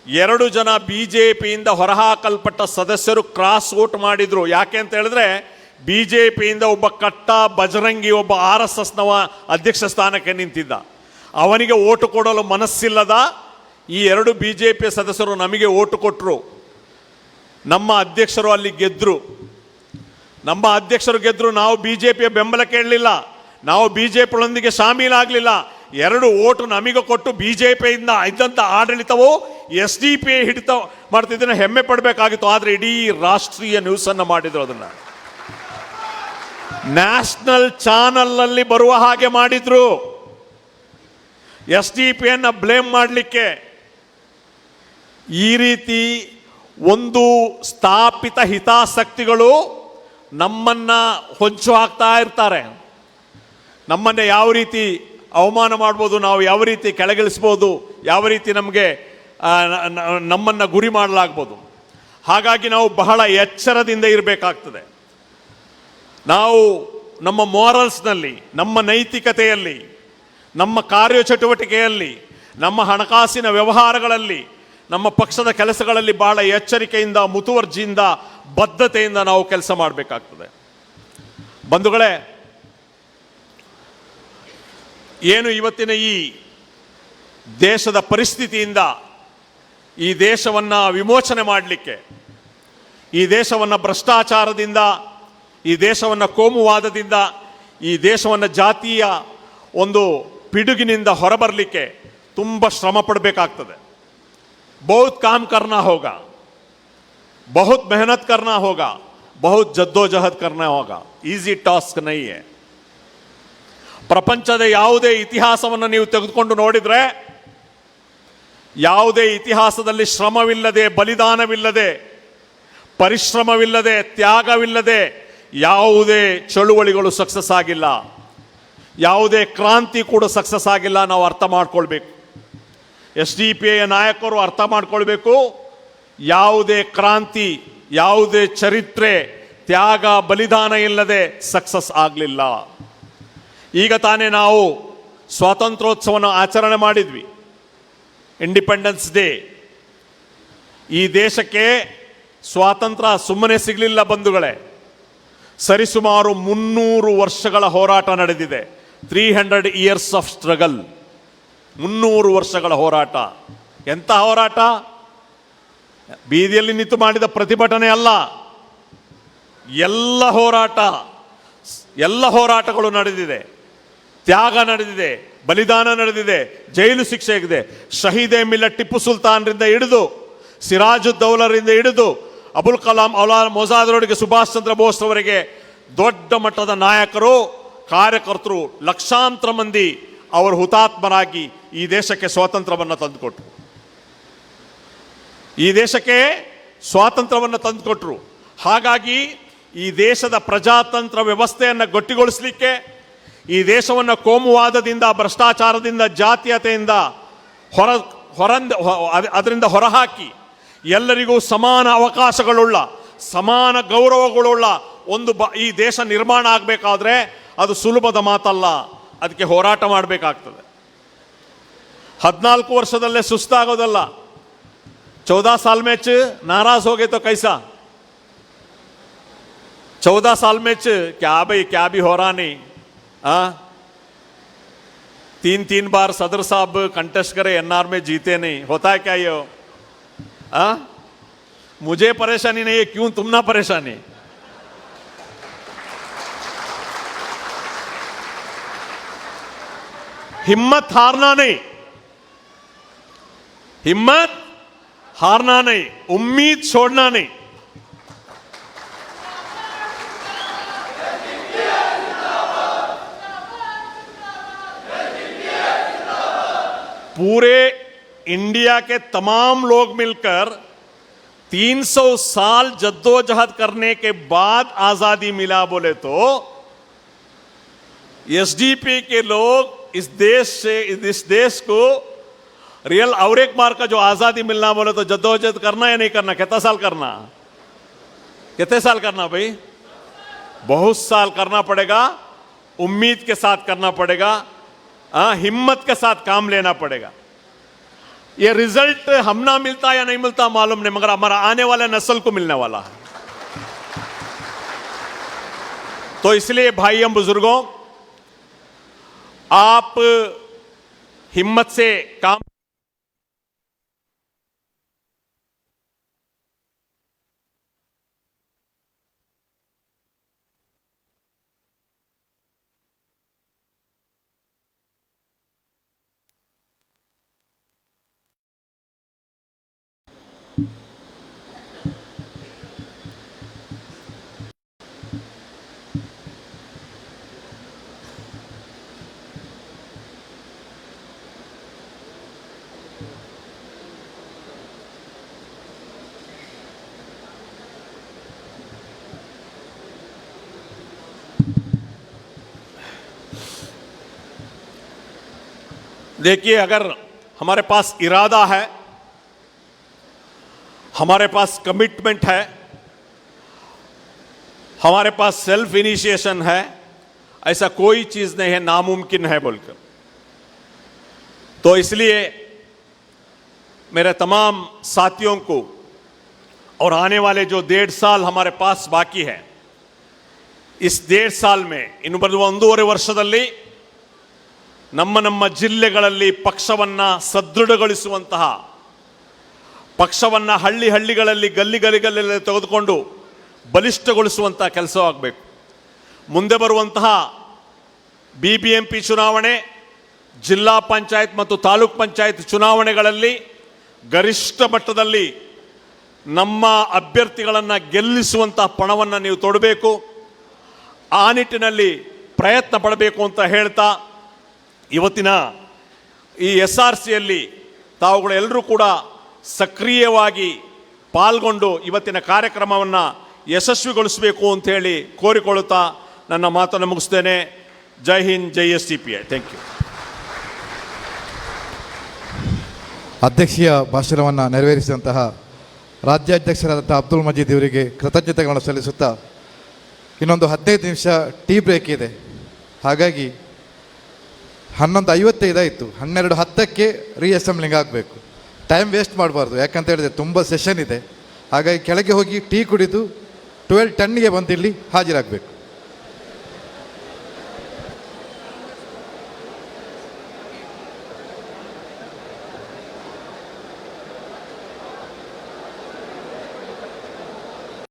2 ಜನ ಬಿಜೆಪಿಯಿಂದ ಹೊರಹಾಕಲ್ಪಟ್ಟ ಸದಸ್ಯರು ಕ್ರಾಸ್ ವೋಟ್ ಮಾಡಿದ್ರು. ಯಾಕೆ ಅಂತ ಹೇಳಿದ್ರೆ ಬಿಜೆಪಿಯಿಂದ ಒಬ್ಬ ಕಟ್ಟ ಬಜರಂಗಿ, ಒಬ್ಬ RSSನವ ಅಧ್ಯಕ್ಷ ಸ್ಥಾನಕ್ಕೆ ನಿಂತಿದ್ದ. ಅವನಿಗೆ ಓಟು ಕೊಡಲು ಮನಸ್ಸಿಲ್ಲದ ಈ 2 ಬಿಜೆಪಿ ಸದಸ್ಯರು ನಮಗೆ ಓಟು ಕೊಟ್ಟರು. ನಮ್ಮ ಅಧ್ಯಕ್ಷರು ಅಲ್ಲಿ ಗೆದ್ರು. ನಮ್ಮ ಅಧ್ಯಕ್ಷರು ಗೆದ್ರು. ನಾವು ಬಿಜೆಪಿಯ ಬೆಂಬಲ ಕೇಳಲಿಲ್ಲ, ನಾವು ಬಿಜೆಪಿಯೊಂದಿಗೆ ಶಾಮೀಲಾಗಲಿಲ್ಲ. 2 ಓಟು ನಮಗೆ ಕೊಟ್ಟು ಬಿಜೆಪಿಯಿಂದ ಇದ್ದಂಥ ಆಡಳಿತವು SDP ಹಿಡಿತ ಮಾಡ್ತಿದ್ದನ್ನು ಹೆಮ್ಮೆ ಪಡಬೇಕಾಗಿತ್ತು. ಆದರೆ ಇಡೀ ರಾಷ್ಟ್ರೀಯ ನ್ಯೂಸ್ ಅನ್ನು ಮಾಡಿದ್ರು. ಅದನ್ನ ನ್ಯಾಷನಲ್ ಚಾನಲ್ ಅಲ್ಲಿ ಬರುವ ಹಾಗೆ ಮಾಡಿದ್ರು. SDP ಬ್ಲೇಮ್ ಮಾಡಲಿಕ್ಕೆ ಈ ರೀತಿ ಒಂದು ಸ್ಥಾಪಿತ ಹಿತಾಸಕ್ತಿಗಳು ನಮ್ಮನ್ನ ಹೊಂಚು ಹಾಕ್ತಾ ಇರ್ತಾರೆ. ನಮ್ಮನ್ನ ಯಾವ ರೀತಿ ಅವಮಾನ ಮಾಡ್ಬೋದು, ನಾವು ಯಾವ ರೀತಿ ಕೆಳಗಿಳಿಸ್ಬೋದು, ಯಾವ ರೀತಿ ನಮ್ಮನ್ನ ಗುರಿ ಮಾಡಲಾಗ್ಬೋದು. ಹಾಗಾಗಿ ನಾವು ಬಹಳ ಎಚ್ಚರದಿಂದ ಇರಬೇಕಾಗ್ತದೆ. ನಾವು ನಮ್ಮ ಮಾರಲ್ಸ್ನಲ್ಲಿ, ನಮ್ಮ ನೈತಿಕತೆಯಲ್ಲಿ, ನಮ್ಮ ಕಾರ್ಯಚಟುವಟಿಕೆಯಲ್ಲಿ, ನಮ್ಮ ಹಣಕಾಸಿನ ವ್ಯವಹಾರಗಳಲ್ಲಿ, ನಮ್ಮ ಪಕ್ಷದ ಕೆಲಸಗಳಲ್ಲಿ ಬಹಳ ಎಚ್ಚರಿಕೆಯಿಂದ, ಮುತುವರ್ಜಿಯಿಂದ, ಬದ್ಧತೆಯಿಂದ ನಾವು ಕೆಲಸ ಮಾಡಬೇಕಾಗ್ತದೆ. ಬಂಧುಗಳೇ, ಏನು ಇವತ್ತಿನ ಈ ದೇಶದ ಪರಿಸ್ಥಿತಿಯಿಂದ ಈ ದೇಶವನ್ನು ವಿಮೋಚನೆ ಮಾಡಲಿಕ್ಕೆ, ಈ ದೇಶವನ್ನು ಭ್ರಷ್ಟಾಚಾರದಿಂದ, ಈ ದೇಶವನ್ನು ಕೋಮುವಾದದಿಂದ, ಈ ದೇಶವನ್ನು ಜಾತಿಯ ಒಂದು ಪಿಡುಗಿನಿಂದ ಹೊರಬರಲಿಕ್ಕೆ ತುಂಬ ಶ್ರಮ ಪಡಬೇಕಾಗ್ತದೆ. बहुत काम करना होगा, बहुत मेहनत करना होगा, बहुत जद्दोजहद करना होगा. ಈಸಿ ಟಾಸ್ಕ್ ನೈ ಹೈ. ಪ್ರಪಂಚದ ಯಾವುದೇ ಇತಿಹಾಸವನ್ನು ನೀವು ತೆಗೆದುಕೊಂಡು ನೋಡಿದ್ರೆ, ಯಾವುದೇ ಇತಿಹಾಸದಲ್ಲಿ ಶ್ರಮವಿಲ್ಲದೆ, ಬಲಿದಾನವಿಲ್ಲದೆ, ಪರಿಶ್ರಮವಿಲ್ಲದೆ, ತ್ಯಾಗವಿಲ್ಲದೆ ಯಾವುದೇ ಚಳುವಳಿಗಳು ಸಕ್ಸಸ್ ಆಗಿಲ್ಲ. ಯಾವುದೇ ಕ್ರಾಂತಿ ಕೂಡ ಸಕ್ಸಸ್ ಆಗಿಲ್ಲ. ನಾವು ಅರ್ಥ ಮಾಡ್ಕೊಳ್ಬೇಕು. SDP ನಾಯಕರು ಅರ್ಥ ಮಾಡ್ಕೊಳ್ಬೇಕು. ಯಾವುದೇ ಕ್ರಾಂತಿ, ಯಾವುದೇ ಚರಿತ್ರೆ ತ್ಯಾಗ ಬಲಿದಾನ ಇಲ್ಲದೆ ಸಕ್ಸಸ್ ಆಗಲಿಲ್ಲ. ಈಗ ತಾನೇ ನಾವು ಸ್ವಾತಂತ್ರ್ಯೋತ್ಸವವನ್ನು ಆಚರಣೆ ಮಾಡಿದ್ವಿ, ಇಂಡಿಪೆಂಡೆನ್ಸ್ ಡೇ. ಈ ದೇಶಕ್ಕೆ ಸ್ವಾತಂತ್ರ್ಯ ಸುಮ್ಮನೆ ಸಿಗಲಿಲ್ಲ ಬಂಧುಗಳೇ. ಸರಿಸುಮಾರು 300 ವರ್ಷಗಳ ಹೋರಾಟ ನಡೆದಿದೆ. 300 years ಆಫ್ ಸ್ಟ್ರಗಲ್. 300 ವರ್ಷಗಳ ಹೋರಾಟ. ಎಂಥ ಹೋರಾಟ! ಬೀದಿಯಲ್ಲಿ ನಿಂತು ಮಾಡಿದ ಪ್ರತಿಭಟನೆ ಅಲ್ಲ, ಎಲ್ಲ ಹೋರಾಟ, ಎಲ್ಲ ಹೋರಾಟಗಳು ನಡೆದಿದೆ. ತ್ಯಾಗ ನಡೆದಿದೆ, ಬಲಿದಾನ ನಡೆದಿದೆ, ಜೈಲು ಶಿಕ್ಷೆ ಆಗಿದೆ. ಶಹೀದೆ ಮಿಲ್ಲತ್ ಟಿಪ್ಪು ಸುಲ್ತಾನ್ರಿಂದ ಹಿಡಿದು, ಸಿರಾಜುದ್ದೌಲರಿಂದ ಹಿಡಿದು, ಅಬುಲ್ ಕಲಾಂ ಮೊಜಾದರವರೆಗೆ, ಸುಭಾಷ್ ಚಂದ್ರ ಬೋಸ್ ಅವರಿಗೆ ದೊಡ್ಡ ಮಟ್ಟದ ನಾಯಕರು, ಕಾರ್ಯಕರ್ತರು, ಲಕ್ಷಾಂತರ ಮಂದಿ ಅವರು ಹುತಾತ್ಮರಾಗಿ ಈ ದೇಶಕ್ಕೆ ಸ್ವಾತಂತ್ರ್ಯವನ್ನು ತಂದುಕೊಟ್ರು. ಈ ದೇಶಕ್ಕೆ ಸ್ವಾತಂತ್ರ್ಯವನ್ನು ತಂದುಕೊಟ್ರು. ಹಾಗಾಗಿ ಈ ದೇಶದ ಪ್ರಜಾತಂತ್ರ ವ್ಯವಸ್ಥೆಯನ್ನು ಗಟ್ಟಿಗೊಳಿಸಲಿಕ್ಕೆ, ಈ ದೇಶವನ್ನು ಕೋಮುವಾದದಿಂದ, ಭ್ರಷ್ಟಾಚಾರದಿಂದ, ಜಾತೀಯತೆಯಿಂದ ಅದರಿಂದ ಹೊರಹಾಕಿ ಎಲ್ಲರಿಗೂ ಸಮಾನ ಅವಕಾಶಗಳುಳ್ಳ, ಸಮಾನ ಗೌರವಗಳುಳ್ಳ ಈ ದೇಶ ನಿರ್ಮಾಣ ಆಗಬೇಕಾದ್ರೆ ಅದು ಸುಲಭದ ಮಾತಲ್ಲ. ಅದಕ್ಕೆ ಹೋರಾಟ ಮಾಡಬೇಕಾಗ್ತದೆ. 14 ವರ್ಷದಲ್ಲೇ ಸುಸ್ತಾಗೋದಲ್ಲ. 14 साल में नाराज हो गए तो कैसा? 14 साल में क्या भाई, क्या भी हो रहा नहीं. 3 बार सदर साहब कंटेस्ट करे, NR में जीते नहीं. होता है क्या ये? मुझे परेशानी नहीं है, क्यों तुम ना परेशानी? हिम्मत हारना नहीं, हिम्मत हारना नहीं, उम्मीद छोड़ना नहीं. पूरे इंडिया के तमाम लोग मिलकर 300 साल जद्दोजहद करने के बाद आजादी मिला बोले तो SDP के लोग इस देश को रियल और एक मार्ग का जो आजादी मिलना बोले तो जद्दोजहद करना या नहीं करना, कितना साल करना, कितने साल करना भाई? बहुत साल करना पड़ेगा, उम्मीद के साथ करना पड़ेगा, हिम्मत के साथ काम लेना पड़ेगा। ये रिजल्ट हम ना मिलता या नहीं मिलता मालूम नहीं, मगर हमारा आने वाले नस्ल को मिलने वाला है। तो इसलिए भाइयों बुजुर्गों, आप हिम्मत से काम देखिए, अगर हमारे पास इरादा है, हमारे पास कमिटमेंट है, हमारे पास सेल्फ इनिशिएशन है, ऐसा कोई चीज नहीं है नामुमकिन है बोलकर। तो इसलिए मेरे तमाम साथियों को और आने वाले जो 1.5 साल हमारे पास बाकी है, इस 1.5 साल में ಇನ್ನು ಬರುವ 1.5 ವರ್ಷದಲ್ಲಿ ನಮ್ಮ ಜಿಲ್ಲೆಗಳಲ್ಲಿ ಪಕ್ಷವನ್ನ ಸದೃಢಗೊಳಿಸುವಂತಹ, ಪಕ್ಷವನ್ನ ಹಳ್ಳಿಗಳಲ್ಲಿ ಗಲ್ಲಿಗಳಲ್ಲಿ ತೆಗೆದುಕೊಂಡು ಬಲಿಷ್ಠಗೊಳಿಸುವಂತಹ ಕೆಲಸವಾಗಬೇಕು. ಮುಂದೆ ಬರುವಂತಹ ಬಿಬಿಎಂಪಿ ಚುನಾವಣೆ, ಜಿಲ್ಲಾ ಪಂಚಾಯತ್ ಮತ್ತು ತಾಲೂಕ್ ಪಂಚಾಯತ್ ಚುನಾವಣೆಗಳಲ್ಲಿ ಗರಿಷ್ಠ ಮಟ್ಟದಲ್ಲಿ ನಮ್ಮ ಅಭ್ಯರ್ಥಿಗಳನ್ನು ಗೆಲ್ಲಿಸುವಂತಹ ಪಣವನ್ನು ನೀವು ತೊಡಬೇಕು. ಆ ನಿಟ್ಟಿನಲ್ಲಿ ಪ್ರಯತ್ನ ಪಡಬೇಕು ಅಂತ ಹೇಳ್ತಾ, ಇವತ್ತಿನ ಈ SRCಯಲ್ಲಿ ತಾವುಗಳೆಲ್ಲರೂ ಕೂಡ ಸಕ್ರಿಯವಾಗಿ ಪಾಲ್ಗೊಂಡು ಇವತ್ತಿನ ಕಾರ್ಯಕ್ರಮವನ್ನು ಯಶಸ್ವಿಗೊಳಿಸಬೇಕು ಅಂತ ಹೇಳಿ ಕೋರಿಕೊಳ್ಳುತ್ತಾ ನನ್ನ ಮಾತನ್ನು ಮುಗಿಸ್ತೇನೆ. ಜೈ ಹಿಂದ್, ಜೈ SDPI. Thank you. ಅಧ್ಯಕ್ಷೀಯ ಭಾಷಣವನ್ನು ನೆರವೇರಿಸಿದಂತಹ ರಾಜ್ಯಾಧ್ಯಕ್ಷರಾದಂಥ ಅಬ್ದುಲ್ ಮಜೀದ್ ಇವರಿಗೆ ಕೃತಜ್ಞತೆಗಳನ್ನು ಸಲ್ಲಿಸುತ್ತಾ, ಇನ್ನೊಂದು 15 ನಿಮಿಷ ಟೀ ಬ್ರೇಕ್ ಇದೆ. ಹಾಗಾಗಿ 11:55 ಆಯಿತು, 12:10ಕ್ಕೆ ರೀಅಸೆಂಬ್ಲಿಂಗ್ ಆಗಬೇಕು. ಟೈಮ್ ವೇಸ್ಟ್ ಮಾಡಬಾರ್ದು, ಯಾಕಂತ ಹೇಳಿದ್ರೆ ತುಂಬ ಸೆಷನ್ ಇದೆ. ಹಾಗಾಗಿ ಕೆಳಗೆ ಹೋಗಿ ಟೀ ಕುಡಿದು 12:10ಗೆ ಬಂದು ಇಲ್ಲಿ ಹಾಜರಾಗಬೇಕು.